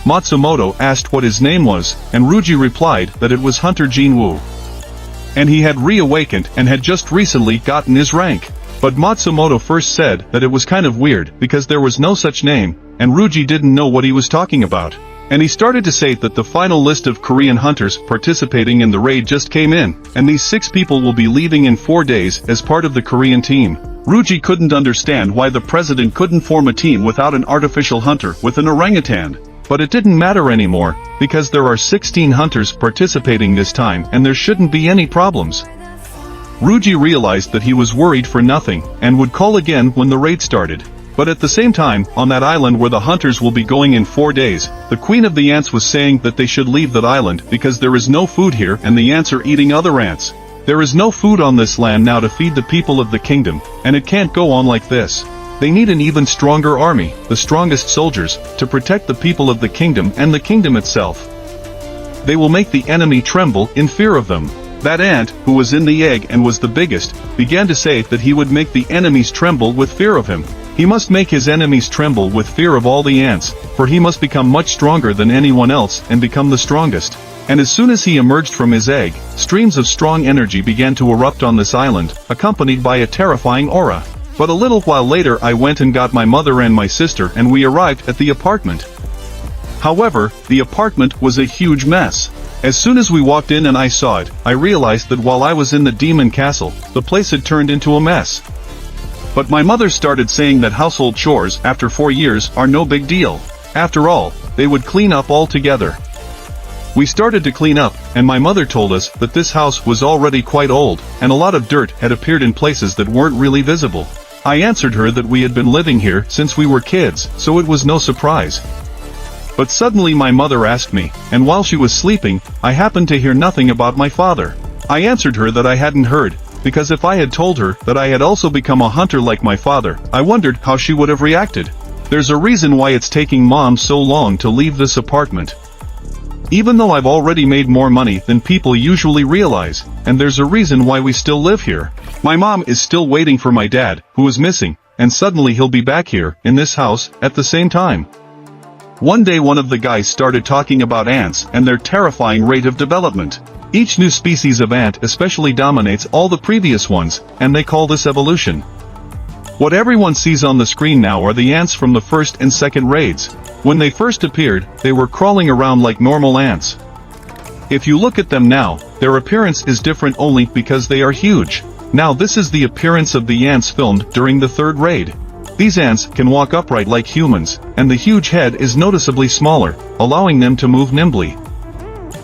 Matsumoto asked what his name was, and Ruji replied that it was Hunter Jinwu. And he had reawakened and had just recently gotten his rank. But Matsumoto first said that it was kind of weird because there was no such name, and Ruji didn't know what he was talking about. And he started to say that the final list of Korean hunters participating in the raid just came in, and these 6 people will be leaving in 4 days as part of the Korean team. Ruji couldn't understand why the president couldn't form a team without an artificial hunter with an orangutan. But it didn't matter anymore, because there are 16 hunters participating this time and there shouldn't be any problems. Ruji realized that he was worried for nothing, and would call again when the raid started. But at the same time, on that island where the hunters will be going in 4 days, the Queen of the Ants was saying that they should leave that island because there is no food here and the ants are eating other ants. There is no food on this land now to feed the people of the kingdom, and it can't go on like this. They need an even stronger army, the strongest soldiers, to protect the people of the kingdom and the kingdom itself. They will make the enemy tremble in fear of them. That ant, who was in the egg and was the biggest, began to say that he would make the enemies tremble with fear of him. He must make his enemies tremble with fear of all the ants, for he must become much stronger than anyone else and become the strongest. And as soon as he emerged from his egg, streams of strong energy began to erupt on this island, accompanied by a terrifying aura. But a little while later I went and got my mother and my sister and we arrived at the apartment. However, the apartment was a huge mess. As soon as we walked in and I saw it, I realized that while I was in the demon castle, the place had turned into a mess. But my mother started saying that household chores after 4 years are no big deal. After all, they would clean up all together. We started to clean up, and my mother told us that this house was already quite old, and a lot of dirt had appeared in places that weren't really visible. I answered her that we had been living here since we were kids, so it was no surprise. But suddenly my mother asked me, and while she was sleeping, I happened to hear nothing about my father. I answered her that I hadn't heard, because if I had told her that I had also become a hunter like my father, I wondered how she would have reacted. There's a reason why it's taking Mom so long to leave this apartment. Even though I've already made more money than people usually realize, and there's a reason why we still live here. My mom is still waiting for my dad, who is missing, and suddenly he'll be back here, in this house, at the same time. One day one of the guys started talking about ants and their terrifying rate of development. Each new species of ant especially dominates all the previous ones, and they call this evolution. What everyone sees on the screen now are the ants from the first and second raids. When they first appeared, they were crawling around like normal ants. If you look at them now, Their appearance is different only because they are huge. Now this is the appearance of the ants filmed during the third raid. These ants can walk upright like humans, and the huge head is noticeably smaller, allowing them to move nimbly.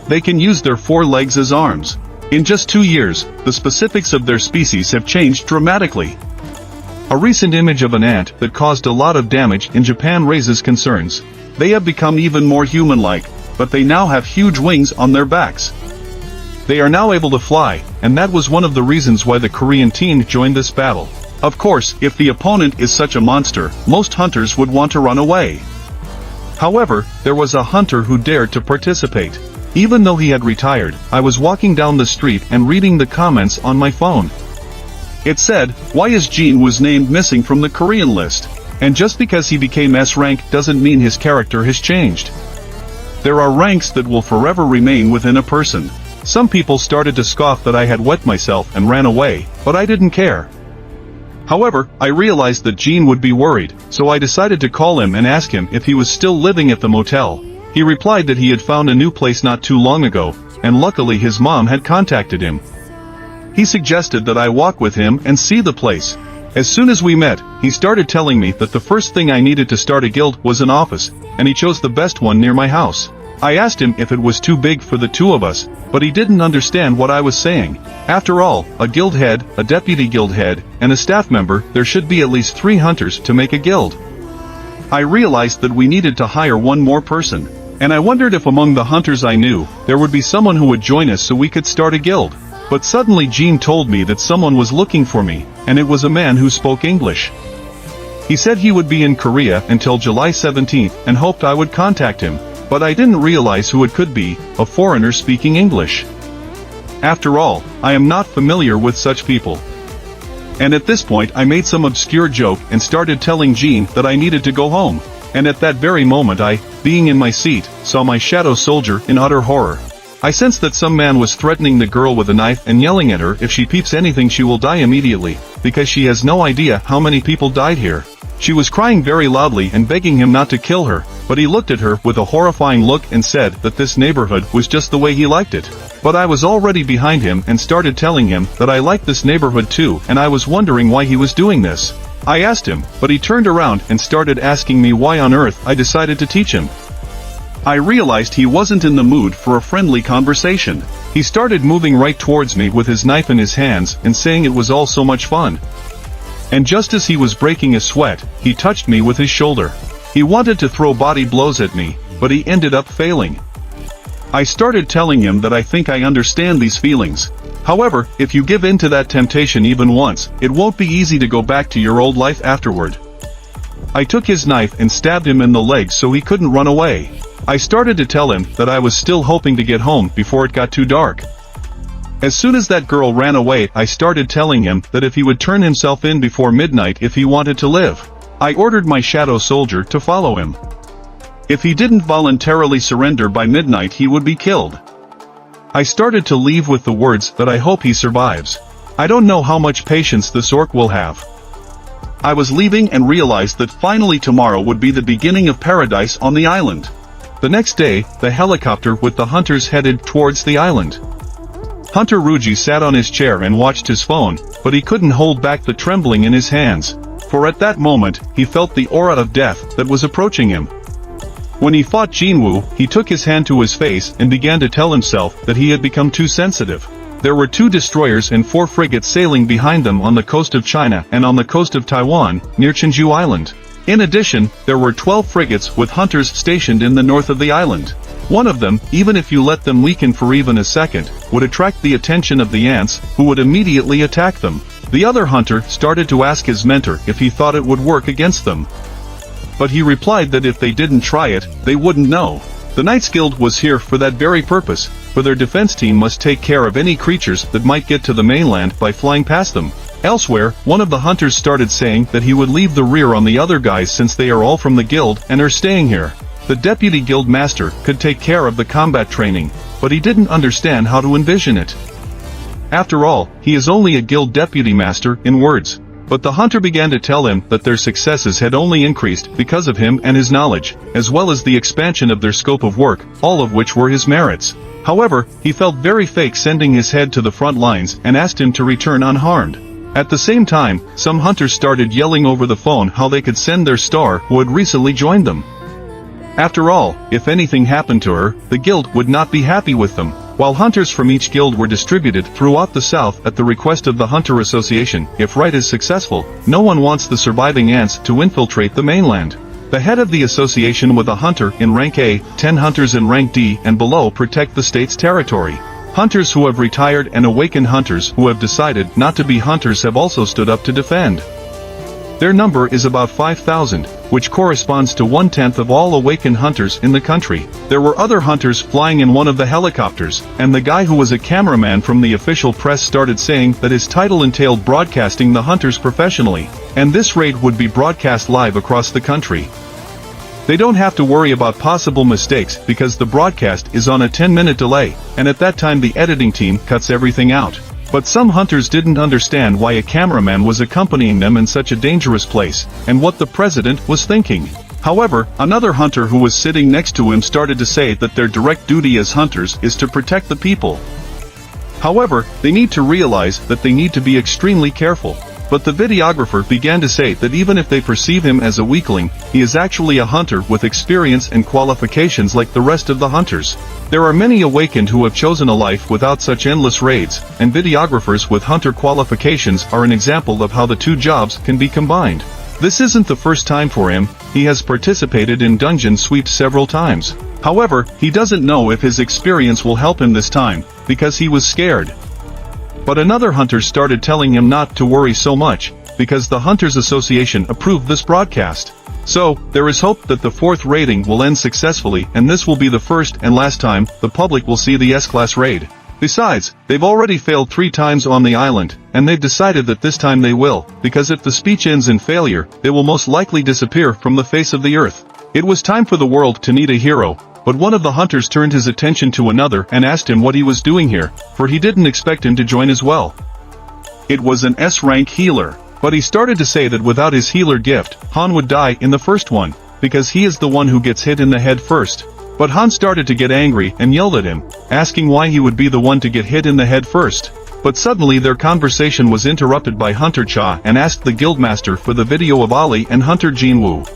They can use their 4 legs as arms. In just 2 years, the specifics of their species have changed dramatically. A recent image of an ant that caused a lot of damage in Japan raises concerns. They have become even more human-like, but they now have huge wings on their backs. They are now able to fly, and that was one of the reasons why the Korean team joined this battle. Of course, if the opponent is such a monster, most hunters would want to run away. However, there was a hunter who dared to participate. Even though he had retired, I was walking down the street and reading the comments on my phone. It said, "Why is Jin was named missing from the Korean list?" And just because he became S rank doesn't mean his character has changed. There are ranks that will forever remain within a person. Some people started to scoff that I had wet myself and ran away, but I didn't care. However, I realized that Jin would be worried, so I decided to call him and ask him if he was still living at the motel. He replied that he had found a new place not too long ago, and luckily his mom had contacted him. He suggested that I walk with him and see the place. As soon as we met, he started telling me that the first thing I needed to start a guild was an office, and he chose the best one near my house. I asked him if it was too big for the 2 of us, but he didn't understand what I was saying. After all, a guild head, a deputy guild head, and a staff member, there should be at least 3 hunters to make a guild. I realized that we needed to hire 1 more person, and I wondered if among the hunters I knew, there would be someone who would join us so we could start a guild. But suddenly Jin told me that someone was looking for me, and it was a man who spoke English. He said he would be in Korea until July 17th and hoped I would contact him, but I didn't realize who it could be, a foreigner speaking English. After all, I am not familiar with such people. And at this point I made some obscure joke and started telling Jin that I needed to go home, and at that very moment I, being in my seat, saw my shadow soldier in utter horror. I sensed that some man was threatening the girl with a knife and yelling at her if she peeps anything she will die immediately, because she has no idea how many people died here. She was crying very loudly and begging him not to kill her, but he looked at her with a horrifying look and said that this neighborhood was just the way he liked it. But I was already behind him and started telling him that I liked this neighborhood too, and I was wondering why he was doing this. I asked him, but he turned around and started asking me why on earth I decided to teach him. I realized he wasn't in the mood for a friendly conversation. He started moving right towards me with his knife in his hands and saying it was all so much fun. And just as he was breaking a sweat, he touched me with his shoulder. He wanted to throw body blows at me, but he ended up failing. I started telling him that I think I understand these feelings. However, if you give in to that temptation even once, it won't be easy to go back to your old life afterward. I took his knife and stabbed him in the leg so he couldn't run away. I started to tell him that I was still hoping to get home before it got too dark. As soon as that girl ran away, I started telling him that if he would turn himself in before midnight if he wanted to live. I ordered my shadow soldier to follow him. If he didn't voluntarily surrender by midnight he would be killed. I started to leave with the words that I hope he survives. I don't know how much patience this orc will have. I was leaving and realized that finally tomorrow would be the beginning of paradise on the island. The next day, the helicopter with the hunters headed towards the island. Hunter Ruji sat on his chair and watched his phone, but he couldn't hold back the trembling in his hands, for at that moment, he felt the aura of death that was approaching him. When he fought Jinwoo, he took his hand to his face and began to tell himself that he had become too sensitive. There were 2 destroyers and 4 frigates sailing behind them on the coast of China and on the coast of Taiwan, near Chinju Island. In addition, there were 12 frigates with hunters stationed in the north of the island. One of them, even if you let them weaken for even a second, would attract the attention of the ants, who would immediately attack them. The other hunter started to ask his mentor if he thought it would work against them. But he replied that if they didn't try it, they wouldn't know. The Knights Guild was here for that very purpose, for their defense team must take care of any creatures that might get to the mainland by flying past them. Elsewhere, one of the hunters started saying that he would leave the rear on the other guys since they are all from the guild and are staying here. The deputy guild master could take care of the combat training, but he didn't understand how to envision it. After all, he is only a guild deputy master in words. But the hunter began to tell him that their successes had only increased because of him and his knowledge, as well as the expansion of their scope of work, all of which were his merits. However, he felt very fake sending his head to the front lines and asked him to return unharmed. At the same time, some hunters started yelling over the phone how they could send their star who had recently joined them. After all, if anything happened to her, the guild would not be happy with them. While hunters from each guild were distributed throughout the south at the request of the Hunter Association, if Right is successful, no one wants the surviving ants to infiltrate the mainland. The head of the association with a hunter in rank A, 10 hunters in rank D and below protect the state's territory. Hunters who have retired and awakened hunters who have decided not to be hunters have also stood up to defend. Their number is about 5,000, which corresponds to 1/10 of all awakened hunters in the country. There were other hunters flying in one of the helicopters, and the guy who was a cameraman from the official press started saying that his title entailed broadcasting the hunters professionally, and this raid would be broadcast live across the country. They don't have to worry about possible mistakes because the broadcast is on a 10-minute delay, and at that time the editing team cuts everything out. But some hunters didn't understand why a cameraman was accompanying them in such a dangerous place, and what the president was thinking. However, another hunter who was sitting next to him started to say that their direct duty as hunters is to protect the people. However, they need to realize that they need to be extremely careful. But the videographer began to say that even if they perceive him as a weakling, he is actually a hunter with experience and qualifications like the rest of the hunters. There are many awakened who have chosen a life without such endless raids, and videographers with hunter qualifications are an example of how the two jobs can be combined. This isn't the first time for him, he has participated in dungeon sweeps several times. However, he doesn't know if his experience will help him this time, because he was scared. But another hunter started telling him not to worry so much, because the Hunters Association approved this broadcast. So, there is hope that the fourth raiding will end successfully and this will be the first and last time the public will see the S-Class raid. Besides, they've already failed 3 times on the island, and they've decided that this time they will, because if the speech ends in failure, they will most likely disappear from the face of the earth. It was time for the world to need a hero, but one of the hunters turned his attention to another and asked him what he was doing here, for he didn't expect him to join as well. It was an S-rank healer, but he started to say that without his healer gift, Han would die in the first one, because he is the one who gets hit in the head first. But Han started to get angry and yelled at him, asking why he would be the one to get hit in the head first. But suddenly their conversation was interrupted by Hunter Cha and asked the guildmaster for the video of Ali and Hunter Jinwoo.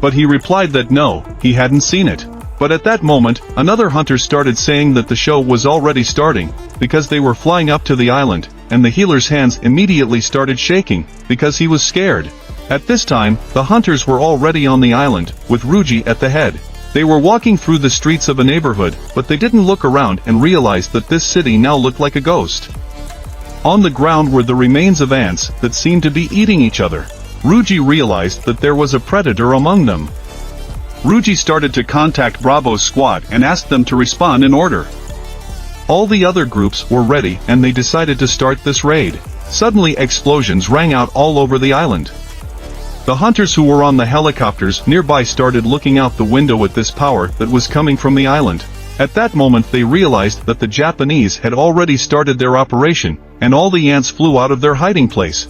But he replied that no, he hadn't seen it. But at that moment, another hunter started saying that the show was already starting, because they were flying up to the island, and the healer's hands immediately started shaking, because he was scared. At this time, the hunters were already on the island, with Ruji at the head. They were walking through the streets of a neighborhood, but they didn't look around and realized that this city now looked like a ghost. On the ground were the remains of ants that seemed to be eating each other. Ruji realized that there was a predator among them. Ruji started to contact Bravo's squad and asked them to respond in order. All the other groups were ready and they decided to start this raid. Suddenly explosions rang out all over the island. The hunters who were on the helicopters nearby started looking out the window at this power that was coming from the island. At that moment they realized that the Japanese had already started their operation, and all the ants flew out of their hiding place.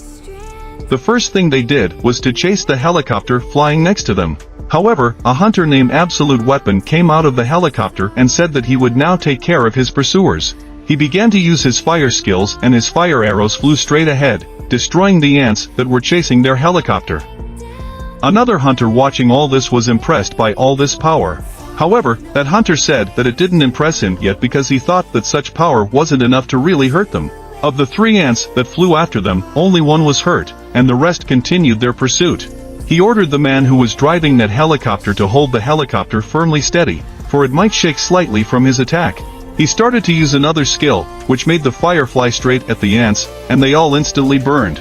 The first thing they did was to chase the helicopter flying next to them. However, a hunter named Absolute Weapon came out of the helicopter and said that he would now take care of his pursuers. He began to use his fire skills and his fire arrows flew straight ahead, destroying the ants that were chasing their helicopter. Another hunter watching all this was impressed by all this power. However, that hunter said that it didn't impress him yet because he thought that such power wasn't enough to really hurt them. Of the 3 ants that flew after them, only one was hurt, and the rest continued their pursuit. He ordered the man who was driving that helicopter to hold the helicopter firmly steady, for it might shake slightly from his attack. He started to use another skill, which made the fire fly straight at the ants, and they all instantly burned.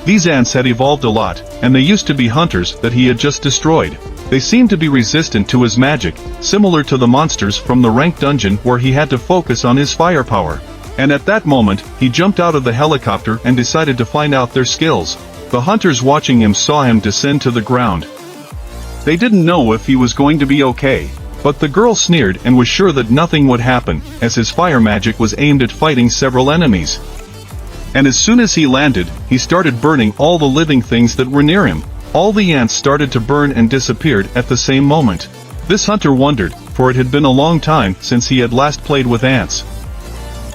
These ants had evolved a lot, and they used to be hunters that he had just destroyed. They seemed to be resistant to his magic, similar to the monsters from the ranked dungeon where he had to focus on his firepower. And at that moment, he jumped out of the helicopter and decided to find out their skills. The hunters watching him saw him descend to the ground. They didn't know if he was going to be okay, but the girl sneered and was sure that nothing would happen, as his fire magic was aimed at fighting several enemies. And as soon as he landed, he started burning all the living things that were near him. All the ants started to burn and disappeared at the same moment. This hunter wondered, for it had been a long time since he had last played with ants.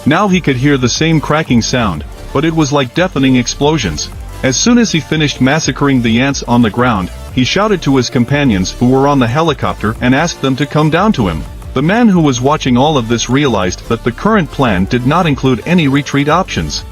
Now he could hear the same cracking sound, but it was like deafening explosions. As soon as he finished massacring the ants on the ground, he shouted to his companions who were on the helicopter and asked them to come down to him. The man who was watching all of this realized that the current plan did not include any retreat options.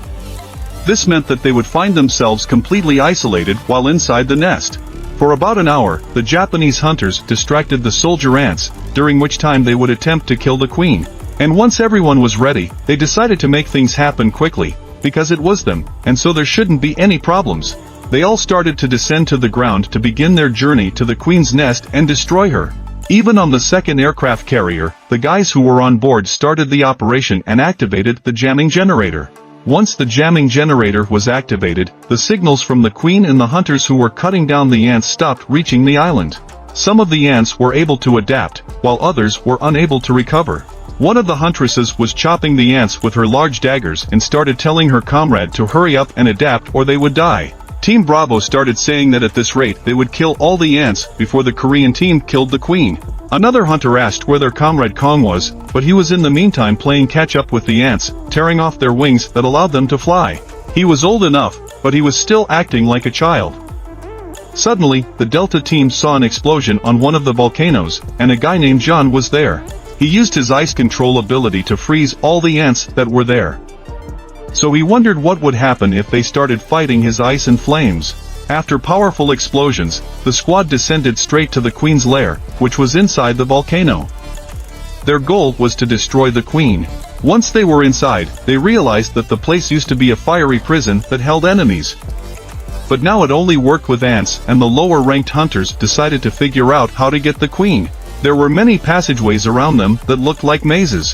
This meant that they would find themselves completely isolated while inside the nest. For about an hour, the Japanese hunters distracted the soldier ants, during which time they would attempt to kill the queen. And once everyone was ready, they decided to make things happen quickly, because it was them, and so there shouldn't be any problems. They all started to descend to the ground to begin their journey to the queen's nest and destroy her. Even on the second aircraft carrier, the guys who were on board started the operation and activated the jamming generator. Once the jamming generator was activated, the signals from the queen and the hunters who were cutting down the ants stopped reaching the island. Some of the ants were able to adapt, while others were unable to recover. One of the huntresses was chopping the ants with her large daggers and started telling her comrade to hurry up and adapt or they would die. Team Bravo started saying that at this rate they would kill all the ants before the Korean team killed the queen. Another hunter asked where their comrade Kong was, but he was in the meantime playing catch-up with the ants, tearing off their wings that allowed them to fly. He was old enough, but he was still acting like a child. Suddenly, the Delta team saw an explosion on one of the volcanoes, and a guy named John was there. He used his ice control ability to freeze all the ants that were there. So he wondered what would happen if they started fighting his ice and flames. After powerful explosions, the squad descended straight to the queen's lair, which was inside the volcano. Their goal was to destroy the queen. Once they were inside, they realized that the place used to be a fiery prison that held enemies. But now it only worked with ants, and the lower-ranked hunters decided to figure out how to get the queen. There were many passageways around them that looked like mazes.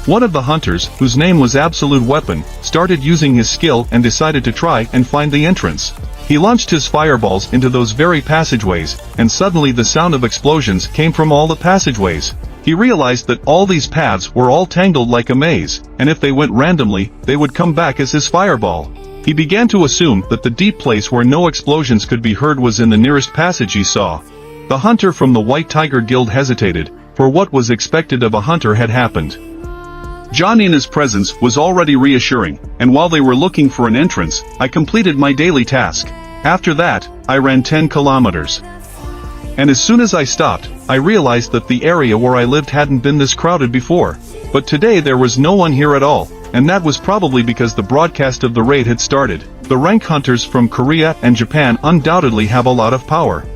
One of the hunters, whose name was Absolute Weapon, started using his skill and decided to try and find the entrance. He launched his fireballs into those very passageways, and suddenly the sound of explosions came from all the passageways. He realized that all these paths were all tangled like a maze, and if they went randomly, they would come back as his fireball. He began to assume that the deep place where no explosions could be heard was in the nearest passage he saw. The hunter from the White Tiger Guild hesitated, for what was expected of a hunter had happened. John in his presence was already reassuring, and while they were looking for an entrance, I completed my daily task. After that, I ran 10 kilometers. And as soon as I stopped, I realized that the area where I lived hadn't been this crowded before. But today there was no one here at all, and that was probably because the broadcast of the raid had started. The rank hunters from Korea and Japan undoubtedly have a lot of power.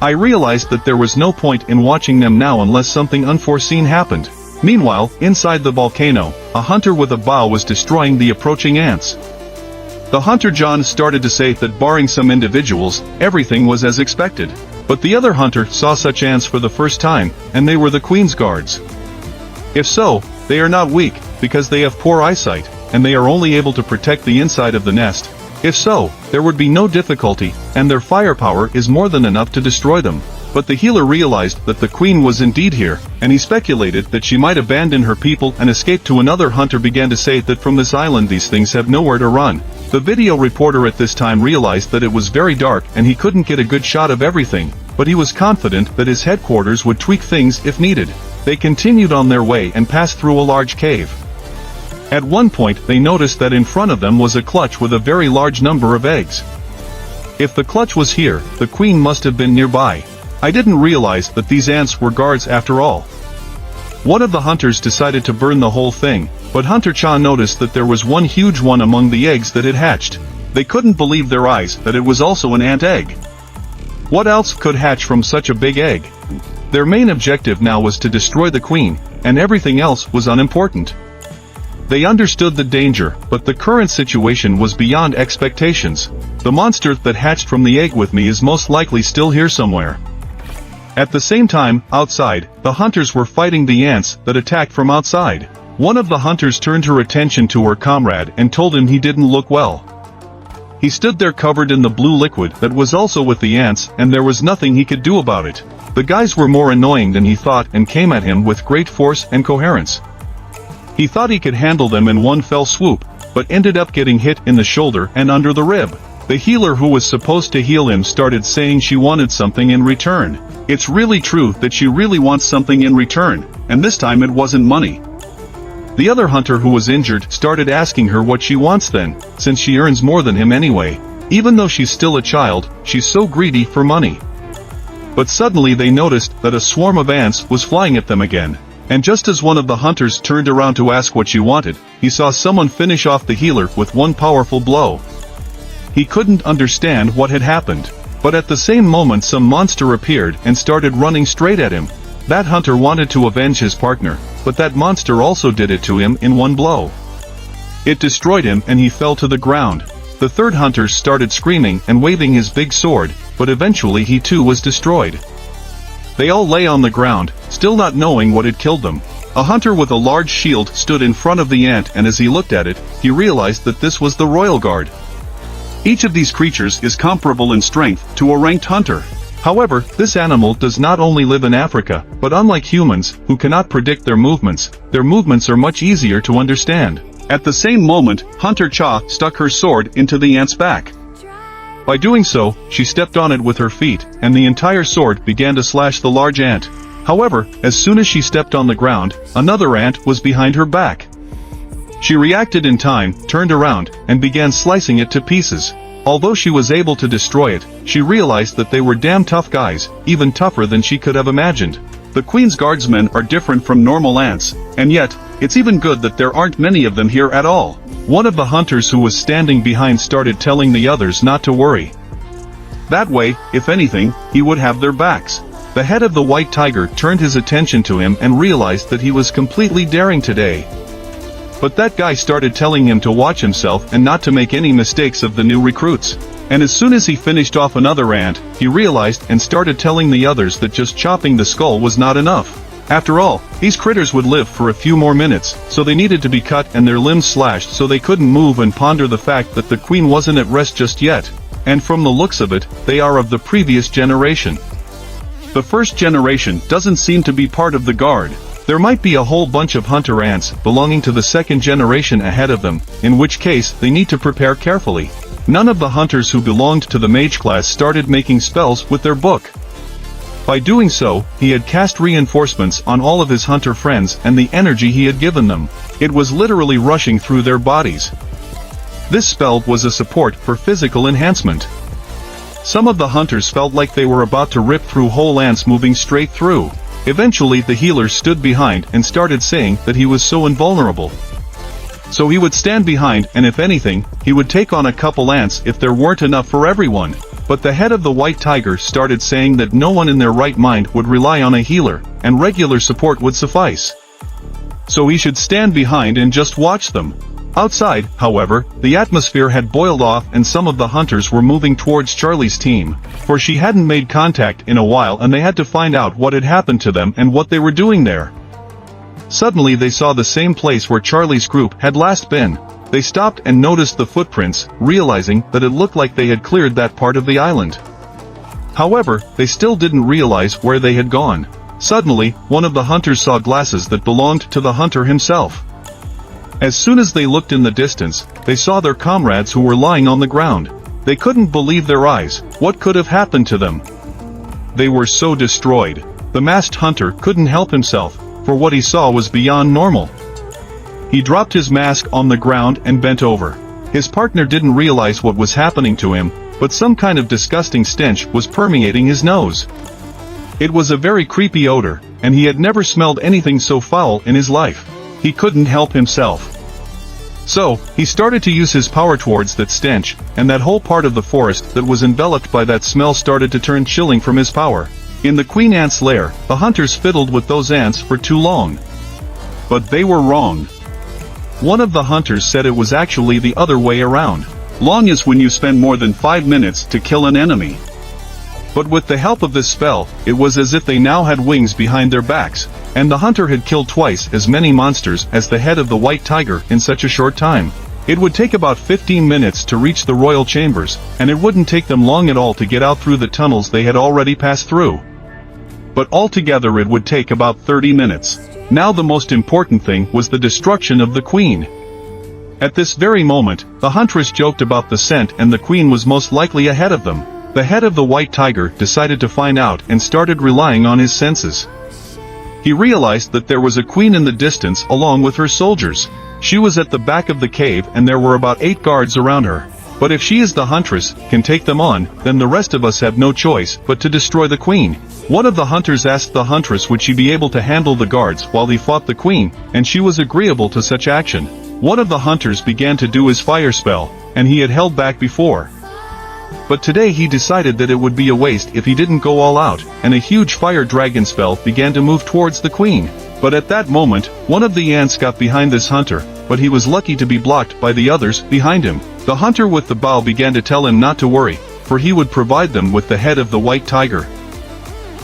I realized that there was no point in watching them now unless something unforeseen happened. Meanwhile, inside the volcano, a hunter with a bow was destroying the approaching ants. The hunter John started to say that barring some individuals, everything was as expected. But the other hunter saw such ants for the first time, and they were the queen's guards. If so, they are not weak, because they have poor eyesight, and they are only able to protect the inside of the nest. If so, there would be no difficulty, and their firepower is more than enough to destroy them. But the healer realized that the queen was indeed here, and he speculated that she might abandon her people and escape to another hunter began to say that from this island these things have nowhere to run. The video reporter at this time realized that it was very dark and he couldn't get a good shot of everything, but he was confident that his headquarters would tweak things if needed. They continued on their way and passed through a large cave. At one point they noticed that in front of them was a clutch with a very large number of eggs. If the clutch was here, the queen must have been nearby. I didn't realize that these ants were guards after all. One of the hunters decided to burn the whole thing, but Hunter Cha noticed that there was one huge one among the eggs that had hatched. They couldn't believe their eyes that it was also an ant egg. What else could hatch from such a big egg? Their main objective now was to destroy the queen, and everything else was unimportant. They understood the danger, but the current situation was beyond expectations. The monster that hatched from the egg with me is most likely still here somewhere. At the same time, outside, the hunters were fighting the ants that attacked from outside. One of the hunters turned her attention to her comrade and told him he didn't look well. He stood there covered in the blue liquid that was also with the ants, and there was nothing he could do about it. The guys were more annoying than he thought and came at him with great force and coherence. He thought he could handle them in one fell swoop, but ended up getting hit in the shoulder and under the rib. The healer who was supposed to heal him started saying she wanted something in return. It's really true that she really wants something in return, and this time it wasn't money. The other hunter who was injured started asking her what she wants then, since she earns more than him anyway. Even though she's still a child, she's so greedy for money. But suddenly they noticed that a swarm of ants was flying at them again. And just as one of the hunters turned around to ask what she wanted, he saw someone finish off the healer with one powerful blow. He couldn't understand what had happened. But at the same moment some monster appeared and started running straight at him. That hunter wanted to avenge his partner, but that monster also did it to him in one blow. It destroyed him and he fell to the ground. The third hunter started screaming and waving his big sword, but eventually he too was destroyed. They all lay on the ground, still not knowing what had killed them. A hunter with a large shield stood in front of the ant, and as he looked at it, he realized that this was the royal guard. Each of these creatures is comparable in strength to a ranked hunter. However, this animal does not only live in Africa, but unlike humans, who cannot predict their movements are much easier to understand. At the same moment, Hunter Cha stuck her sword into the ant's back. By doing so, she stepped on it with her feet, and the entire sword began to slash the large ant. However, as soon as she stepped on the ground, another ant was behind her back. She reacted in time, turned around, and began slicing it to pieces. Although she was able to destroy it, she realized that they were damn tough guys, even tougher than she could have imagined. The Queen's guardsmen are different from normal ants, and yet, it's even good that there aren't many of them here at all. One of the hunters who was standing behind started telling the others not to worry. That way, if anything, he would have their backs. The head of the white tiger turned his attention to him and realized that he was completely daring today. But that guy started telling him to watch himself and not to make any mistakes of the new recruits. And as soon as he finished off another ant, he realized and started telling the others that just chopping the skull was not enough. After all, these critters would live for a few more minutes, so they needed to be cut and their limbs slashed so they couldn't move and ponder the fact that the queen wasn't at rest just yet. And from the looks of it, they are of the previous generation. The first generation doesn't seem to be part of the guard. There might be a whole bunch of hunter ants belonging to the second generation ahead of them, in which case they need to prepare carefully. None of the hunters who belonged to the mage class started making spells with their book. By doing so, he had cast reinforcements on all of his hunter friends and the energy he had given them. It was literally rushing through their bodies. This spell was a support for physical enhancement. Some of the hunters felt like they were about to rip through whole ants moving straight through. Eventually the healer stood behind and started saying that he was so invulnerable. So he would stand behind and if anything, he would take on a couple ants if there weren't enough for everyone. But the head of the white tiger started saying that no one in their right mind would rely on a healer, and regular support would suffice. So he should stand behind and just watch them. Outside, however, the atmosphere had boiled off and some of the hunters were moving towards Charlie's team, for she hadn't made contact in a while and they had to find out what had happened to them and what they were doing there. Suddenly they saw the same place where Charlie's group had last been. They stopped and noticed the footprints, realizing that it looked like they had cleared that part of the island. However, they still didn't realize where they had gone. Suddenly, one of the hunters saw glasses that belonged to the hunter himself. As soon as they looked in the distance, they saw their comrades who were lying on the ground. They couldn't believe their eyes. What could have happened to them? They were so destroyed. The masked hunter couldn't help himself, for what he saw was beyond normal. He dropped his mask on the ground and bent over. His partner didn't realize what was happening to him, but some kind of disgusting stench was permeating his nose. It was a very creepy odor, and he had never smelled anything so foul in his life. He couldn't help himself. So, he started to use his power towards that stench, and that whole part of the forest that was enveloped by that smell started to turn chilling from his power. In the queen ant's lair, the hunters fiddled with those ants for too long. But they were wrong. One of the hunters said it was actually the other way around. Long is when you spend more than 5 minutes to kill an enemy. But with the help of this spell, it was as if they now had wings behind their backs, and the hunter had killed twice as many monsters as the head of the white tiger in such a short time. It would take about 15 minutes to reach the royal chambers, and it wouldn't take them long at all to get out through the tunnels they had already passed through. But altogether it would take about 30 minutes. Now the most important thing was the destruction of the queen. At this very moment, the huntress joked about the scent and the queen was most likely ahead of them. The head of the white tiger decided to find out and started relying on his senses. He realized that there was a queen in the distance along with her soldiers. She was at the back of the cave and there were about 8 guards around her. But if she is the huntress, can take them on, then the rest of us have no choice but to destroy the queen. One of the hunters asked the huntress would she be able to handle the guards while he fought the queen, and she was agreeable to such action. One of the hunters began to do his fire spell, and he had held back before. But today he decided that it would be a waste if he didn't go all out, and a huge fire dragon spell began to move towards the queen. But at that moment, one of the ants got behind this hunter, but he was lucky to be blocked by the others behind him. The hunter with the bow began to tell him not to worry, for he would provide them with the head of the white tiger.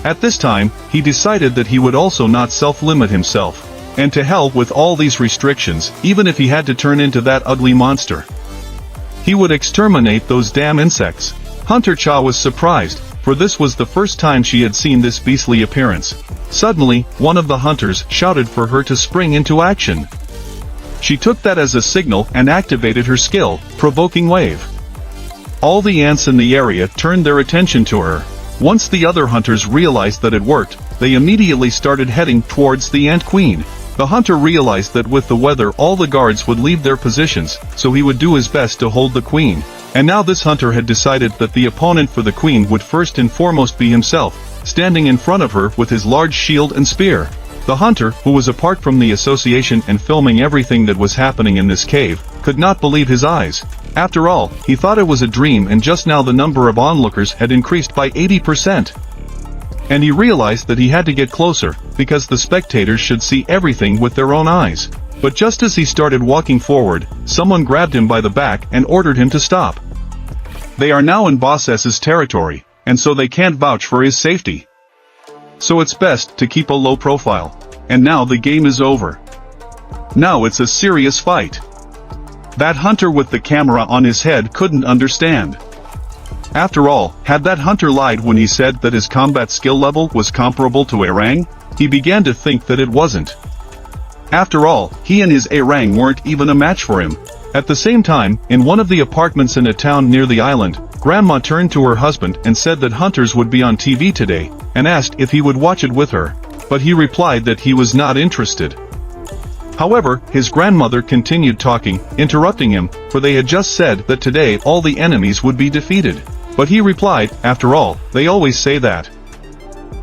At this time, he decided that he would also not self-limit himself. And to hell with all these restrictions, even if he had to turn into that ugly monster. He would exterminate those damn insects. Hunter Cha was surprised, for this was the first time she had seen this beastly appearance. Suddenly, one of the hunters shouted for her to spring into action. She took that as a signal and activated her skill, Provoking Wave. All the ants in the area turned their attention to her. Once the other hunters realized that it worked, they immediately started heading towards the ant queen. The hunter realized that with the weather all the guards would leave their positions, so he would do his best to hold the queen. And now this hunter had decided that the opponent for the queen would first and foremost be himself, standing in front of her with his large shield and spear. The hunter, who was apart from the association and filming everything that was happening in this cave, could not believe his eyes. After all, he thought it was a dream and just now the number of onlookers had increased by 80%. And he realized that he had to get closer, because the spectators should see everything with their own eyes. But just as he started walking forward, someone grabbed him by the back and ordered him to stop. They are now in Boss S's territory, and so they can't vouch for his safety. So it's best to keep a low profile. And now the game is over. Now it's a serious fight. That hunter with the camera on his head couldn't understand. After all, had that hunter lied when he said that his combat skill level was comparable to Airang? He began to think that it wasn't. After all, he and his Airang weren't even a match for him. At the same time, in one of the apartments in a town near the island, Grandma turned to her husband and said that hunters would be on TV today, and asked if he would watch it with her. But he replied that he was not interested. However, his grandmother continued talking, interrupting him, for they had just said that today all the enemies would be defeated. But he replied, after all, they always say that.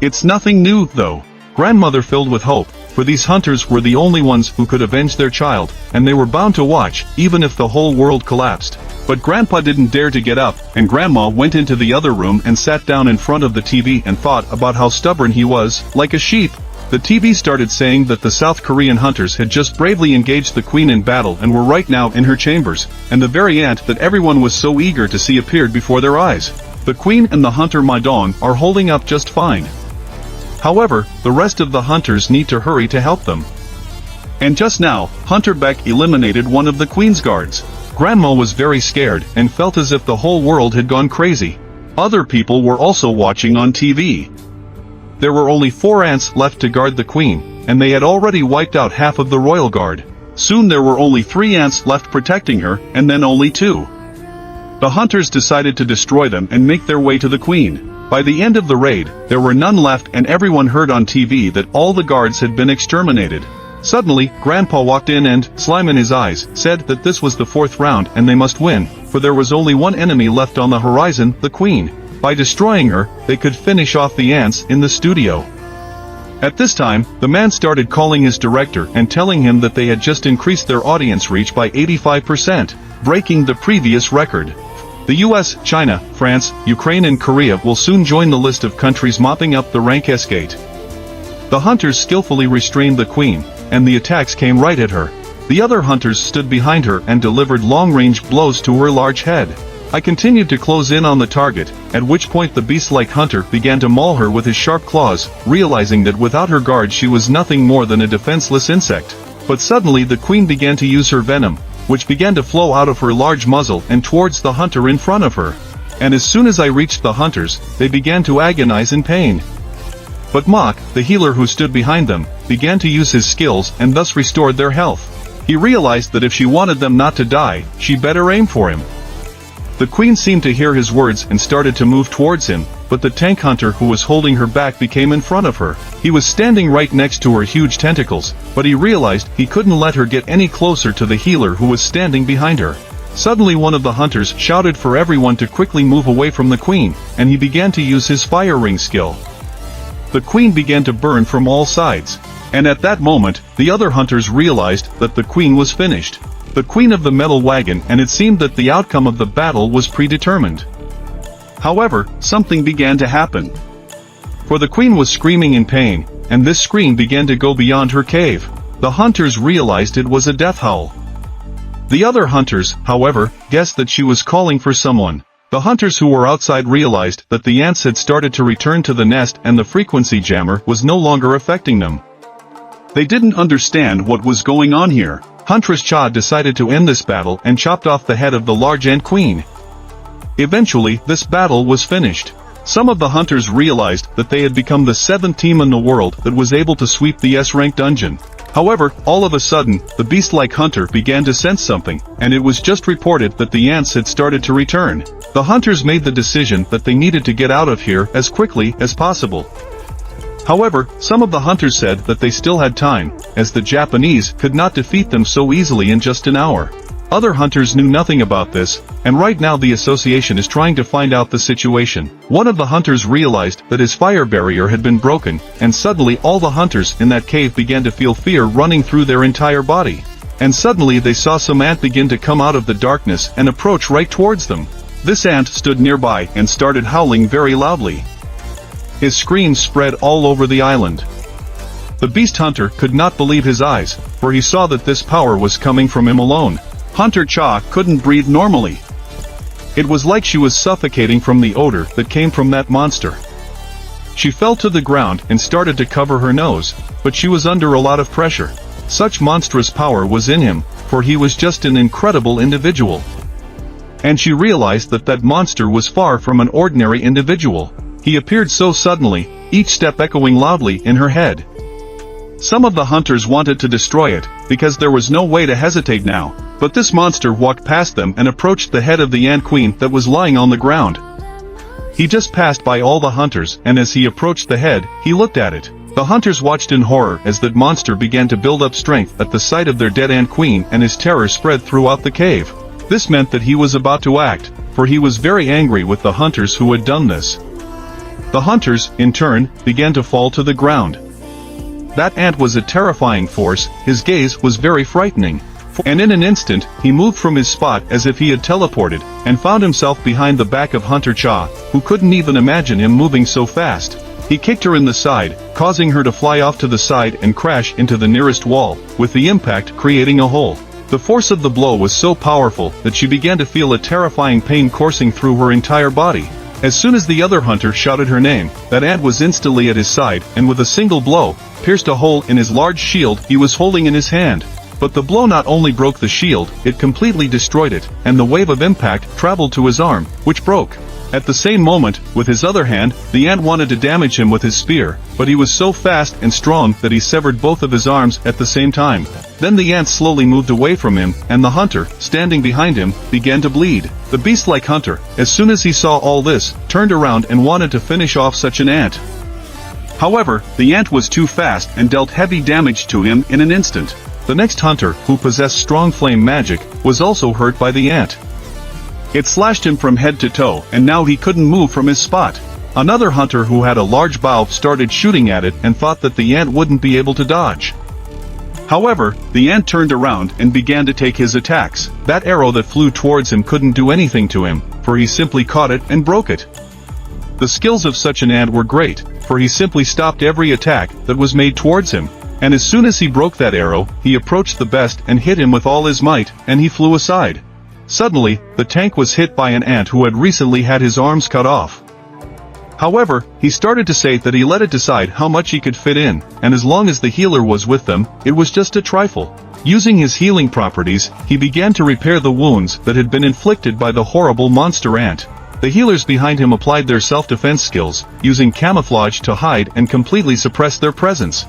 It's nothing new, though. Grandmother filled with hope, for these hunters were the only ones who could avenge their child, and they were bound to watch, even if the whole world collapsed. But Grandpa didn't dare to get up, and Grandma went into the other room and sat down in front of the TV and thought about how stubborn he was, like a sheep. The TV started saying that the South Korean hunters had just bravely engaged the queen in battle and were right now in her chambers, and the very ant that everyone was so eager to see appeared before their eyes. The queen and the hunter Ma Dong are holding up just fine. However, the rest of the hunters need to hurry to help them. And just now, Hunter Beck eliminated one of the queen's guards. Grandma was very scared and felt as if the whole world had gone crazy. Other people were also watching on TV. There were only 4 ants left to guard the queen, and they had already wiped out half of the royal guard. Soon there were only 3 ants left protecting her, and then only 2. The hunters decided to destroy them and make their way to the queen. By the end of the raid, there were none left and everyone heard on TV that all the guards had been exterminated. Suddenly, Grandpa walked in and, slime in his eyes, said that this was the 4th round and they must win, for there was only one enemy left on the horizon, the queen. By destroying her, they could finish off the ants in the studio. At this time, the man started calling his director and telling him that they had just increased their audience reach by 85%, breaking the previous record. The US, China, France, Ukraine and Korea will soon join the list of countries mopping up the rank S-gate. The hunters skillfully restrained the queen, and the attacks came right at her. The other hunters stood behind her and delivered long-range blows to her large head. I continued to close in on the target, at which point the beast-like hunter began to maul her with his sharp claws, realizing that without her guard she was nothing more than a defenseless insect. But suddenly the queen began to use her venom, which began to flow out of her large muzzle and towards the hunter in front of her. And as soon as I reached the hunters, they began to agonize in pain. But Mok, the healer who stood behind them, began to use his skills and thus restored their health. He realized that if she wanted them not to die, she better aim for him. The queen seemed to hear his words and started to move towards him, but the tank hunter who was holding her back became in front of her. He was standing right next to her huge tentacles, but he realized he couldn't let her get any closer to the healer who was standing behind her. Suddenly one of the hunters shouted for everyone to quickly move away from the queen, and he began to use his fire ring skill. The queen began to burn from all sides. And at that moment, the other hunters realized that the queen was finished. The queen of the metal wagon, and it seemed that the outcome of the battle was predetermined. However, something began to happen. For the queen was screaming in pain, and this scream began to go beyond her cave. The hunters realized it was a death howl. The other hunters, however, guessed that she was calling for someone. The hunters who were outside realized that the ants had started to return to the nest and the frequency jammer was no longer affecting them. They didn't understand what was going on here. Huntress Cha decided to end this battle and chopped off the head of the large ant queen. Eventually, this battle was finished. Some of the hunters realized that they had become the 7th team in the world that was able to sweep the S-rank dungeon. However, all of a sudden, the beast-like hunter began to sense something, and it was just reported that the ants had started to return. The hunters made the decision that they needed to get out of here as quickly as possible. However, some of the hunters said that they still had time, as the Japanese could not defeat them so easily in just an hour. Other hunters knew nothing about this, and right now the association is trying to find out the situation. One of the hunters realized that his fire barrier had been broken, and suddenly all the hunters in that cave began to feel fear running through their entire body. And suddenly they saw some ant begin to come out of the darkness and approach right towards them. This ant stood nearby and started howling very loudly. His screams spread all over the island. The beast hunter could not believe his eyes, for he saw that this power was coming from him alone. Hunter Cha couldn't breathe normally. It was like she was suffocating from the odor that came from that monster. She fell to the ground and started to cover her nose, but she was under a lot of pressure. Such monstrous power was in him, for he was just an incredible individual. And she realized that that monster was far from an ordinary individual. He appeared so suddenly, each step echoing loudly in her head. Some of the hunters wanted to destroy it, because there was no way to hesitate now, but this monster walked past them and approached the head of the ant queen that was lying on the ground. He just passed by all the hunters, and as he approached the head, he looked at it. The hunters watched in horror as that monster began to build up strength at the sight of their dead ant queen, and his terror spread throughout the cave. This meant that he was about to act, for he was very angry with the hunters who had done this. The hunters, in turn, began to fall to the ground. That ant was a terrifying force, his gaze was very frightening. And in an instant, he moved from his spot as if he had teleported, and found himself behind the back of Hunter Cha, who couldn't even imagine him moving so fast. He kicked her in the side, causing her to fly off to the side and crash into the nearest wall, with the impact creating a hole. The force of the blow was so powerful that she began to feel a terrifying pain coursing through her entire body. As soon as the other hunter shouted her name, that ant was instantly at his side, and with a single blow, pierced a hole in his large shield he was holding in his hand. But the blow not only broke the shield, it completely destroyed it, and the wave of impact traveled to his arm, which broke. At the same moment, with his other hand, the ant wanted to damage him with his spear, but he was so fast and strong that he severed both of his arms at the same time. Then the ant slowly moved away from him, and the hunter, standing behind him, began to bleed. The beast-like hunter, as soon as he saw all this, turned around and wanted to finish off such an ant. However, the ant was too fast and dealt heavy damage to him in an instant. The next hunter, who possessed strong flame magic, was also hurt by the ant. It slashed him from head to toe, and now he couldn't move from his spot. Another hunter who had a large bow started shooting at it and thought that the ant wouldn't be able to dodge. However, the ant turned around and began to take his attacks. That arrow that flew towards him couldn't do anything to him, for he simply caught it and broke it. The skills of such an ant were great, for he simply stopped every attack that was made towards him. And as soon as he broke that arrow, he approached the best and hit him with all his might, and he flew aside. Suddenly, the tank was hit by an ant who had recently had his arms cut off. However, he started to say that he let it decide how much he could fit in, and as long as the healer was with them, it was just a trifle. Using his healing properties, he began to repair the wounds that had been inflicted by the horrible monster ant. The healers behind him applied their self-defense skills, using camouflage to hide and completely suppress their presence.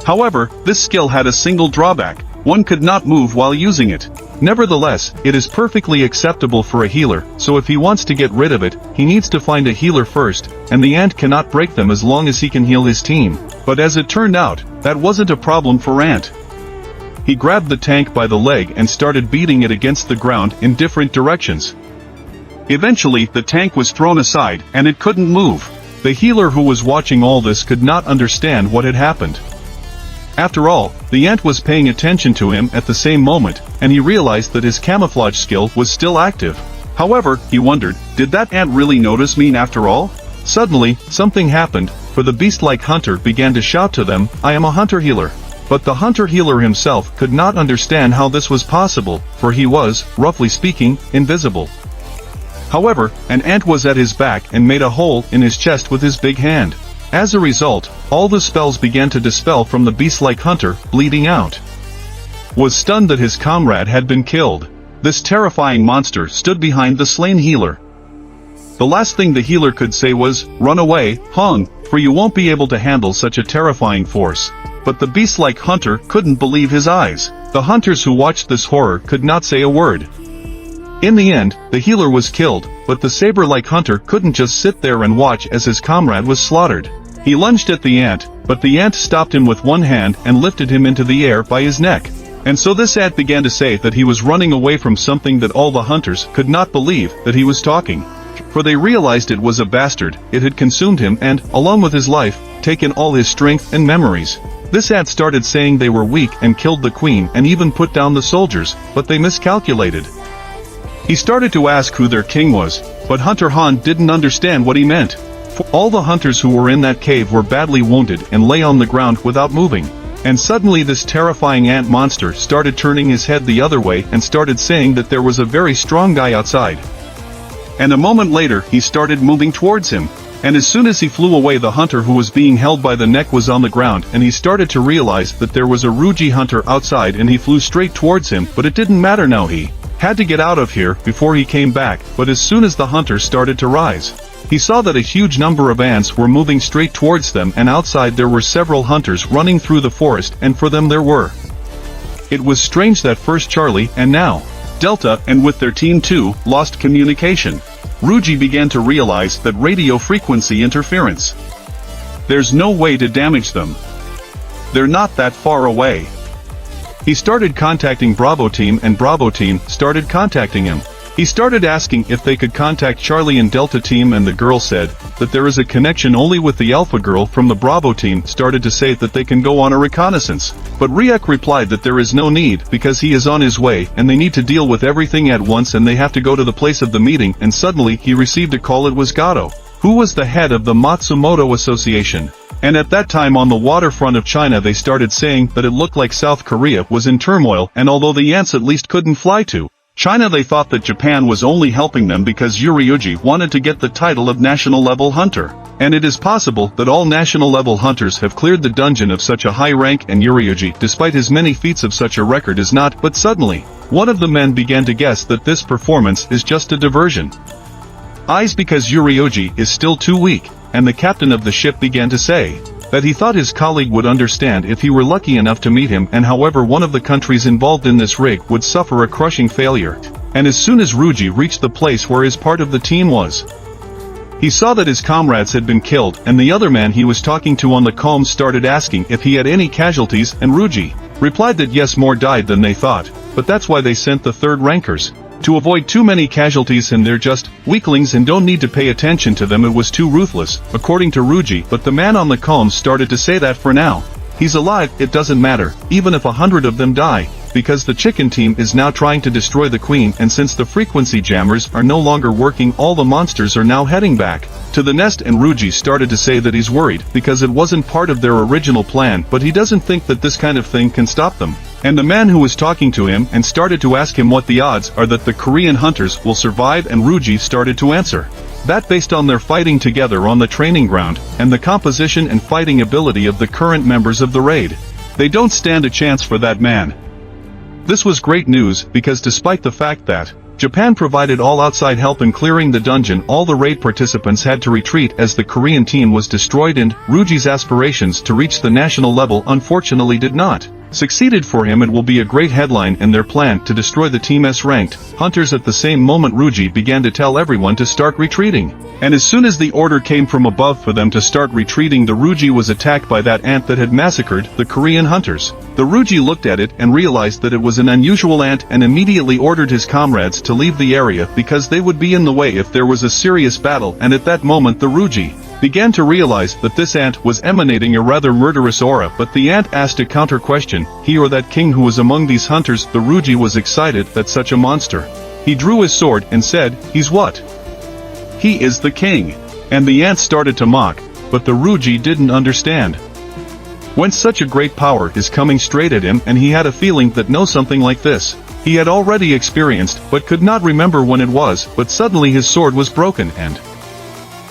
However, this skill had a single drawback. One could not move while using it. Nevertheless, it is perfectly acceptable for a healer, so if he wants to get rid of it, he needs to find a healer first, and the Ant cannot break them as long as he can heal his team. But as it turned out, that wasn't a problem for Ant. He grabbed the tank by the leg and started beating it against the ground in different directions. Eventually, the tank was thrown aside, and it couldn't move. The healer who was watching all this could not understand what had happened. After all, the Ant was paying attention to him at the same moment, and he realized that his camouflage skill was still active. However, he wondered, did that Ant really notice me after all? Suddenly, something happened, for the beast-like hunter began to shout to them, "I am a hunter-healer." But the hunter-healer himself could not understand how this was possible, for he was, roughly speaking, invisible. However, an ant was at his back and made a hole in his chest with his big hand. As a result, all the spells began to dispel from the beast-like hunter, bleeding out. Was stunned that his comrade had been killed. This terrifying monster stood behind the slain healer. The last thing the healer could say was, "Run away, Hong, for you won't be able to handle such a terrifying force." But the beast-like hunter couldn't believe his eyes. The hunters who watched this horror could not say a word. In the end, the healer was killed, but the saber-like hunter couldn't just sit there and watch as his comrade was slaughtered. He lunged at the ant, but the ant stopped him with one hand and lifted him into the air by his neck. And so this ant began to say that he was running away from something that all the hunters could not believe that he was talking. For they realized it was a bastard, it had consumed him and, along with his life, taken all his strength and memories. This ant started saying they were weak and killed the queen and even put down the soldiers, but they miscalculated. He started to ask who their king was, but Hunter Han didn't understand what he meant. For all the hunters who were in that cave were badly wounded and lay on the ground without moving. And suddenly this terrifying ant monster started turning his head the other way and started saying that there was a very strong guy outside. And a moment later he started moving towards him. And as soon as he flew away, the hunter who was being held by the neck was on the ground, and he started to realize that there was a Ruji hunter outside, and he flew straight towards him, but it didn't matter now, he had to get out of here before he came back. But as soon as the hunter started to rise, he saw that a huge number of ants were moving straight towards them, and outside there were several hunters running through the forest, and for them there were. It was strange that first Charlie and now Delta, and with their team too, lost communication. Ruji began to realize that radio frequency interference. There's no way to damage them. They're not that far away. He started contacting Bravo Team, and Bravo Team started contacting him. He started asking if they could contact Charlie and Delta Team, and the girl said that there is a connection only with the Alpha girl from the Bravo Team. Started to say that they can go on a reconnaissance. But Ryuk replied that there is no need because he is on his way and they need to deal with everything at once and they have to go to the place of the meeting. And suddenly he received a call. It was Gato, who was the head of the Matsumoto Association. And at that time on the waterfront of China they started saying that it looked like South Korea was in turmoil, and although the ants at least couldn't fly to China, they thought that Japan was only helping them because Yuriuji wanted to get the title of national-level hunter. And it is possible that all national-level hunters have cleared the dungeon of such a high rank, and Yuriuji, despite his many feats of such a record, is not. But suddenly, one of the men began to guess that this performance is just a diversion. Eyes, because Yuriuji is still too weak, and the captain of the ship began to say that he thought his colleague would understand if he were lucky enough to meet him, and however one of the countries involved in this rig would suffer a crushing failure. And as soon as Ruji reached the place where his part of the team was, he saw that his comrades had been killed, and the other man he was talking to on the comms started asking if he had any casualties, and Ruji replied that yes, more died than they thought, but that's why they sent the third rankers. To avoid too many casualties, and they're just weaklings and don't need to pay attention to them. It was too ruthless, according to Ruji. But the man on the comms started to say that for now, he's alive, it doesn't matter, even if 100 of them die, because the chicken team is now trying to destroy the queen, and since the frequency jammers are no longer working, all the monsters are now heading back to the nest. And Ruji started to say that he's worried because it wasn't part of their original plan, but he doesn't think that this kind of thing can stop them. And the man who was talking to him and started to ask him what the odds are that the Korean hunters will survive, and Ruji started to answer that based on their fighting together on the training ground, and the composition and fighting ability of the current members of the raid, they don't stand a chance for that man. This was great news, because despite the fact that Japan provided all outside help in clearing the dungeon, all the raid participants had to retreat as the Korean team was destroyed, and Ruji's aspirations to reach the national level unfortunately did not Succeeded for him, it will be a great headline in their plan to destroy the team's ranked hunters. At the same moment, Ruji began to tell everyone to start retreating. And as soon as the order came from above for them to start retreating, the Ruji was attacked by that ant that had massacred the Korean hunters. The Ruji looked at it and realized that it was an unusual ant and immediately ordered his comrades to leave the area because they would be in the way if there was a serious battle. And at that moment the Ruji began to realize that this ant was emanating a rather murderous aura, but the ant asked a counter question: he or that king who was among these hunters? The Ruji was excited that such a monster. He drew his sword and said, "He's what? He is the king." And the ant started to mock, but the Ruji didn't understand. When such a great power is coming straight at him, and he had a feeling that something like this he had already experienced, but could not remember when it was, but suddenly his sword was broken and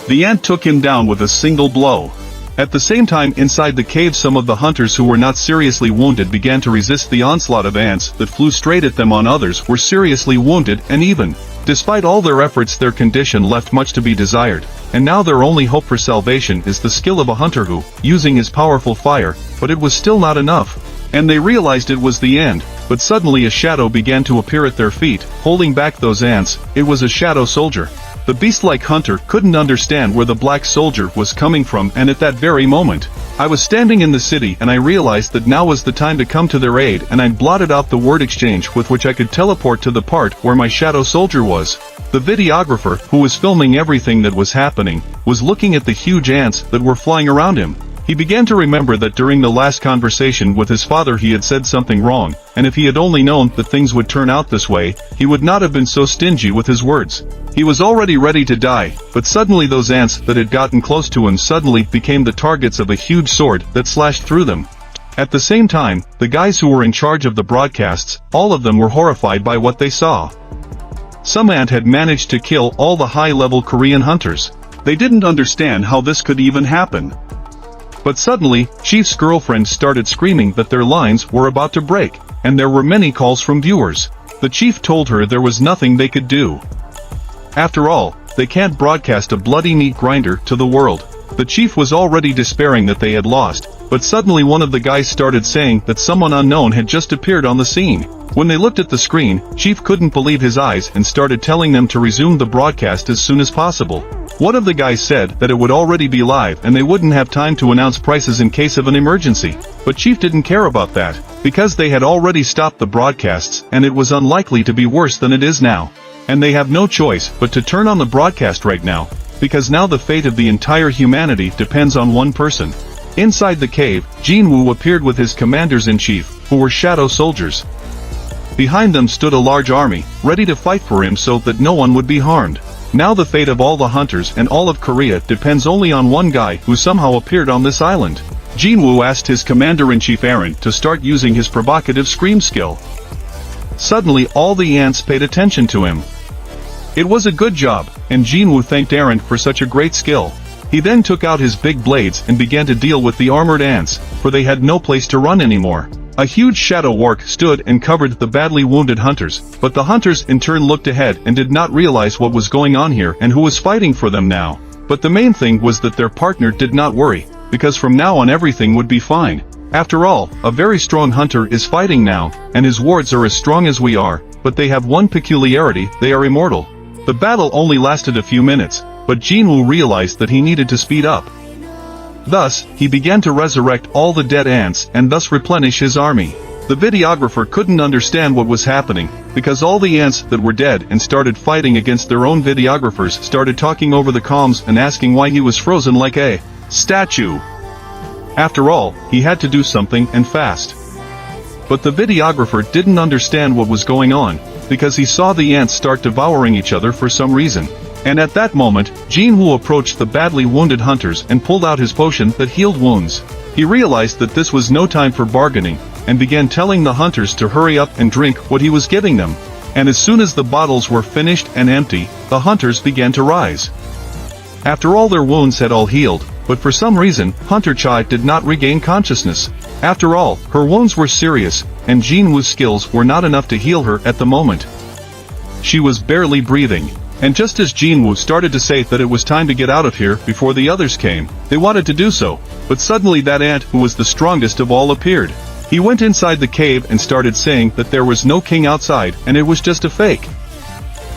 the ant took him down with a single blow. At the same time, inside the cave, some of the hunters who were not seriously wounded began to resist the onslaught of ants that flew straight at them. On others were seriously wounded, and even despite all their efforts, their condition left much to be desired, and now their only hope for salvation is the skill of a hunter who, using his powerful fire, but it was still not enough. And they realized it was the end, but suddenly a shadow began to appear at their feet, holding back those ants. It was a shadow soldier. The beast-like hunter couldn't understand where the black soldier was coming from, and at that very moment, I was standing in the city and I realized that now was the time to come to their aid, and I blotted out the word exchange with which I could teleport to the part where my shadow soldier was. The videographer, who was filming everything that was happening, was looking at the huge ants that were flying around him. He began to remember that during the last conversation with his father he had said something wrong, and if he had only known that things would turn out this way, he would not have been so stingy with his words. He was already ready to die, but suddenly those ants that had gotten close to him suddenly became the targets of a huge sword that slashed through them. At the same time, the guys who were in charge of the broadcasts, all of them were horrified by what they saw. Some ant had managed to kill all the high-level Korean hunters. They didn't understand how this could even happen. But suddenly, Chief's girlfriend started screaming that their lines were about to break, and there were many calls from viewers. The chief told her there was nothing they could do. After all, they can't broadcast a bloody meat grinder to the world. The chief was already despairing that they had lost, but suddenly one of the guys started saying that someone unknown had just appeared on the scene. When they looked at the screen, Chief couldn't believe his eyes and started telling them to resume the broadcast as soon as possible. One of the guys said that it would already be live and they wouldn't have time to announce prices in case of an emergency. But Chief didn't care about that, because they had already stopped the broadcasts and it was unlikely to be worse than it is now. And they have no choice but to turn on the broadcast right now, because now the fate of the entire humanity depends on one person. Inside the cave, Jinwoo appeared with his commanders-in-chief, who were shadow soldiers. Behind them stood a large army, ready to fight for him so that no one would be harmed. Now the fate of all the hunters and all of Korea depends only on one guy who somehow appeared on this island. Jinwoo asked his commander-in-chief Aaron to start using his provocative scream skill. Suddenly all the ants paid attention to him. It was a good job, and Jinwoo thanked Aaron for such a great skill. He then took out his big blades and began to deal with the armored ants, for they had no place to run anymore. A huge shadow work stood and covered the badly wounded hunters, but the hunters in turn looked ahead and did not realize what was going on here and who was fighting for them now. But the main thing was that their partner did not worry, because from now on everything would be fine. After all, a very strong hunter is fighting now, and his wards are as strong as we are, but they have one peculiarity: they are immortal. The battle only lasted a few minutes, but Jinwoo realized that he needed to speed up. Thus, he began to resurrect all the dead ants and thus replenish his army. The videographer couldn't understand what was happening, because all the ants that were dead and started fighting against their own videographers started talking over the comms and asking why he was frozen like a statue. After all, he had to do something, and fast. But the videographer didn't understand what was going on, because he saw the ants start devouring each other for some reason. And at that moment, Jinwoo approached the badly wounded hunters and pulled out his potion that healed wounds. He realized that this was no time for bargaining, and began telling the hunters to hurry up and drink what he was giving them. And as soon as the bottles were finished and empty, the hunters began to rise. After all, their wounds had all healed, but for some reason, Hunter Chai did not regain consciousness. After all, her wounds were serious, and Jinwoo's skills were not enough to heal her at the moment. She was barely breathing. And just as Jinwoo started to say that it was time to get out of here before the others came, they wanted to do so, but suddenly that ant who was the strongest of all appeared. He went inside the cave and started saying that there was no king outside and it was just a fake.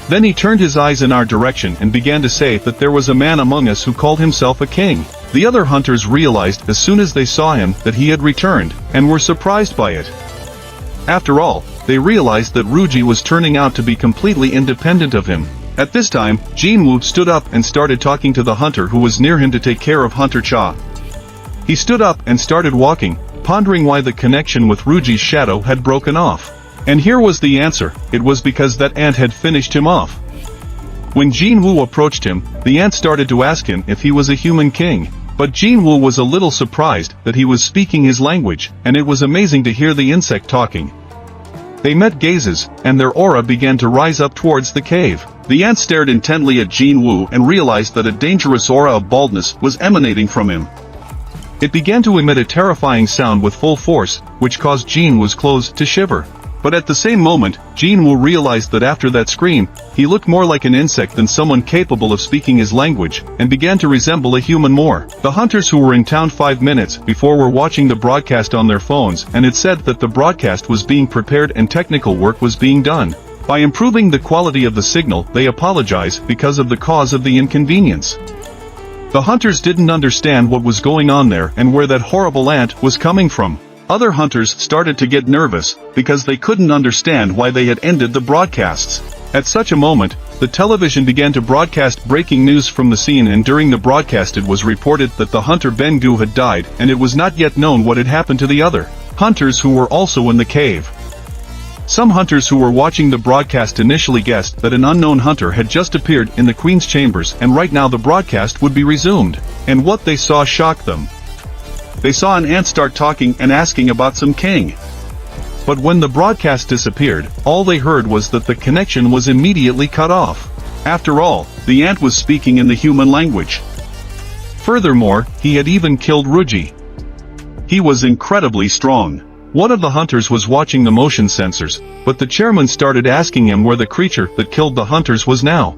Then he turned his eyes in our direction and began to say that there was a man among us who called himself a king. The other hunters realized as soon as they saw him that he had returned, and were surprised by it. After all, they realized that Ruji was turning out to be completely independent of him. At this time, Jinwoo stood up and started talking to the hunter who was near him to take care of Hunter Cha. He stood up and started walking, pondering why the connection with Ruji's shadow had broken off. And here was the answer: it was because that ant had finished him off. When Jinwoo approached him, the ant started to ask him if he was a human king, but Jinwoo was a little surprised that he was speaking his language, and it was amazing to hear the insect talking. They met gazes, and their aura began to rise up towards the cave. The ant stared intently at Jinwoo and realized that a dangerous aura of baldness was emanating from him. It began to emit a terrifying sound with full force, which caused Jinwoo's clothes to shiver. But at the same moment, Jinwoo realized that after that scream, he looked more like an insect than someone capable of speaking his language, and began to resemble a human more. The hunters who were in town 5 minutes before were watching the broadcast on their phones, and it said that the broadcast was being prepared and technical work was being done. By improving the quality of the signal, they apologize because of the cause of the inconvenience. The hunters didn't understand what was going on there and where that horrible ant was coming from. Other hunters started to get nervous, because they couldn't understand why they had ended the broadcasts. At such a moment, the television began to broadcast breaking news from the scene, and during the broadcast it was reported that the hunter Bengu had died, and it was not yet known what had happened to the other hunters who were also in the cave. Some hunters who were watching the broadcast initially guessed that an unknown hunter had just appeared in the Queen's chambers, and right now the broadcast would be resumed. And what they saw shocked them. They saw an ant start talking and asking about some king. But when the broadcast disappeared, all they heard was that the connection was immediately cut off. After all, the ant was speaking in the human language. Furthermore, he had even killed Ruji. He was incredibly strong. One of the hunters was watching the motion sensors, but the chairman started asking him where the creature that killed the hunters was now.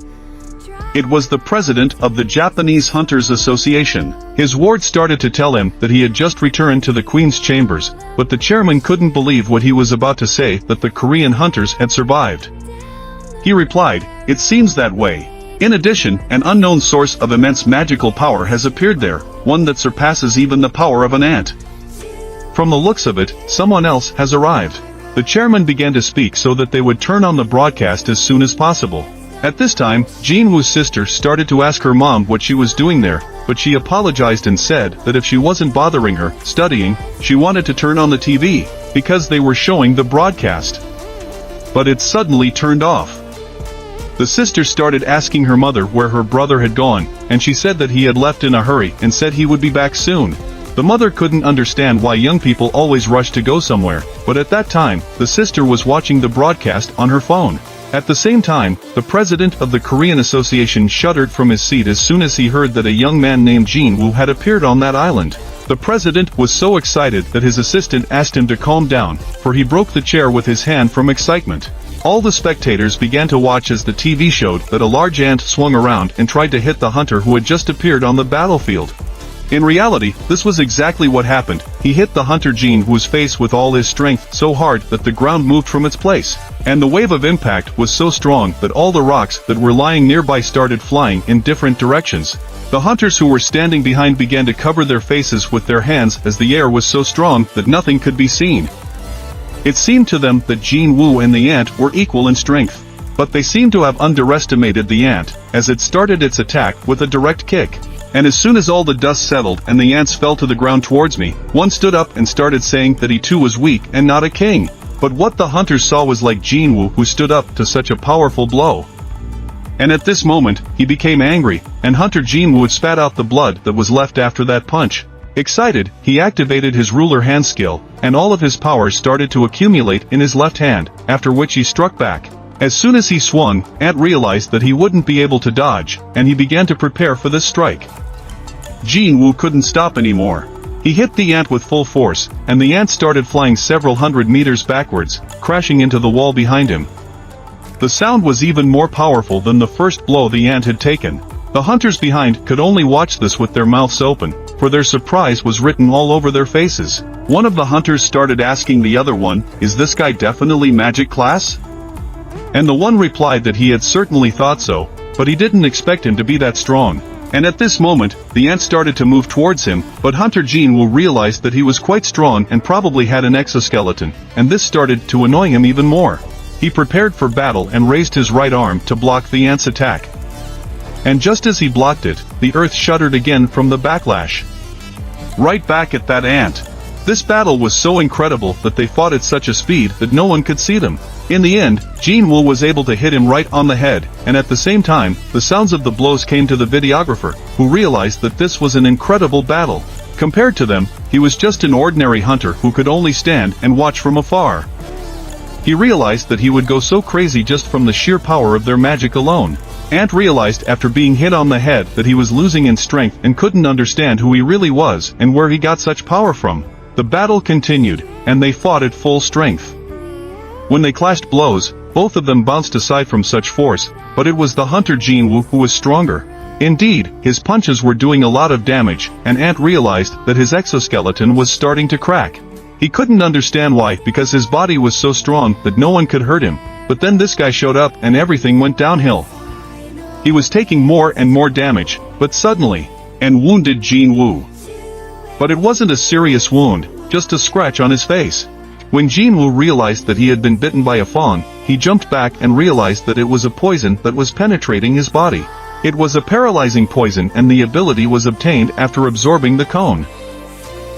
It was the president of the Japanese Hunters Association. His ward started to tell him that he had just returned to the Queen's chambers, but the chairman couldn't believe what he was about to say, that the Korean hunters had survived. He replied, "It seems that way. In addition, an unknown source of immense magical power has appeared there, one that surpasses even the power of an ant. From the looks of it, someone else has arrived." The chairman began to speak so that they would turn on the broadcast as soon as possible. At this time, Jinwoo's sister started to ask her mom what she was doing there, but she apologized and said that if she wasn't bothering her studying, she wanted to turn on the TV, because they were showing the broadcast. But it suddenly turned off. The sister started asking her mother where her brother had gone, and she said that he had left in a hurry and said he would be back soon. The mother couldn't understand why young people always rush to go somewhere, but at that time, the sister was watching the broadcast on her phone. At the same time, the president of the Korean Association shuddered from his seat as soon as he heard that a young man named Jinwoo had appeared on that island. The president was so excited that his assistant asked him to calm down, for he broke the chair with his hand from excitement. All the spectators began to watch as the TV showed that a large ant swung around and tried to hit the hunter who had just appeared on the battlefield. In reality, this was exactly what happened. He hit the hunter Jinwoo's face with all his strength so hard that the ground moved from its place. And the wave of impact was so strong that all the rocks that were lying nearby started flying in different directions. The hunters who were standing behind began to cover their faces with their hands as the air was so strong that nothing could be seen. It seemed to them that Jinwoo and the ant were equal in strength. But they seemed to have underestimated the ant, as it started its attack with a direct kick. And as soon as all the dust settled and the ants fell to the ground towards me, one stood up and started saying that he too was weak and not a king. But what the hunters saw was like Jinwoo who stood up to such a powerful blow. And at this moment, he became angry, and Hunter Jinwoo spat out the blood that was left after that punch. Excited, he activated his ruler hand skill, and all of his power started to accumulate in his left hand, after which he struck back. As soon as he swung, Ant realized that he wouldn't be able to dodge, and he began to prepare for this strike. Jinwoo couldn't stop anymore. He hit the ant with full force, and the ant started flying several hundred meters backwards, crashing into the wall behind him. The sound was even more powerful than the first blow the ant had taken. The hunters behind could only watch this with their mouths open, for their surprise was written all over their faces. One of the hunters started asking the other one, "Is this guy definitely magic class?" And the one replied that he had certainly thought so, but he didn't expect him to be that strong. And at this moment, the ant started to move towards him, but Hunter Jinwoo realized that he was quite strong and probably had an exoskeleton, and this started to annoy him even more. He prepared for battle and raised his right arm to block the ant's attack. And just as he blocked it, the earth shuddered again from the backlash. Right back at that ant. This battle was so incredible that they fought at such a speed that no one could see them. In the end, Jinwoo was able to hit him right on the head, and at the same time, the sounds of the blows came to the videographer, who realized that this was an incredible battle. Compared to them, he was just an ordinary hunter who could only stand and watch from afar. He realized that he would go so crazy just from the sheer power of their magic alone. Ant realized after being hit on the head that he was losing in strength and couldn't understand who he really was and where he got such power from. The battle continued, and they fought at full strength. When they clashed blows, both of them bounced aside from such force, but it was the hunter Jinwoo who was stronger. Indeed, his punches were doing a lot of damage, and Ant realized that his exoskeleton was starting to crack. He couldn't understand why, because his body was so strong that no one could hurt him, but then this guy showed up and everything went downhill. He was taking more and more damage, but suddenly, and wounded Jinwoo. But it wasn't a serious wound, just a scratch on his face. When Jinwoo realized that he had been bitten by a fawn, he jumped back and realized that it was a poison that was penetrating his body. It was a paralyzing poison and the ability was obtained after absorbing the cone.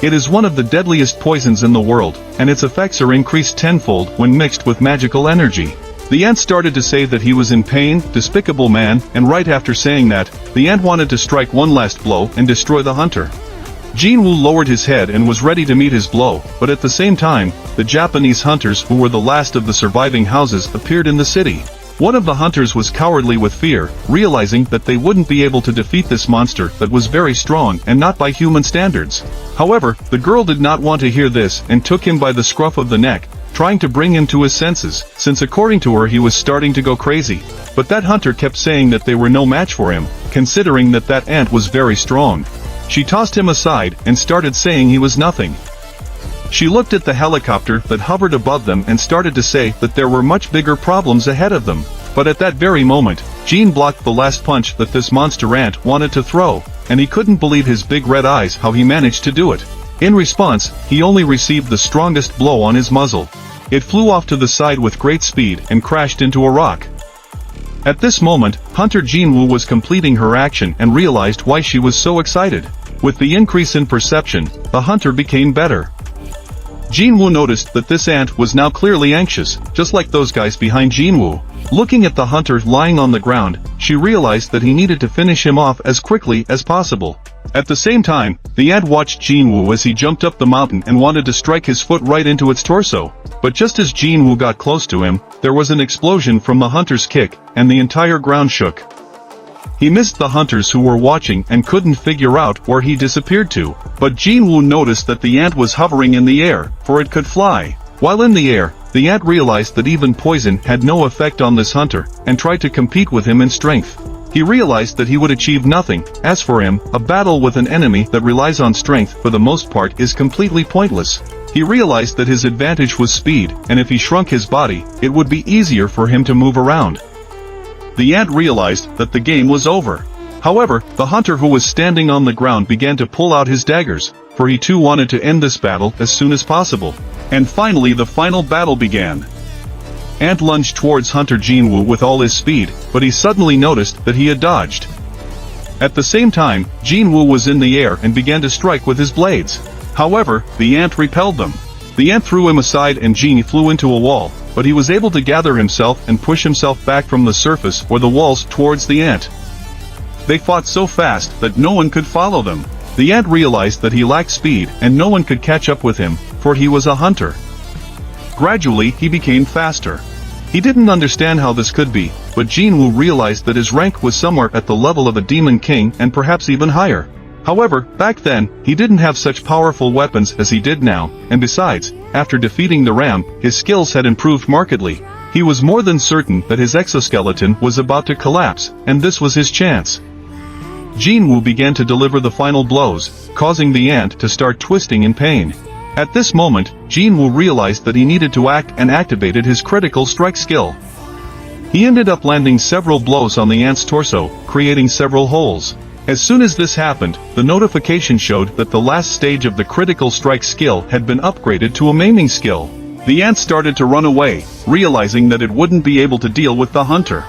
It is one of the deadliest poisons in the world, and its effects are increased tenfold when mixed with magical energy. The ant started to say that he was in pain, despicable man, and right after saying that, the ant wanted to strike one last blow and destroy the hunter. Jinwoo lowered his head and was ready to meet his blow, but at the same time, the Japanese hunters who were the last of the surviving houses appeared in the city. One of the hunters was cowardly with fear, realizing that they wouldn't be able to defeat this monster that was very strong and not by human standards. However, the girl did not want to hear this and took him by the scruff of the neck, trying to bring him to his senses, since according to her he was starting to go crazy. But that hunter kept saying that they were no match for him, considering that that ant was very strong. She tossed him aside and started saying he was nothing. She looked at the helicopter that hovered above them and started to say that there were much bigger problems ahead of them. But at that very moment, Jin blocked the last punch that this monster ant wanted to throw, and he couldn't believe his big red eyes how he managed to do it. In response, he only received the strongest blow on his muzzle. It flew off to the side with great speed and crashed into a rock. At this moment, Hunter Jinwoo was completing her action and realized why she was so excited. With the increase in perception, the hunter became better. Jinwoo noticed that this ant was now clearly anxious, just like those guys behind Jinwoo. Looking at the hunter lying on the ground, she realized that he needed to finish him off as quickly as possible. At the same time, the ant watched Jinwoo as he jumped up the mountain and wanted to strike his foot right into its torso. But just as Jinwoo got close to him, there was an explosion from the hunter's kick, and the entire ground shook. He missed the hunters who were watching and couldn't figure out where he disappeared to, but Jinwoo noticed that the ant was hovering in the air, for it could fly. While in the air, the ant realized that even poison had no effect on this hunter, and tried to compete with him in strength. He realized that he would achieve nothing. As for him, a battle with an enemy that relies on strength for the most part is completely pointless. He realized that his advantage was speed, and if he shrunk his body, it would be easier for him to move around. The ant realized that the game was over. However, the hunter who was standing on the ground began to pull out his daggers, for he too wanted to end this battle as soon as possible. And finally the final battle began. Ant lunged towards Hunter Jinwoo with all his speed, but he suddenly noticed that he had dodged. At the same time, Jinwoo was in the air and began to strike with his blades. However, the ant repelled them. The ant threw him aside and Jin flew into a wall, but he was able to gather himself and push himself back from the surface or the walls towards the ant. They fought so fast that no one could follow them. The ant realized that he lacked speed and no one could catch up with him, for he was a hunter. Gradually he became faster. He didn't understand how this could be, but Jinwoo realized that his rank was somewhere at the level of a demon king and perhaps even higher. However, back then, he didn't have such powerful weapons as he did now, and besides, after defeating the ram, his skills had improved markedly. He was more than certain that his exoskeleton was about to collapse, and this was his chance. Jinwoo began to deliver the final blows, causing the ant to start twisting in pain. At this moment, Jinwoo realized that he needed to act and activated his critical strike skill. He ended up landing several blows on the ant's torso, creating several holes. As soon as this happened, the notification showed that the last stage of the critical strike skill had been upgraded to a maiming skill. The ant started to run away, realizing that it wouldn't be able to deal with the hunter.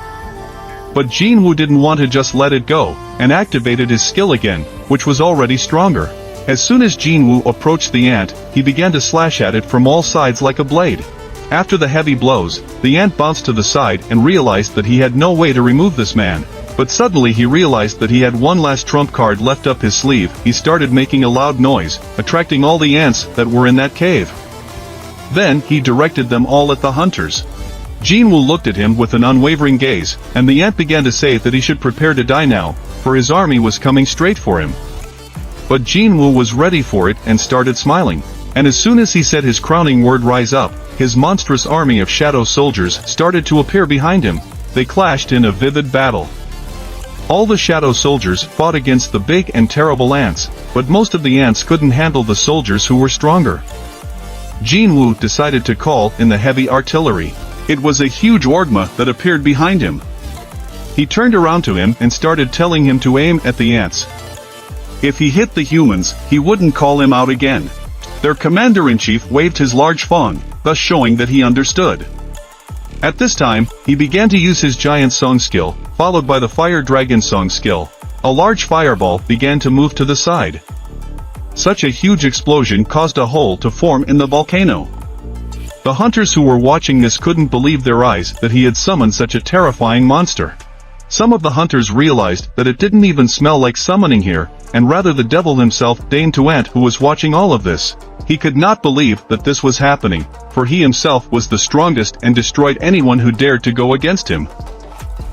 But Jinwoo didn't want to just let it go, and activated his skill again, which was already stronger. As soon as Jinwoo approached the ant, he began to slash at it from all sides like a blade. After the heavy blows, the ant bounced to the side and realized that he had no way to remove this man. But suddenly he realized that he had one last trump card left up his sleeve. He started making a loud noise, attracting all the ants that were in that cave. Then he directed them all at the hunters. Jinwoo looked at him with an unwavering gaze, and the ant began to say that he should prepare to die now, for his army was coming straight for him. But Jinwoo was ready for it and started smiling. And as soon as he said his crowning word, rise up, his monstrous army of shadow soldiers started to appear behind him. They clashed in a vivid battle. All the shadow soldiers fought against the big and terrible ants, but most of the ants couldn't handle the soldiers who were stronger. Jinwoo decided to call in the heavy artillery. It was a huge orgma that appeared behind him. He turned around to him and started telling him to aim at the ants. If he hit the humans, he wouldn't call him out again. Their commander-in-chief waved his large fang, thus showing that he understood. At this time, he began to use his giant song skill, followed by the fire dragon song skill. A large fireball began to move to the side. Such a huge explosion caused a hole to form in the volcano. The hunters who were watching this couldn't believe their eyes that he had summoned such a terrifying monster. Some of the hunters realized that it didn't even smell like summoning here, and rather the devil himself deigned to Ant, who was watching all of this. He could not believe that this was happening, for he himself was the strongest and destroyed anyone who dared to go against him.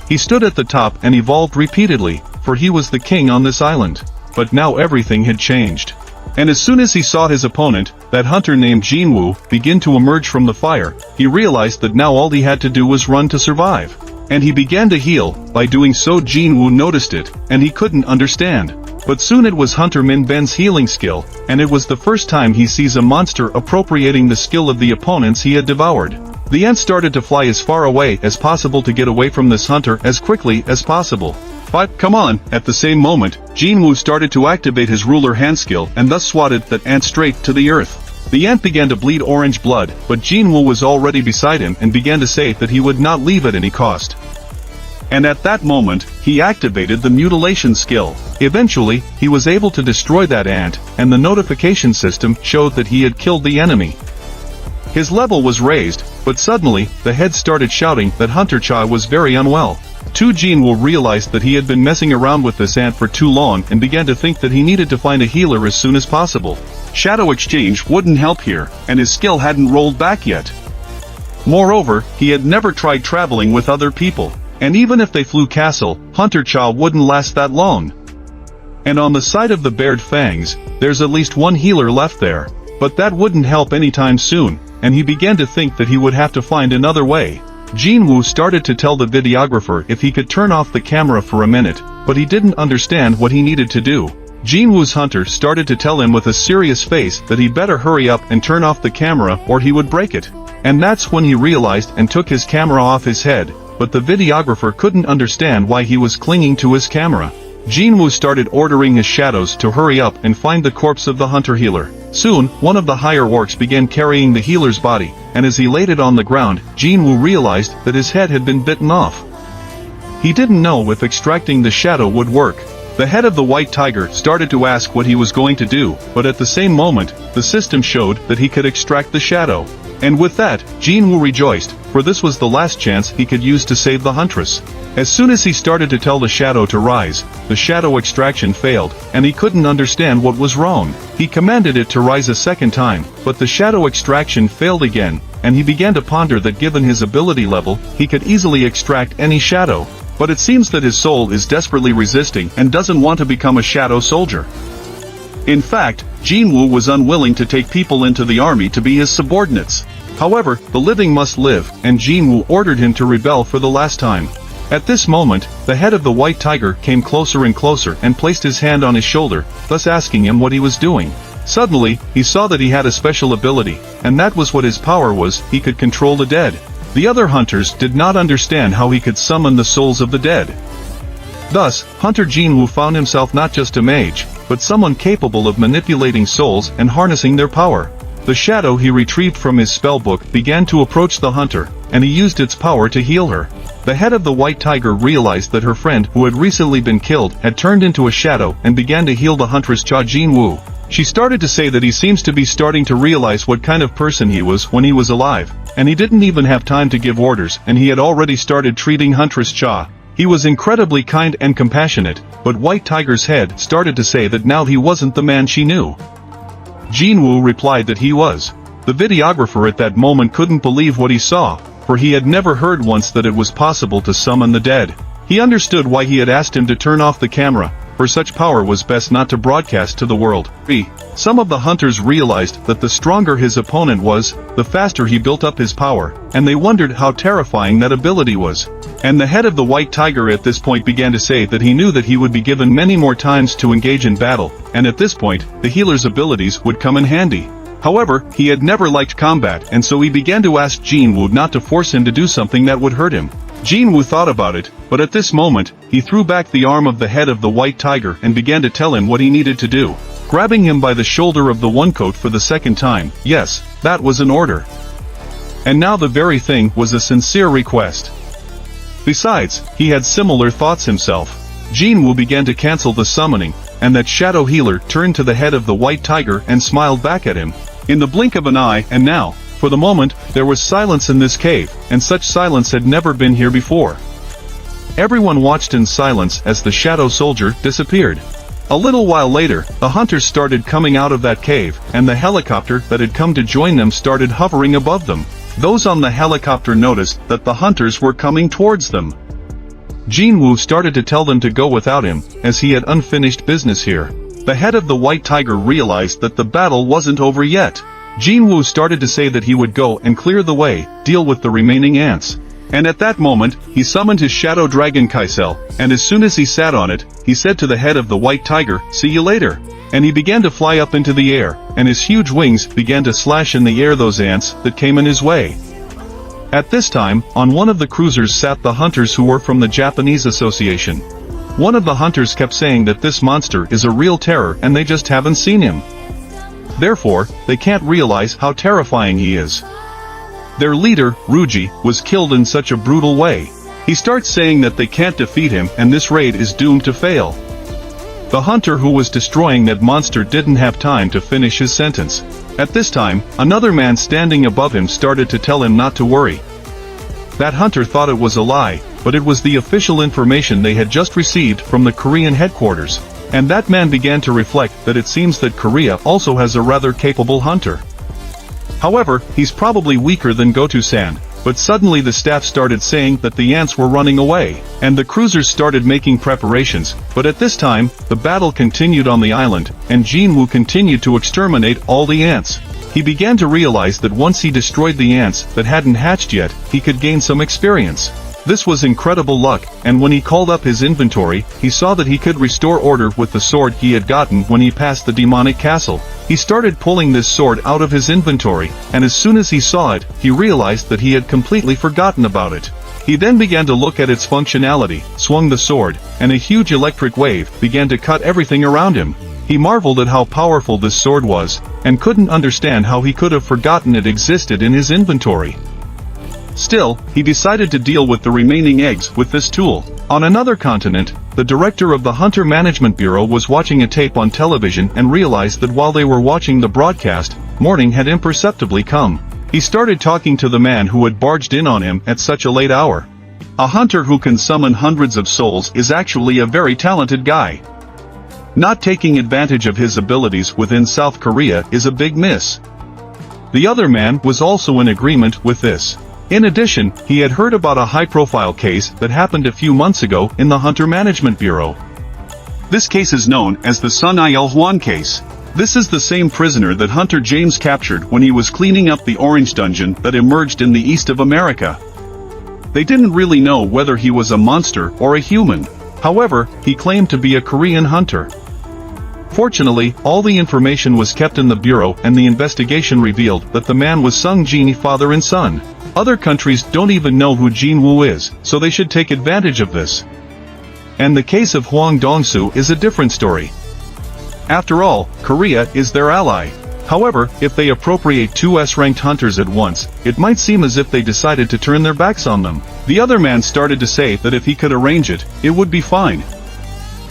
He stood at the top and evolved repeatedly, for he was the king on this island. But now everything had changed. And as soon as he saw his opponent, that hunter named Jinwoo, begin to emerge from the fire, he realized that now all he had to do was run to survive. And he began to heal. By doing so, Jinwoo noticed it, and he couldn't understand. But soon it was Hunter Min Ben's healing skill, and it was the first time he sees a monster appropriating the skill of the opponents he had devoured. The ant started to fly as far away as possible to get away from this hunter as quickly as possible. But, come on, at the same moment, Jinwoo started to activate his ruler hand skill and thus swatted that ant straight to the earth. The ant began to bleed orange blood, but Jinwoo was already beside him and began to say that he would not leave at any cost. And at that moment, he activated the mutilation skill. Eventually, he was able to destroy that ant, and the notification system showed that he had killed the enemy. His level was raised, but suddenly, the head started shouting that Hunter Cha was very unwell. Jinwoo realized that he had been messing around with this ant for too long and began to think that he needed to find a healer as soon as possible. Shadow exchange wouldn't help here, and his skill hadn't rolled back yet. Moreover, he had never tried traveling with other people. And even if they flew castle, Hunter Cha wouldn't last that long. And on the side of the bared fangs, there's at least one healer left there. But that wouldn't help anytime soon, and he began to think that he would have to find another way. Jinwoo started to tell the videographer if he could turn off the camera for a minute, but he didn't understand what he needed to do. Jinwoo's hunter started to tell him with a serious face that he better hurry up and turn off the camera or he would break it. And that's when he realized and took his camera off his head. But the videographer couldn't understand why he was clinging to his camera. Jinwoo started ordering his shadows to hurry up and find the corpse of the hunter healer. Soon, one of the higher orcs began carrying the healer's body, and as he laid it on the ground, Jinwoo realized that his head had been bitten off. He didn't know if extracting the shadow would work. The head of the white tiger started to ask what he was going to do, but at the same moment, the system showed that he could extract the shadow. And with that, Jinwoo rejoiced, for this was the last chance he could use to save the huntress. As soon as he started to tell the shadow to rise, the shadow extraction failed, and he couldn't understand what was wrong. He commanded it to rise a second time, but the shadow extraction failed again, and he began to ponder that given his ability level, he could easily extract any shadow. But it seems that his soul is desperately resisting and doesn't want to become a shadow soldier. In fact, Jinwoo was unwilling to take people into the army to be his subordinates. However, the living must live, and Jinwoo ordered him to rebel for the last time. At this moment, the head of the white tiger came closer and closer and placed his hand on his shoulder, thus asking him what he was doing. Suddenly, he saw that he had a special ability, and that was what his power was: he could control the dead. The other hunters did not understand how he could summon the souls of the dead. Thus, Hunter Jinwoo found himself not just a mage, but someone capable of manipulating souls and harnessing their power. The shadow he retrieved from his spellbook began to approach the hunter, and he used its power to heal her. The head of the white tiger realized that her friend who had recently been killed had turned into a shadow and began to heal the huntress Cha Jinwoo. She started to say that he seems to be starting to realize what kind of person he was when he was alive, and he didn't even have time to give orders and he had already started treating Huntress Cha. He was incredibly kind and compassionate, but White Tiger's head started to say that now he wasn't the man she knew. Jinwoo replied that he was. The videographer at that moment couldn't believe what he saw, for he had never heard once that it was possible to summon the dead. He understood why he had asked him to turn off the camera, for such power was best not to broadcast to the world. Some of the hunters realized that the stronger his opponent was, the faster he built up his power, and they wondered how terrifying that ability was. And the head of the white tiger at this point began to say that he knew that he would be given many more times to engage in battle, and at this point, the healer's abilities would come in handy. However, he had never liked combat, and so he began to ask Jinwoo not to force him to do something that would hurt him. Jinwoo thought about it, but at this moment, he threw back the arm of the head of the white tiger and began to tell him what he needed to do. Grabbing him by the shoulder of the one coat for the second time, yes, that was an order. And now the very thing was a sincere request. Besides, he had similar thoughts himself. Jinwoo began to cancel the summoning, and that shadow healer turned to the head of the white tiger and smiled back at him. In the blink of an eye, and now, for the moment, there was silence in this cave, and such silence had never been here before. Everyone watched in silence as the shadow soldier disappeared. A little while later, the hunters started coming out of that cave, and the helicopter that had come to join them started hovering above them. Those on the helicopter noticed that the hunters were coming towards them. Jinwoo started to tell them to go without him, as he had unfinished business here. The head of the white tiger realized that the battle wasn't over yet. Jinwoo started to say that he would go and clear the way, deal with the remaining ants. And at that moment, he summoned his shadow dragon Kaisel, and as soon as he sat on it, he said to the head of the white tiger, "See you later." And he began to fly up into the air, and his huge wings began to slash in the air those ants that came in his way. At this time, on one of the cruisers sat the hunters who were from the Japanese Association. One of the hunters kept saying that this monster is a real terror and they just haven't seen him. Therefore, they can't realize how terrifying he is. Their leader, Ruji, was killed in such a brutal way. He starts saying that they can't defeat him and this raid is doomed to fail. The hunter who was destroying that monster didn't have time to finish his sentence. At this time, another man standing above him started to tell him not to worry. That hunter thought it was a lie, but it was the official information they had just received from the Korean headquarters. And that man began to reflect that it seems that Korea also has a rather capable hunter. However, he's probably weaker than Goto-san, but suddenly the staff started saying that the ants were running away, and the cruisers started making preparations, but at this time, the battle continued on the island, and Jinwoo continued to exterminate all the ants. He began to realize that once he destroyed the ants that hadn't hatched yet, he could gain some experience. This was incredible luck, and when he called up his inventory, he saw that he could restore order with the sword he had gotten when he passed the demonic castle. He started pulling this sword out of his inventory, and as soon as he saw it, he realized that he had completely forgotten about it. He then began to look at its functionality, swung the sword, and a huge electric wave began to cut everything around him. He marveled at how powerful this sword was, and couldn't understand how he could have forgotten it existed in his inventory. Still, he decided to deal with the remaining eggs with this tool. On another continent, the director of the Hunter Management Bureau was watching a tape on television and realized that while they were watching the broadcast, morning had imperceptibly come. He started talking to the man who had barged in on him at such a late hour. A hunter who can summon hundreds of souls is actually a very talented guy. Not taking advantage of his abilities within South Korea is a big miss. The other man was also in agreement with this. In addition, he had heard about a high-profile case that happened a few months ago in the Hunter Management Bureau. This case is known as the Sun Il Huan case. This is the same prisoner that Hunter James captured when he was cleaning up the Orange Dungeon that emerged in the east of America. They didn't really know whether he was a monster or a human. However, he claimed to be a Korean hunter. Fortunately, all the information was kept in the bureau and the investigation revealed that the man was Sung Jin father and son. Other countries don't even know who Jin Woo is, so they should take advantage of this. And the case of Hwang Dong-soo is a different story. After all, Korea is their ally. However, if they appropriate two S-ranked hunters at once, it might seem as if they decided to turn their backs on them. The other man started to say that if he could arrange it, it would be fine.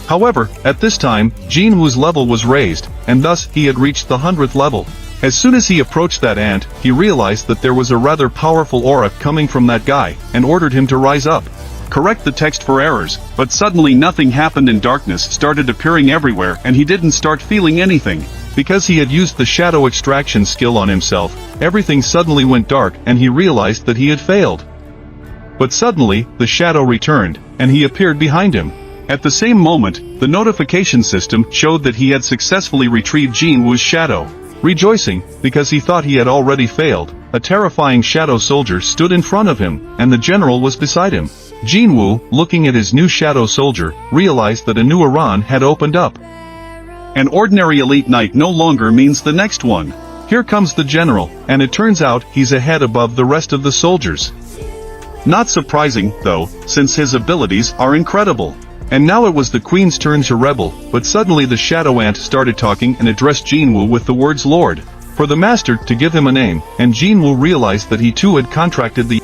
However, at this time, Jin Woo's level was raised, and thus he had reached the 100th level. As soon as he approached that ant, he realized that there was a rather powerful aura coming from that guy, and ordered him to rise up. Correct the text for errors, but suddenly nothing happened and darkness started appearing everywhere and he didn't start feeling anything. Because he had used the shadow extraction skill on himself, everything suddenly went dark and he realized that he had failed. But suddenly, the shadow returned, and he appeared behind him. At the same moment, the notification system showed that he had successfully retrieved Jin Woo's shadow. Rejoicing, because he thought he had already failed, a terrifying shadow soldier stood in front of him, and the general was beside him. Jin Woo, looking at his new shadow soldier, realized that a new Iran had opened up. An ordinary elite knight no longer means the next one. Here comes the general, and it turns out he's a head above the rest of the soldiers. Not surprising, though, since his abilities are incredible. And now it was the queen's turn to rebel, but suddenly the shadow ant started talking and addressed Jin Woo with the words Lord, for the master to give him a name, and Jin Woo realized that he too had contracted the